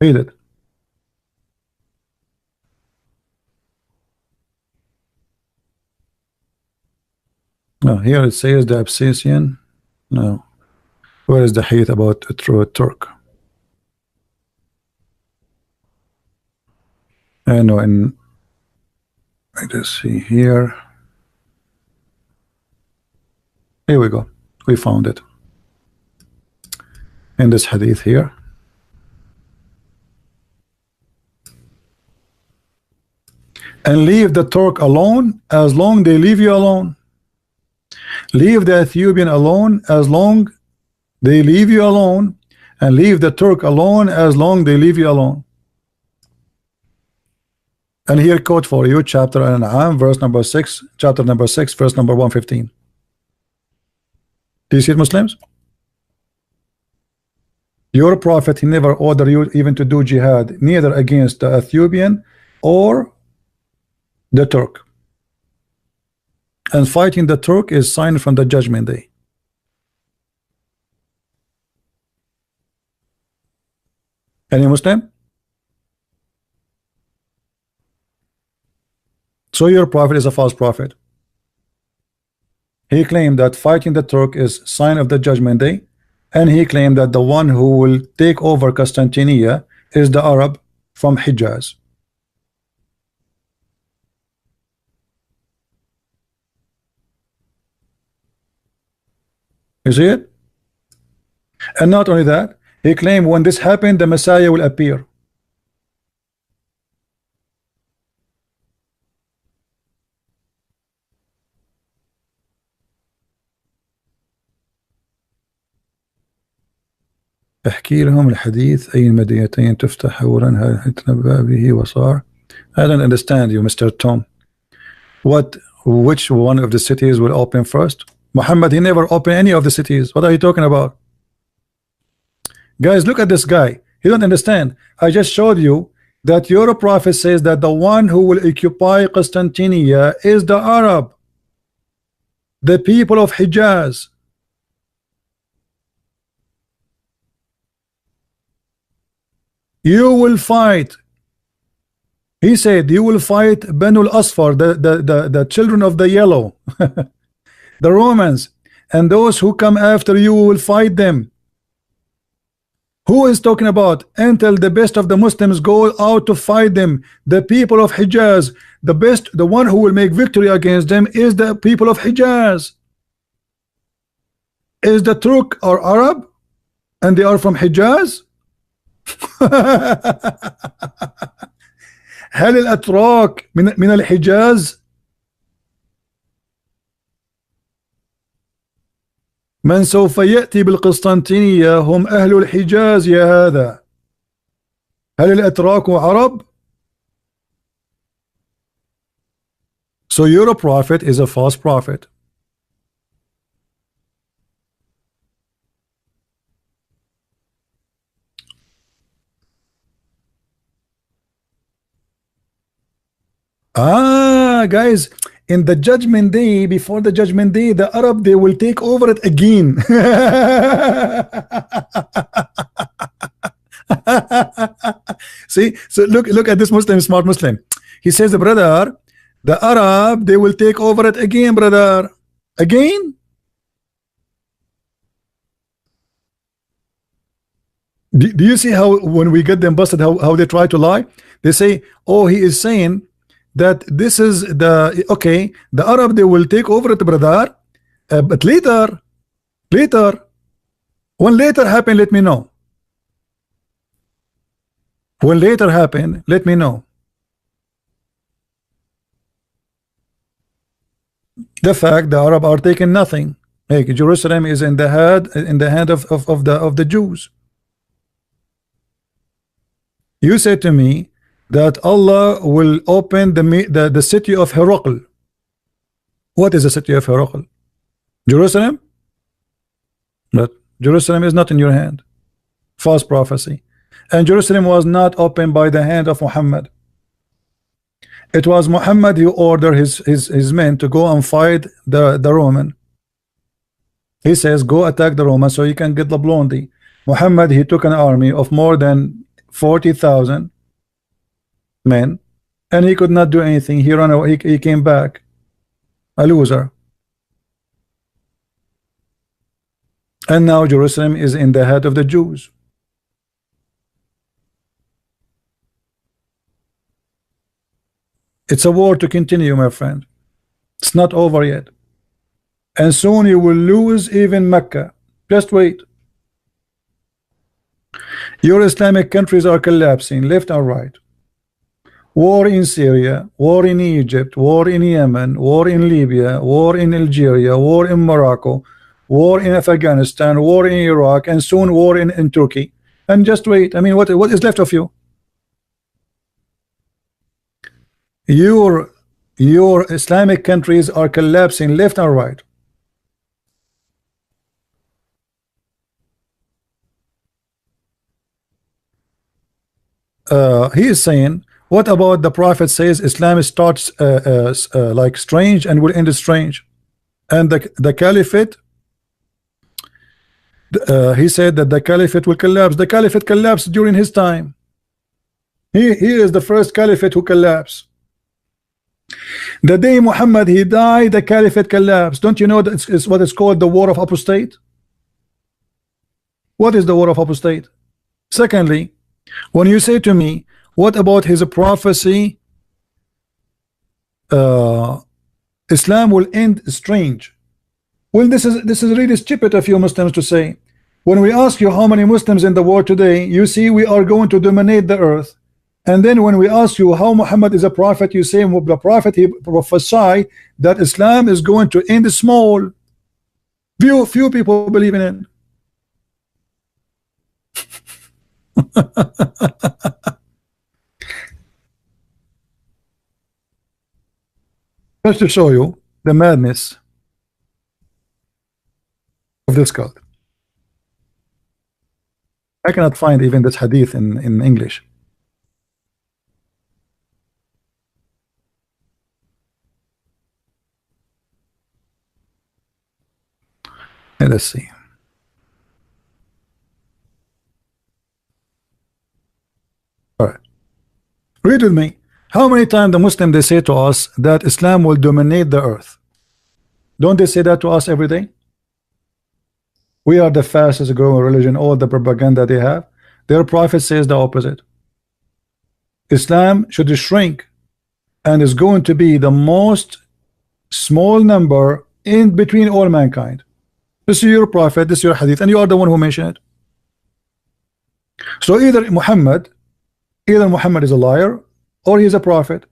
Read it. No, here it says the Absisian. No. Where is the hadith about a true Turk? I know, in let us see here. Here we go. We found it. In this hadith here. And leave the Turk alone as long they leave you alone. Leave the Ethiopian alone as long they leave you alone, and leave the Turk alone as long they leave you alone. And here quote for you, chapter An-An'am, verse number 6, chapter number 6, verse number 115. Do you see it, Muslims? Your prophet, he never ordered you even to do jihad, neither against the Ethiopian or the Turk. And fighting the Turk is sign from the Judgment Day. Any Muslim? So your prophet is a false prophet. He claimed that fighting the Turk is sign of the Judgment Day, and he claimed that the one who will take over Constantinople is the Arab from Hijaz. You see it? And not only that, he claimed when this happened, the Messiah will appear. احكي لهم الحديث أي المدينتين تفتح أولا هل تنبأ به وصار. I don't understand you, Mr. Tom. Which one of the cities will open first? Muhammad, he never opened any of the cities. What are you talking about? Guys, look at this guy. He don't understand. I just showed you that your prophet says that the one who will occupy Constantinople is the Arab, the people of Hijaz. You will fight. He said you will fight Banu al-Asfar, the children of the yellow, the Romans, and those who come after you will fight them. Who is talking about? Until the best of the Muslims go out to fight them. The people of Hijaz, the best, the one who will make victory against them is the people of Hijaz. Is the Turk or Arab and they are from Hijaz? هل الأتراك من الحجاز؟ من سوف يأتي بالقسطنطينية هم أهل الحجاز يا هذا. هل الأتراك عرب؟ So your prophet is a false prophet. Guys, in the judgment day, before the judgment day, the Arab, they will take over it again. See, so look at this Muslim, smart Muslim. He says, brother, the Arab, they will take over it again, brother. Again? Do you see how when we get them busted, how they try to lie? They say, oh, he is saying that this is the okay, the Arab, they will take over it, brother, but later when later happen, let me know. When later happen, let me know. The fact the Arab are taking nothing. Hey, Jerusalem is in the hand of the Jews. You said to me that Allah will open the city of Herakl. What is the city of Herakl? Jerusalem? But Jerusalem is not in your hand. False prophecy. And Jerusalem was not opened by the hand of Muhammad. It was Muhammad who ordered his men to go and fight the Roman. He says, go attack the Roman so you can get the blondie. Muhammad, he took an army of more than 40,000 men, and he could not do anything. He ran away. He came back a loser. And now Jerusalem is in the head of the Jews. It's a war to continue, my friend. It's not over yet. And soon you will lose even Mecca. Just wait. Your Islamic countries are collapsing left and right. War in Syria, war in Egypt, war in Yemen, war in Libya, war in Algeria, war in Morocco, war in Afghanistan, war in Iraq, and soon war in Turkey. And just wait. I mean, what is left of you? Your Islamic countries are collapsing left and right. He is saying, what about the Prophet says Islam starts like strange and will end strange, and the Caliphate, he said that the Caliphate will collapse. The Caliphate collapsed during his time. He is the first Caliphate who collapsed. The day Muhammad he died, the Caliphate collapsed. Don't you know that it's what is called the war of apostate? What is the war of apostate? Secondly, when you say to me, what about his prophecy? Islam will end strange. Well, this is really stupid of you Muslims to say. When we ask you how many Muslims in the world today, you see we are going to dominate the earth. And then when we ask you how Muhammad is a prophet, you say the prophet he prophesied that Islam is going to end small. Few people believe in it. Just to show you the madness of this cult. I cannot find even this hadith in English. Let's see. All right. Read with me. How many times the Muslim they say to us that Islam will dominate the earth? Don't they say that to us every day? We are the fastest growing religion. All the propaganda they have, their prophet says the opposite. Islam should shrink and is going to be the most small number in between all mankind. This is your prophet, this is your hadith, and you are the one who mentioned it. So either Muhammad is a liar or he is a prophet.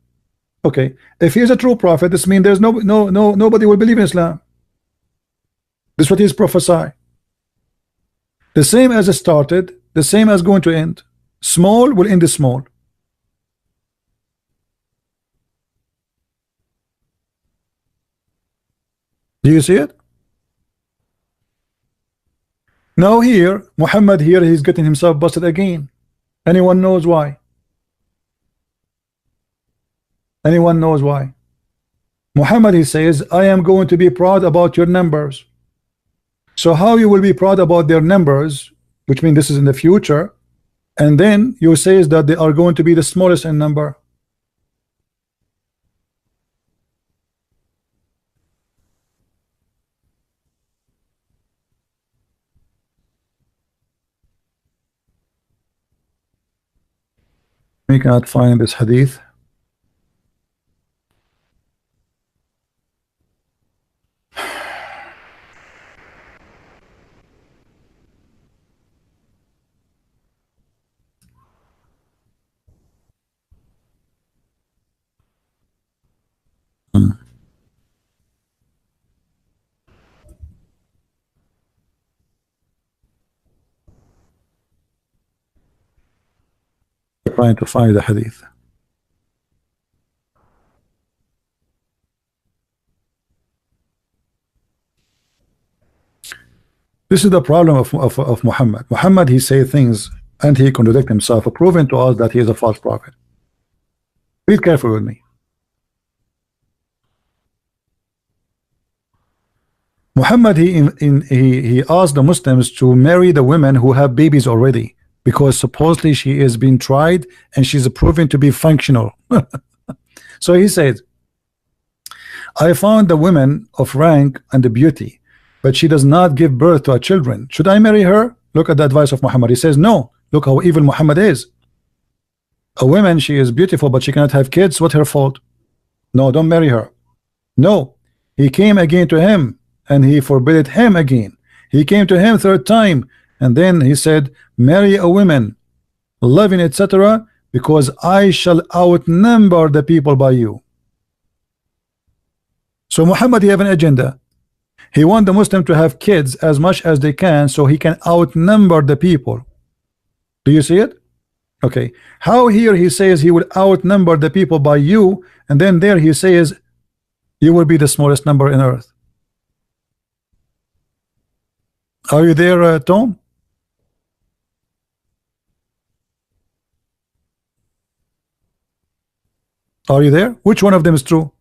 Okay, if he is a true prophet, this means there's nobody will believe in Islam. This is what he's prophesying. The same as it started, the same as going to end. Small will end small. Do you see it? Now here, Muhammad here, he's getting himself busted again. Anyone knows why? Anyone knows why? Muhammad, he says, I am going to be proud about your numbers. So how you will be proud about their numbers, which means this is in the future, and then you say that they are going to be the smallest in number? We cannot find this hadith. Trying to find the hadith. This is the problem of Muhammad. Muhammad, he say things and he contradict himself, proving to us that he is a false prophet. Be careful with me. Muhammad, he asked the Muslims to marry the women who have babies already, because supposedly she is being tried and she's proven to be functional. So he said, I found the women of rank and the beauty, but she does not give birth to a children. Should I marry her? Look at the advice of Muhammad. He says, no. Look how evil Muhammad is. A woman, she is beautiful, but she cannot have kids. What's her fault? No, don't marry her. No. He came again to him and he forbade him again. He came to him third time, and then he said, marry a woman, loving, etc., because I shall outnumber the people by you. So Muhammad, he have an agenda. He want the Muslim to have kids as much as they can so he can outnumber the people. Do you see it? Okay. How here he says he will outnumber the people by you, and then there he says you will be the smallest number in earth. Are you there, Tom? Are you there? Which one of them is true?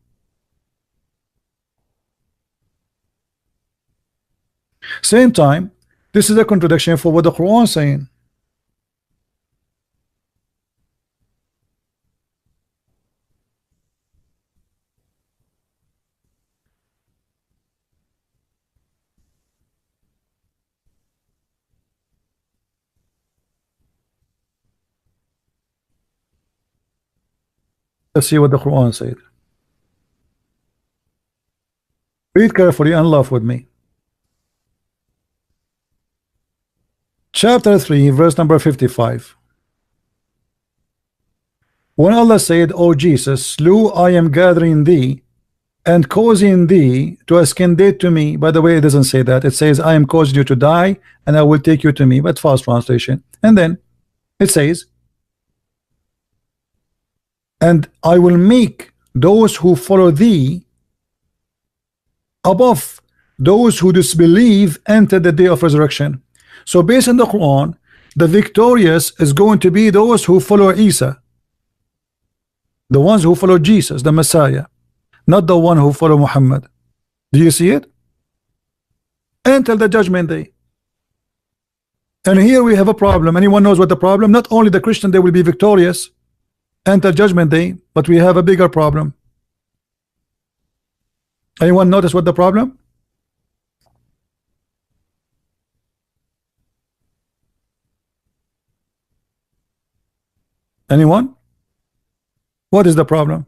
Same time, this is a contradiction for what the Quran is saying. Let's see what the Quran said. Read carefully and laugh with me. Chapter 3, verse number 55. When Allah said, O Jesus, lo, I am gathering thee and causing thee to ascendate to me. By the way, it doesn't say that. It says, I am causing you to die and I will take you to me, but fast translation. And then it says, and I will make those who follow thee above those who disbelieve enter the day of resurrection. So based on the Quran, the victorious is going to be those who follow Isa, the ones who follow Jesus, the Messiah, not the one who follow Muhammad. Do you see it? Until the judgment day. And here we have a problem. Anyone knows what the problem? Not only the Christian, they will be victorious until judgment day, but we have a bigger problem. Anyone notice what the problem? Anyone? What is the problem?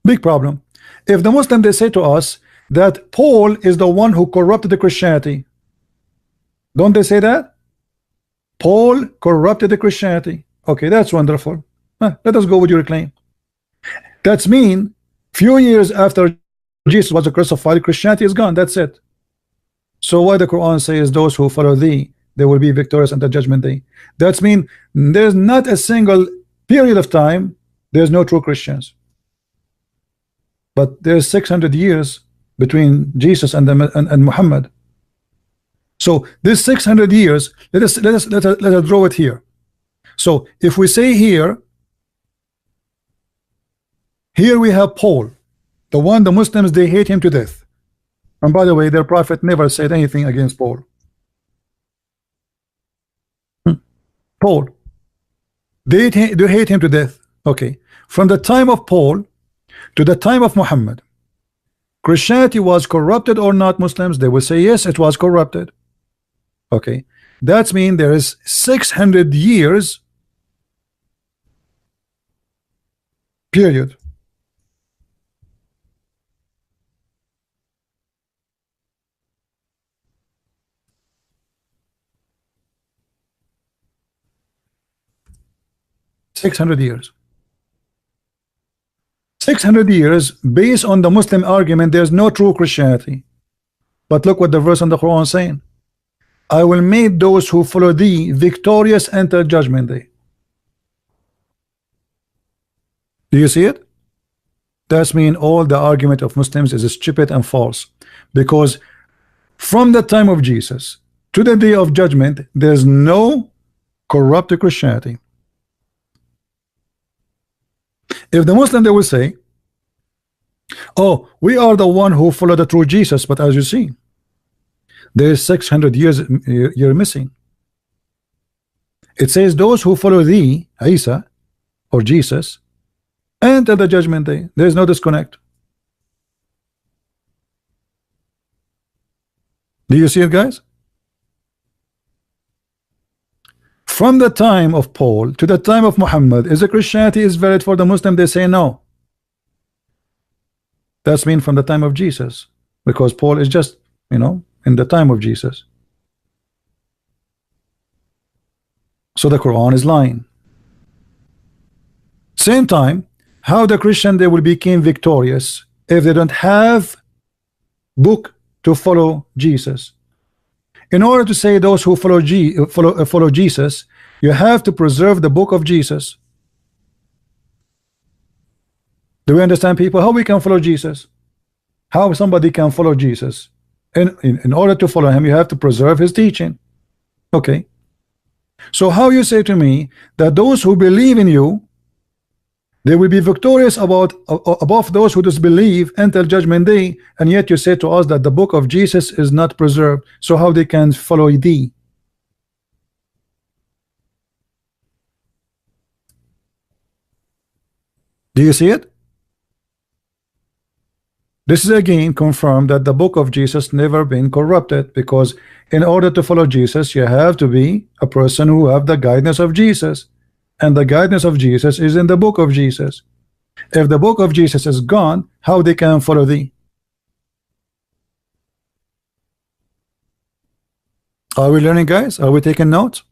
Big problem. If the Muslim, they say to us that Paul is the one who corrupted the Christianity, don't they say that? Paul corrupted the Christianity. Okay, that's wonderful. Let us go with your claim. That's mean few years after Jesus was crucified, Christianity is gone. That's it. So why the Quran says those who follow thee, they will be victorious at the judgment day? That's mean there's not a single period of time there's no true Christians. But there's 600 years between Jesus and Muhammad. So this 600 years, let us draw it here. So if we say here we have Paul, the one the Muslims they hate him to death. And by the way, their prophet never said anything against Paul. Paul, they hate him to death. Okay, from the time of Paul to the time of Muhammad, Christianity was corrupted or not? Muslims, they will say yes, it was corrupted. Okay, that's mean there is 600 years period. $600 years. 600 years based on the Muslim argument there's no true Christianity. But look what the verse in the Quran is saying. I will make those who follow thee victorious until judgment day. Do you see it? That's mean all the argument of Muslims is stupid and false, because from the time of Jesus to the day of judgment there's no corrupt Christianity. If the Muslim they will say, oh, we are the one who follow the true Jesus, but as you see, there is 600 years you're missing. It says those who follow thee, Isa or Jesus, until the judgment day. There is no disconnect. Do you see it, guys? From the time of Paul to the time of Muhammad, is the Christianity is valid for the Muslim? They say no. That's mean from the time of Jesus, because Paul is just, you know, in the time of Jesus. So the Quran is lying. Same time, how the Christian they will become victorious if they don't have book to follow Jesus. In order to say those who follow Jesus, you have to preserve the book of Jesus. Do we understand, people? How we can follow Jesus? How somebody can follow Jesus? In order to follow him, you have to preserve his teaching. Okay. So how you say to me that those who believe in you, they will be victorious above those who disbelieve until judgment day, and yet you say to us that the book of Jesus is not preserved, so how they can follow thee? Do you see it? This is again confirmed that the book of Jesus never been corrupted, because in order to follow Jesus you have to be a person who have the guidance of Jesus, and the guidance of Jesus is in the book of Jesus. If the book of Jesus is gone, how they can follow thee? Are we learning, guys? Are we taking notes?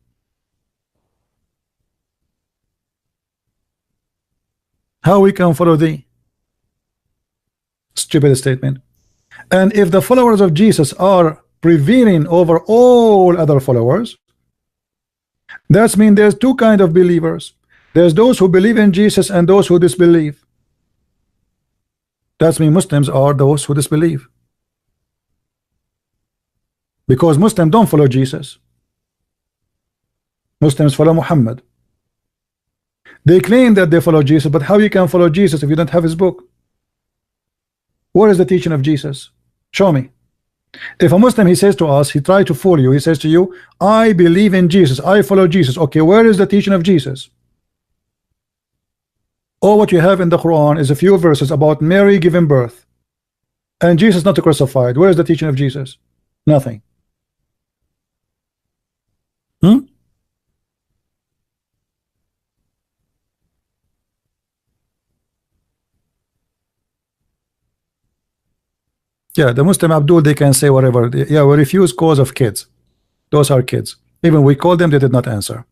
How we can follow thee? Stupid statement. And if the followers of Jesus are prevailing over all other followers, that means there's two kind of believers. There's those who believe in Jesus and those who disbelieve. That means Muslims are those who disbelieve, because Muslims don't follow Jesus. Muslims follow Muhammad. They claim that they follow Jesus, but how you can follow Jesus if you don't have his book? Where is the teaching of Jesus? Show me. If a Muslim, he says to us, he tried to fool you, he says to you, I believe in Jesus, I follow Jesus. Okay, where is the teaching of Jesus? All what you have in the Quran is a few verses about Mary giving birth and Jesus not crucified. Where is the teaching of Jesus? Nothing. Yeah, the Muslim Abdul, they can say whatever. Yeah, we refuse cause of kids. Those are kids. Even we called them, they did not answer.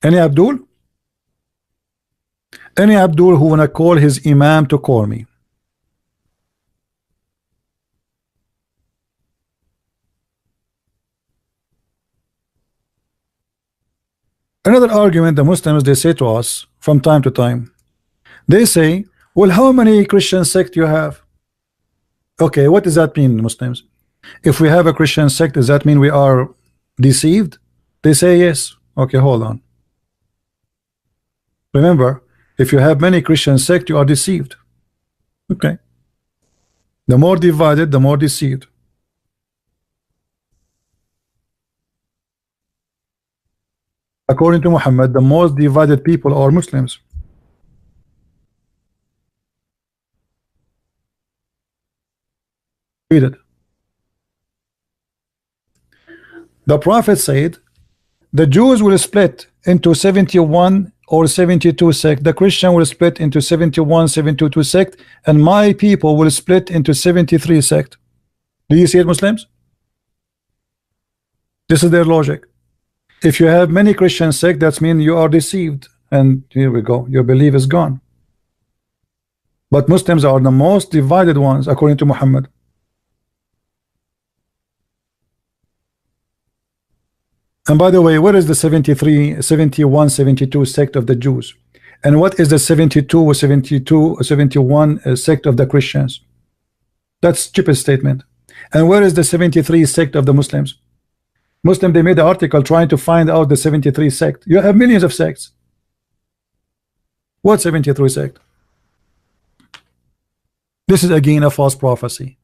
Any Abdul? Any Abdul who wanna call his imam to call me? Another argument the Muslims they say to us from time to time, they say, well, how many Christian sect you have? Okay, what does that mean, Muslims? If we have a Christian sect, does that mean we are deceived? They say yes. Okay, hold on. Remember, if you have many Christian sect, you are deceived. Okay. The more divided, the more deceived. According to Muhammad, the most divided people are Muslims. Read it. The Prophet said, the Jews will split into 71 or 72 sect. The Christian will split into 71, 72 sect, and my people will split into 73 sect. Do you see it, Muslims? This is their logic. If you have many Christian sect, that means you are deceived. And here we go. Your belief is gone. But Muslims are the most divided ones, according to Muhammad. And by the way, what is the 73, 71, 72 sect of the Jews? And what is the 72 or 72 or 71 sect of the Christians? That's stupid statement. And where is the 73 sect of the Muslims? Muslim, they made an article trying to find out the 73 sect. You have millions of sects. What 73 sect? This is again a false prophecy.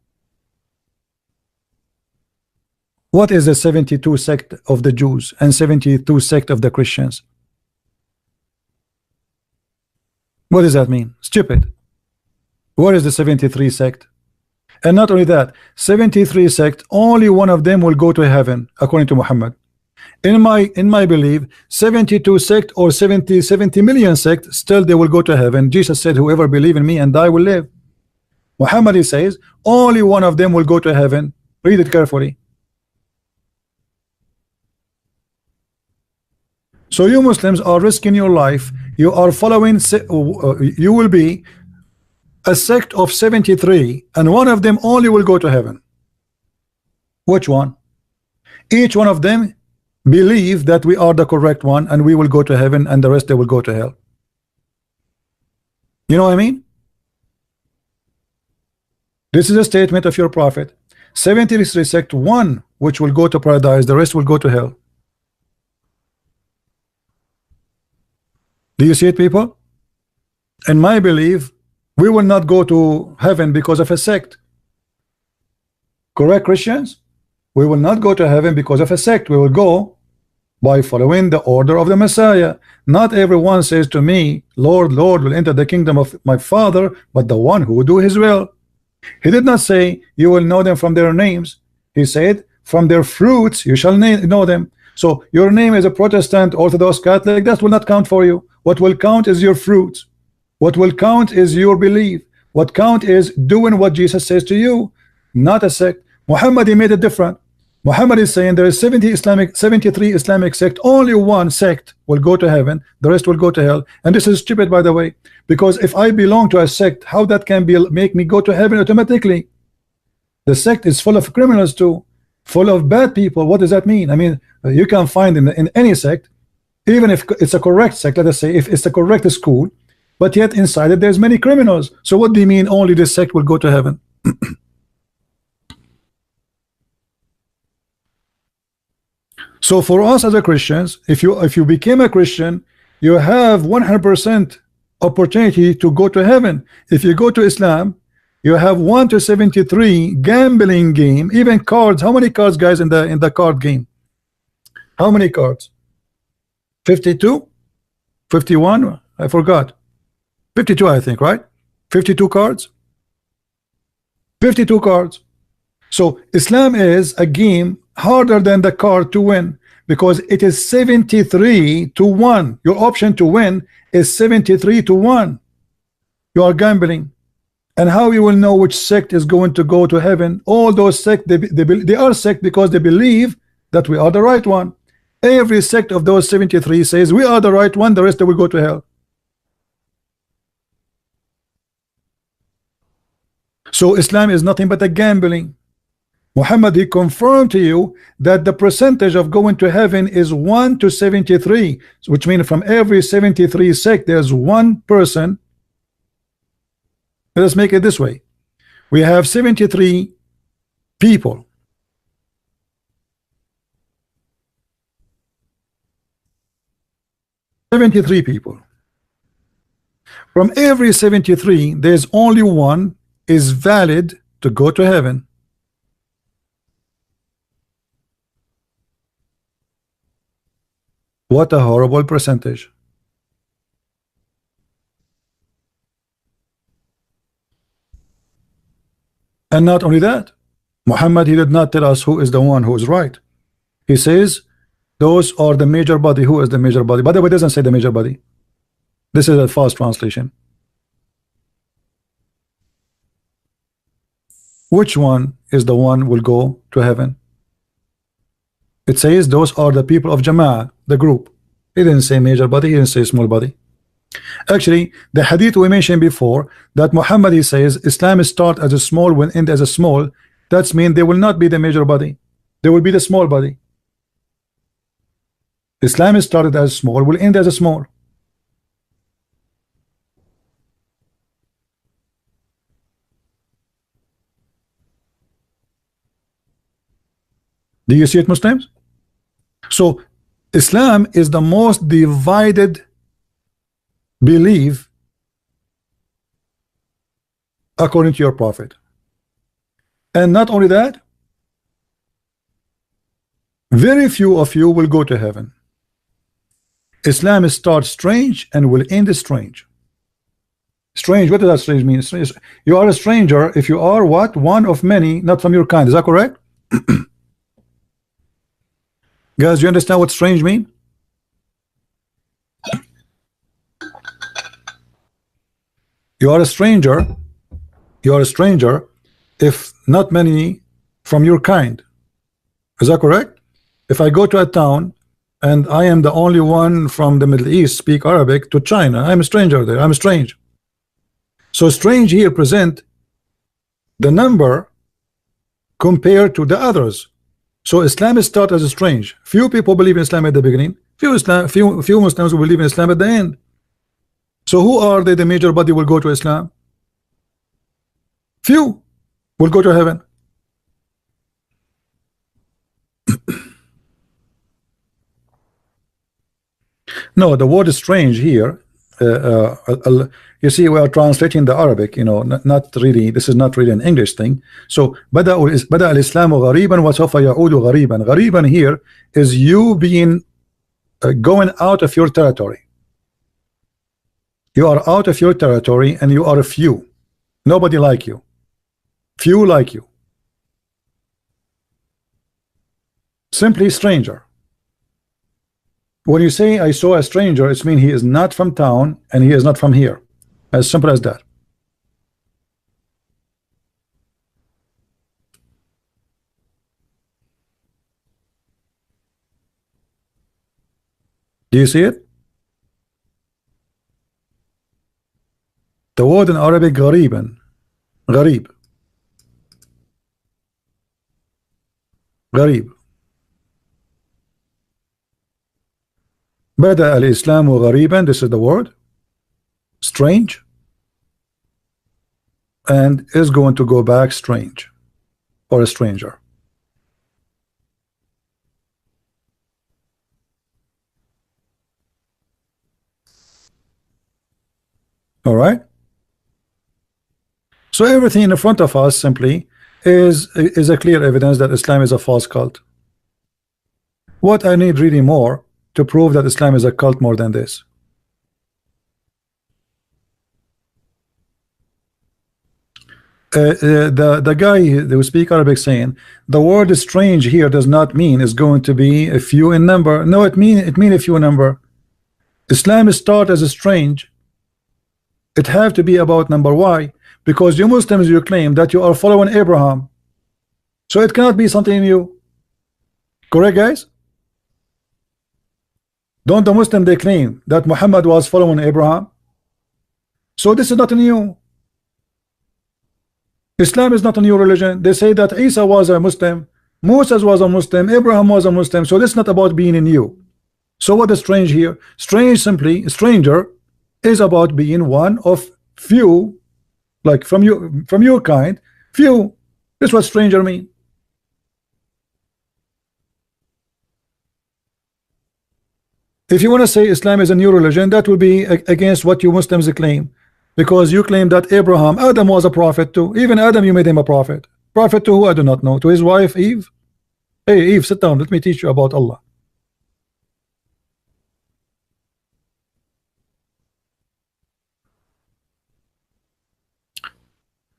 What is the 72 sect of the Jews and 72 sect of the Christians? What does that mean? Stupid. Where is the 73 sect? And not only that, 73 sect, only one of them will go to heaven, according to Muhammad. In my belief, 72 sect or 70 million sect, still they will go to heaven. Jesus said, whoever believe in me and die will live. Muhammad, he says, only one of them will go to heaven. Read it carefully. So you Muslims are risking your life. You are following, you will be a sect of 73, and one of them only will go to heaven. Which one? Each one of them believe that we are the correct one and we will go to heaven, and the rest they will go to hell. You know what I mean? This is a statement of your prophet. 73 sect, one which will go to paradise, the rest will go to hell. Do you see it, people? In my belief, we will not go to heaven because of a sect. Correct, Christians? We will not go to heaven because of a sect. We will go by following the order of the Messiah. Not everyone says to me, Lord, Lord, will enter the kingdom of my Father, but the one who will do his will. He did not say you will know them from their names. He said from their fruits you shall know them. So your name is a Protestant, Orthodox, Catholic, that will not count for you. What will count is your fruits. What will count is your belief. What count is doing what Jesus says to you, not a sect. Muhammad, he made it different. Muhammad is saying there is 73 Islamic sect. Only one sect will go to heaven. The rest will go to hell. And this is stupid, by the way, because if I belong to a sect, how that can be make me go to heaven automatically? The sect is full of criminals too, full of bad people. What does that mean? I mean, you can find in any sect, even if it's a correct sect, let us say, if it's the correct school, but yet inside it there's many criminals. So what do you mean only this sect will go to heaven? So for us as a Christians, if you became a Christian, you have 100% opportunity to go to heaven. If you go to Islam, you have 1 to 73 gambling game, even cards. How many cards, guys, in the card game? How many cards? 52? 51? I forgot. 52, I think, right? 52 cards? 52 cards. So Islam is a game harder than the card to win, because it is 73 to 1. Your option to win is 73 to 1. You are gambling. And how you will know which sect is going to go to heaven? All those sects, they are sect because they believe that we are the right one. Every sect of those 73 says we are the right one, the rest they will go to hell. So Islam is nothing but a gambling. Muhammad, he confirmed to you that the percentage of going to heaven is 1 to 73, which means from every 73 sect there's one person. Let's make it this way. We have 73 people. From every 73, there's only one is valid to go to heaven. What a horrible percentage. And not only that, Muhammad, he did not tell us who is the one who is right. He says those are the major body. Who is the major body? By the way, it doesn't say the major body. This is a false translation. Which one is the one will go to heaven? It says those are the people of Jama'ah, the group. He didn't say major body, he didn't say small body. Actually, the hadith we mentioned before, that Muhammad, he says Islam start as a small, will end as a small. That's mean they will not be the major body, they will be the small body. Islam started as small, will end as a small. Do you see it, Muslims? So Islam is the most divided belief according to your prophet. And not only that, very few of you will go to heaven. Islam starts strange and will end strange. Strange, what does that strange mean? Strange. You are a stranger if you are what? One of many, not from your kind. Is that correct? Guys, you understand what strange mean? You are a stranger. You are a stranger if not many from your kind. Is that correct? If I go to a town and I am the only one from the Middle East speak Arabic to China, I'm a stranger there. I'm strange. So strange here present the number compared to the others. So Islam is taught as a strange. Few people believe in Islam at the beginning. Few Muslims will believe in Islam at the end. So who are they? The major body will go to Islam. Few will go to heaven. No, the word is strange here. You see, we are translating the Arabic, you know, not really, this is not really an English thing. So بدأ الإسلام غريبا وسوف يعود غريبا. غريبا here is you being going out of your territory. You are out of your territory and you are a few. Nobody like you. Few like you. Simply stranger. When you say I saw a stranger, it means he is not from town and he is not from here. As simple as that. Do you see it? The word in Arabic غريبا. غريب. غريب. بدأ الإسلام غريبا. This is the word. Strange. And is going to go back strange. Or a stranger. All right. So everything in front of us simply is a clear evidence that Islam is a false cult. What I need really more to prove that Islam is a cult more than this? The guy who speak Arabic saying the word strange here does not mean is going to be a few in number. No, it mean a few in number. Islam is taught as a strange. It have to be about number. Why? Because you Muslims, you claim that you are following Abraham, so it cannot be something new. Correct, guys? Don't the Muslim they claim that Muhammad was following Abraham? So this is not new. Islam is not a new religion. They say that Isa was a Muslim, Moses was a Muslim, Abraham was a Muslim. So this is not about being in you. So what is strange here? Strange, simply stranger, is about being one of few, like from your kind, few. This is what stranger mean. If you want to say Islam is a new religion, that will be against what you Muslims claim, because you claim that Adam was a prophet too. Even Adam, you made him a prophet. Prophet to who? I do not know. To his wife Eve. Hey Eve, sit down. Let me teach you about Allah.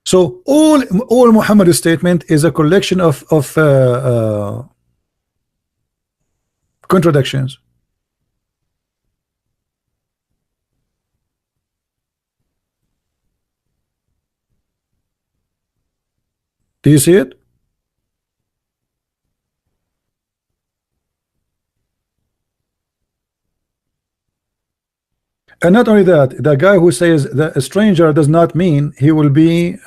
So all Muhammad's statement is a collection of contradictions. Do you see it? And not only that, the guy who says that a stranger does not mean he will be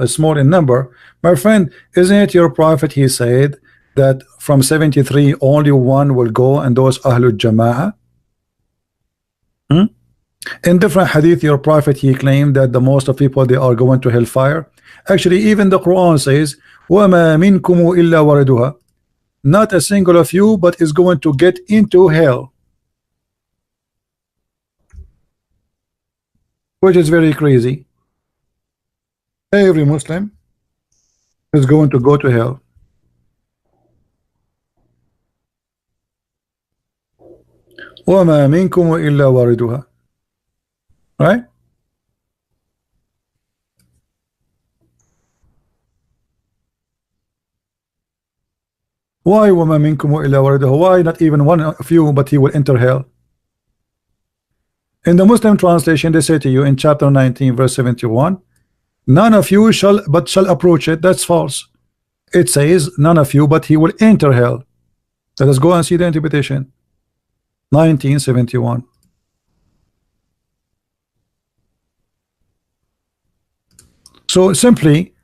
small in number. My friend, isn't it your prophet? He said that from 73 only one will go, and those Ahlul Jama'ah. In different hadith, your prophet, he claimed that the most of people, they are going to hellfire. Actually, even the Quran says, وَمَا مِنْكُمُ إِلَّا وَرَدُهَا. Not a single of you, but is going to get into hell. Which is very crazy. Every Muslim is going to go to hell. وَمَا مِنْكُمُ إِلَّا وَارِدُهَا. Right? Why وَمَا مِنْكُمُ إِلَّا وَارِدُهَا? Why not even one of you, but he will enter hell? In the Muslim translation, they say to you in chapter 19 verse 71, none of you shall approach it. That's false. It says none of you, but he will enter hell. Let us go and see the interpretation. 1971. So simply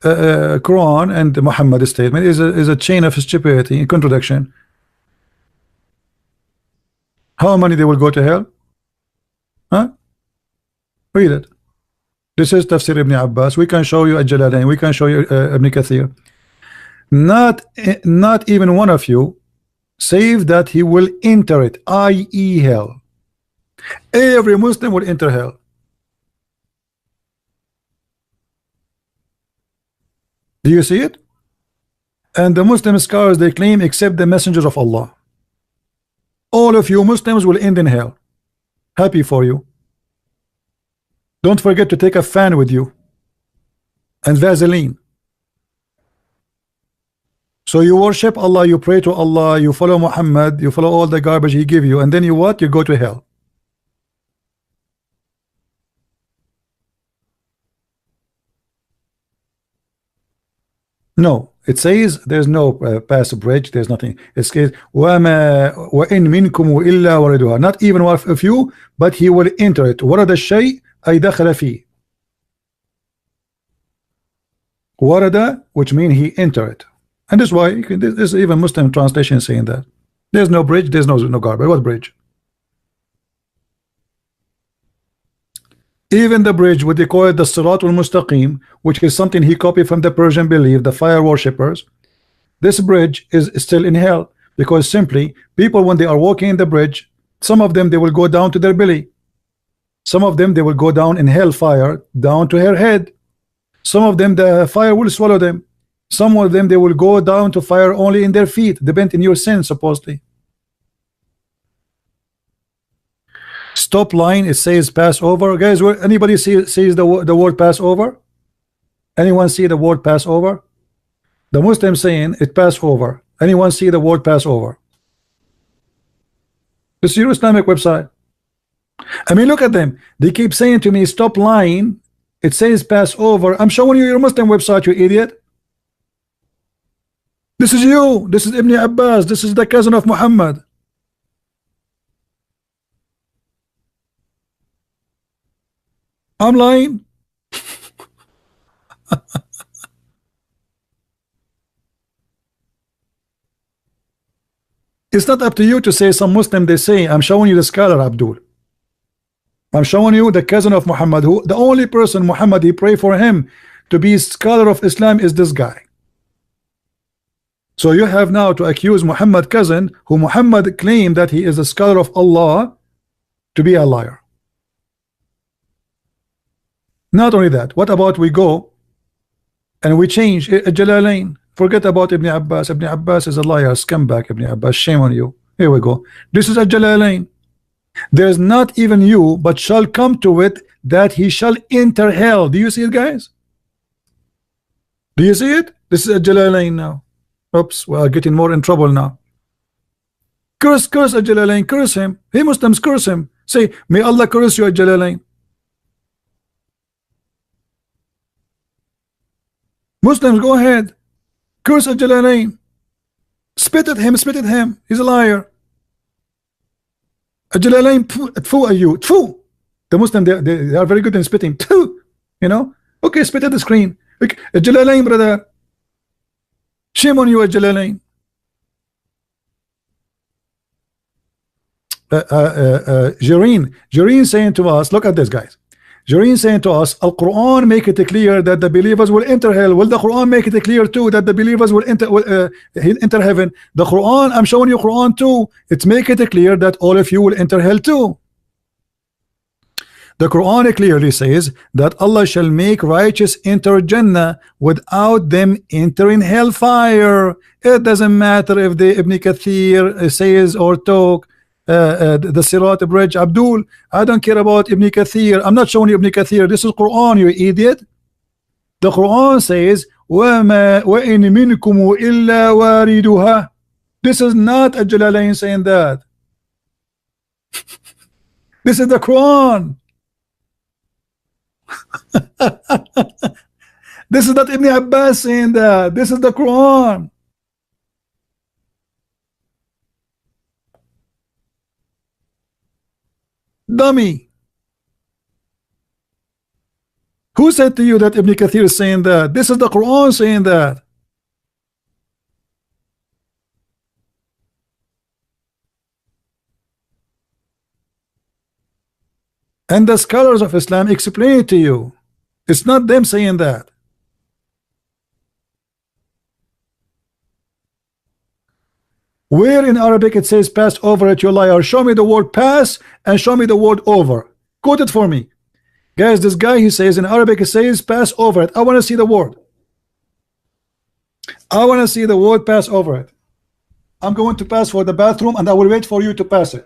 Quran and Muhammad's statement is a chain of stupidity and contradiction. How many they will go to hell? Huh? Read it. This is Tafsir Ibn Abbas. We can show you Al-Jalalain. We can show you Ibn Kathir. Not even one of you, save that he will enter it, i.e. hell. Every Muslim will enter hell. Do you see it? And the Muslim scholars, they claim, except the messengers of Allah. All of you Muslims will end in hell. Happy for you. Don't forget to take a fan with you and Vaseline. So you worship Allah, you pray to Allah, you follow Muhammad, you follow all the garbage he give you, and then you what? You go to hell. No, it says there's no pass bridge, there's nothing. It says وَإِن مِنْكُمُ إِلَّا وَرِدُهَا. Not even one of you, but he will enter it. وَرَدَ الشَّيْء أَيْ دَخَلَ فِيهِ. وَرَدَ, which means he enter it. And that's why there's even Muslim translation saying that. There's no bridge, there's no garbage. What bridge? Even the bridge, what they call it the Sirat al-Mustaqim, which is something he copied from the Persian belief, the fire worshippers. This bridge is still in hell, because simply people, when they are walking in the bridge, some of them they will go down to their belly, some of them they will go down in hellfire down to her head, some of them the fire will swallow them, some of them they will go down to fire only in their feet, depending on your sin supposedly. Stop line, it says pass over. Guys, anybody sees the word pass over? Anyone see the word pass over? The Muslim saying it pass over. Anyone see the word pass over? This is your Islamic website. I mean, look at them. They keep saying to me, stop lying. It says pass over. I'm showing you your Muslim website, you idiot. This is you. This is Ibn Abbas. This is the cousin of Muhammad. I'm lying. It's not up to you to say. Some Muslim, they say, I'm showing you the scholar Abdul. I'm showing you the cousin of Muhammad, who the only person Muhammad he pray for him to be scholar of Islam is this guy. So you have now to accuse Muhammad cousin, who Muhammad claimed that he is a scholar of Allah, to be a liar. Not only that, what about we go and we change Jalalain? Forget about Ibn Abbas. Ibn Abbas is a liar, scumbag. Ibn Abbas, shame on you. Here we go. This is a Jalalain. There's not even you, but shall come to it that he shall enter hell. Do you see it, guys? Do you see it? This is a Jalalain now. Oops, we are getting more in trouble now. Curse a Jalalain, curse him. Hey, Muslims, curse him. Say, may Allah curse you, a Jalalain. Muslims, go ahead. Curse a Jalalain. Spit at him, spit at him. He's a liar. A Jalalain, tfu are you. Tfu. The Muslim, they are very good in spitting. Tfu. You know? Okay, spit at the screen. Okay. A Jalalain, brother. Shame on you, a Jalalain. Jareen saying to us, look at this, guys. Jareen saying to us, Al-Quran make it clear that the believers will enter hell. Will the Quran make it clear too that the believers will enter heaven? The Quran, I'm showing you Quran too. It's make it clear that all of you will enter hell too. The Quran clearly says that Allah shall make righteous enter Jannah without them entering hellfire. It doesn't matter if the Ibn Kathir says or talk the Sirat Bridge. Abdul, I don't care about Ibn Kathir. I'm not showing you Ibn Kathir. This is Quran, you idiot. The Quran says وَمَا وَإِن مِنْكُمُ إِلَّا وَارِدُهَا. This is not a Jalalain saying that. This is the Quran. This is not Ibn Abbas saying that. This is the Quran. Dummy. Who said to you that Ibn Kathir is saying that? This is the Quran saying that. And the scholars of Islam explain it to you. It's not them saying that. Where in Arabic it says pass over it, you liar? Show me the word pass and show me the word over. Quote it for me. Guys, this guy, he says in Arabic it says pass over it. I want to see the word. I want to see the word pass over it. I'm going to pass for the bathroom and I will wait for you to pass it.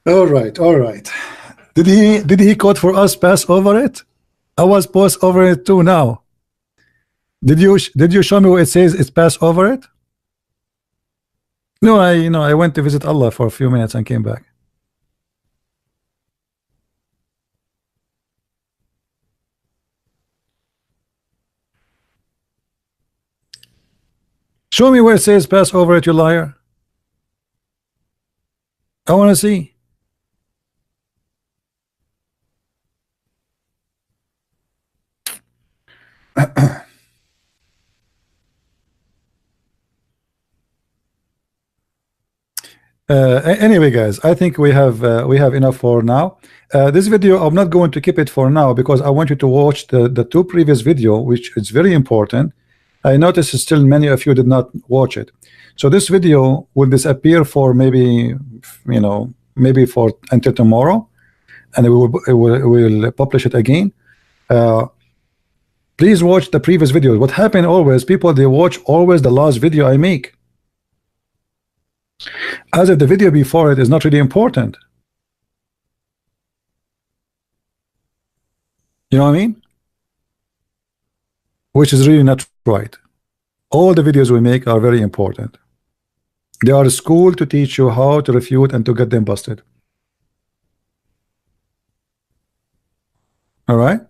All right, all right. Did he quote for us pass over it? I was pass over it too now. Did you show me where it says it's pass over it? No, I went to visit Allah for a few minutes and came back. Show me where it says pass over it, you liar. I want to see. Anyway, guys, I think we have enough for now. This video, I'm not going to keep it for now because I want you to watch the two previous video, which is very important. I noticed still many of you did not watch it. So this video will disappear for maybe, you know, maybe for until tomorrow, and we'll publish it again. Please watch the previous videos. What happened always, people, they watch always the last video I make, as if the video before it is not really important. You know what I mean? Which is really not right. All the videos we make are very important. They are a school to teach you how to refute and to get them busted. All right?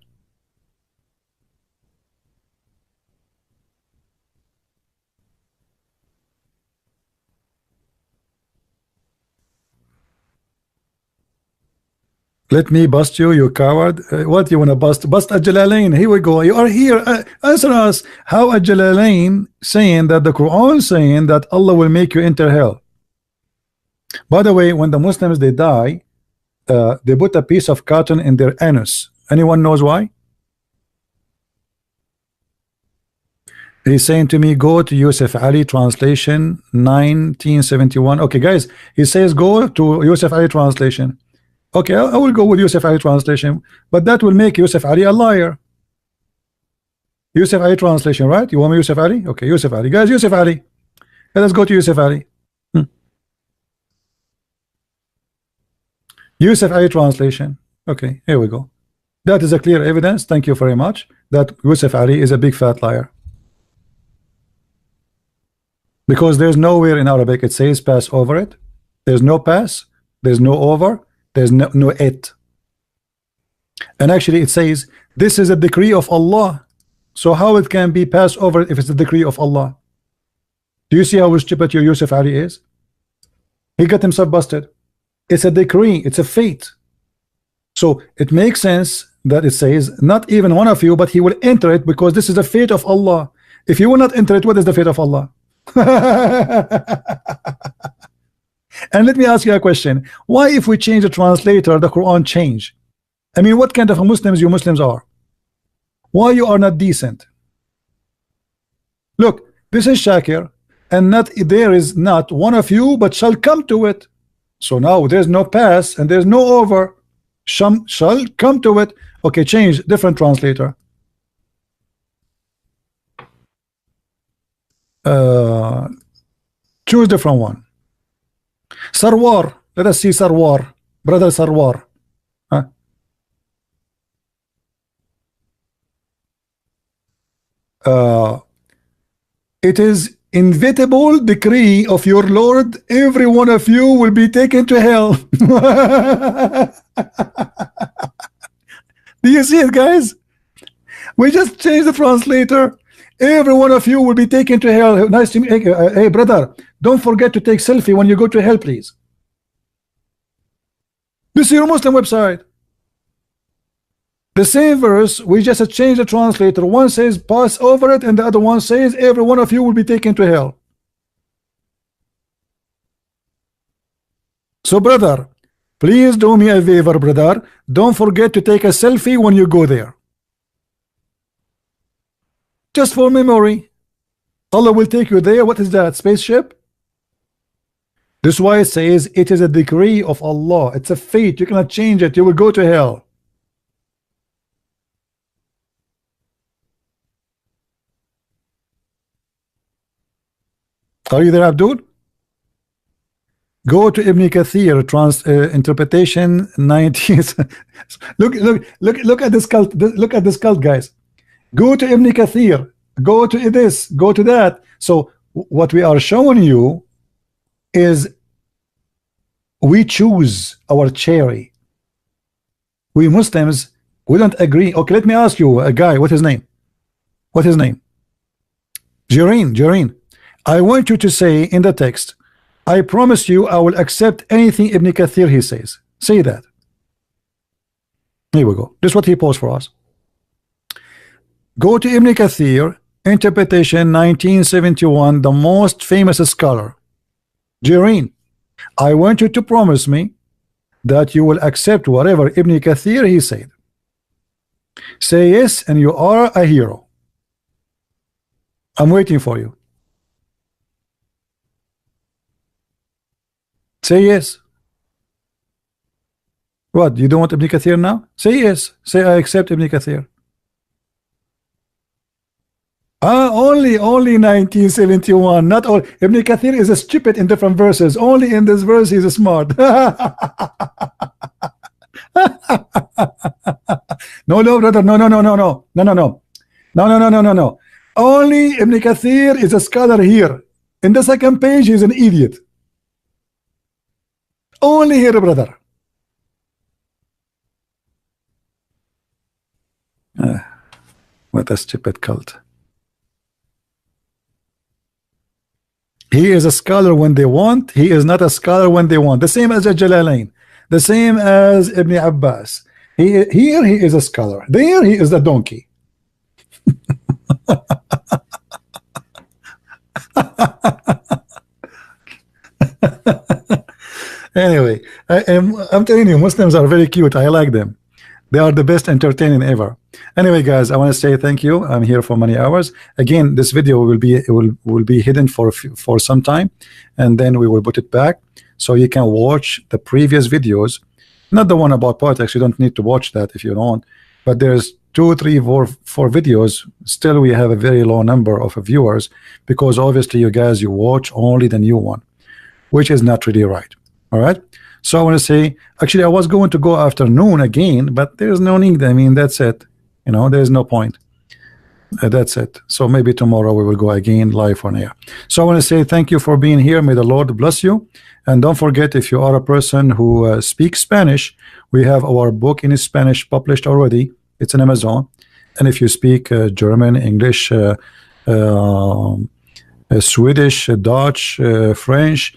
Let me bust you, you coward. What you want to bust? Bust Al-Jalalain. Here we go. You are here. Answer us. How Al-Jalalain saying that the Quran saying that Allah will make you enter hell? By the way, when the Muslims they die, they put a piece of cotton in their anus. Anyone knows why? He's saying to me, go to Yusuf Ali translation 1971. Okay, guys, he says go to Yusuf Ali translation. Okay, I will go with Yusuf Ali translation, but that will make Yusuf Ali a liar. Yusuf Ali translation, right? You want me Yusuf Ali? Okay, Yusuf Ali. Guys, Yusuf Ali. Let us go to Yusuf Ali. Yusuf Ali translation. Okay, here we go. That is a clear evidence. Thank you very much. That Yusuf Ali is a big fat liar. Because there's nowhere in Arabic it says pass over it. There's no pass. There's no over. There's no it. And actually it says this is a decree of Allah. So how it can be passed over if it's a decree of Allah? Do you see how stupid your Yusuf Ali is? He got himself busted. It's a decree. It's a fate. So it makes sense that it says not even one of you, but he will enter it because this is the fate of Allah. If you will not enter it, what is the fate of Allah? And let me ask you a question. Why if we change the translator, the Quran change? I mean, what kind of Muslims you Muslims are? Why you are not decent? Look, this is Shakir, and not there is not one of you, but shall come to it. So now there's no pass and there's no over. Shall come to it. Okay, change, different translator. Choose different one. Sarwar, let us see Sarwar, brother Sarwar. It is inevitable decree of your Lord, every one of you will be taken to hell. Do you see it, guys? We just changed the translator. Every one of you will be taken to hell. Nice to meet you. Hey, brother, don't forget to take selfie when you go to hell, please. This is your Muslim website. The same verse, we just changed the translator. One says pass over it, and the other one says every one of you will be taken to hell. So, brother, please do me a favor, brother. Don't forget to take a selfie when you go there. Just for memory. Allah will take you there. What is that? Spaceship? This is why it says it is a decree of Allah. It's a fate. You cannot change it. You will go to hell. Are you there, Abdul? Go to Ibn Kathir, interpretation 19th. look at this cult. Look at this cult, guys. Go to Ibn Kathir. Go to this. Go to that. So what we are showing you is we choose our cherry. We Muslims, we don't agree. Okay, let me ask you, a guy. What's his name? What's his name? Jareen. I want you to say in the text, I promise you I will accept anything Ibn Kathir he says. Say that. Here we go. This is what he posed for us. Go to Ibn Kathir, interpretation 1971, the most famous scholar. Jireen, I want you to promise me that you will accept whatever Ibn Kathir he said. Say yes, and you are a hero. I'm waiting for you. Say yes. What? You don't want Ibn Kathir now? Say yes. Say I accept Ibn Kathir. Only 1971. Not all. Ibn Kathir is a stupid in different verses. Only in this verse he's smart. No, brother. No. Only Ibn Kathir is a scholar here. In the second page, he's an idiot. Only here, brother. What a stupid cult. He is a scholar when they want. He is not a scholar when they want. The same as Jalalain. The same as Ibn Abbas. Here he is a scholar. There he is a donkey. Anyway, I'm telling you, Muslims are very cute. I like them. They are the best entertaining ever. Anyway, guys, I want to say thank you. I'm here for many hours. Again, this video will be hidden for some time, and then we will put it back so you can watch the previous videos. Not the one about politics. You don't need to watch that if you don't. But there's 2, 3, 4 videos. Still, we have a very low number of viewers because obviously you guys watch only the new one, which is not really right. All right. So I want to say, actually, I was going to go afternoon again, but there's no need. I mean, that's it. You know, there's no point. That's it. So maybe tomorrow we will go again live on air. So I want to say thank you for being here. May the Lord bless you. And don't forget, if you are a person who speaks Spanish, we have our book in Spanish published already. It's on Amazon. And if you speak German, English, Swedish, Dutch, French,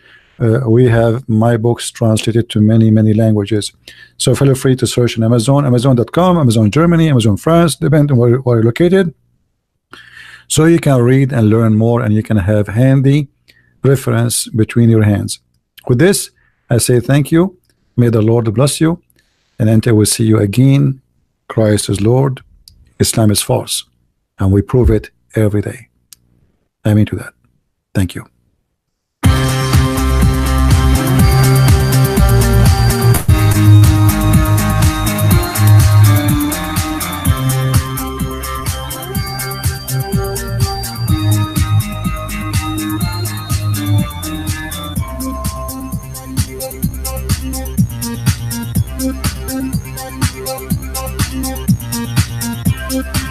we have my books translated to many languages. So feel free to search on Amazon, Amazon.com, Amazon Germany, Amazon France, depending on where you're located. So you can read and learn more, and you can have handy reference between your hands. With this, I say thank you. May the Lord bless you. And until we see you again, Christ is Lord, Islam is false, and we prove it every day. Amen to that. Thank you. Thank you.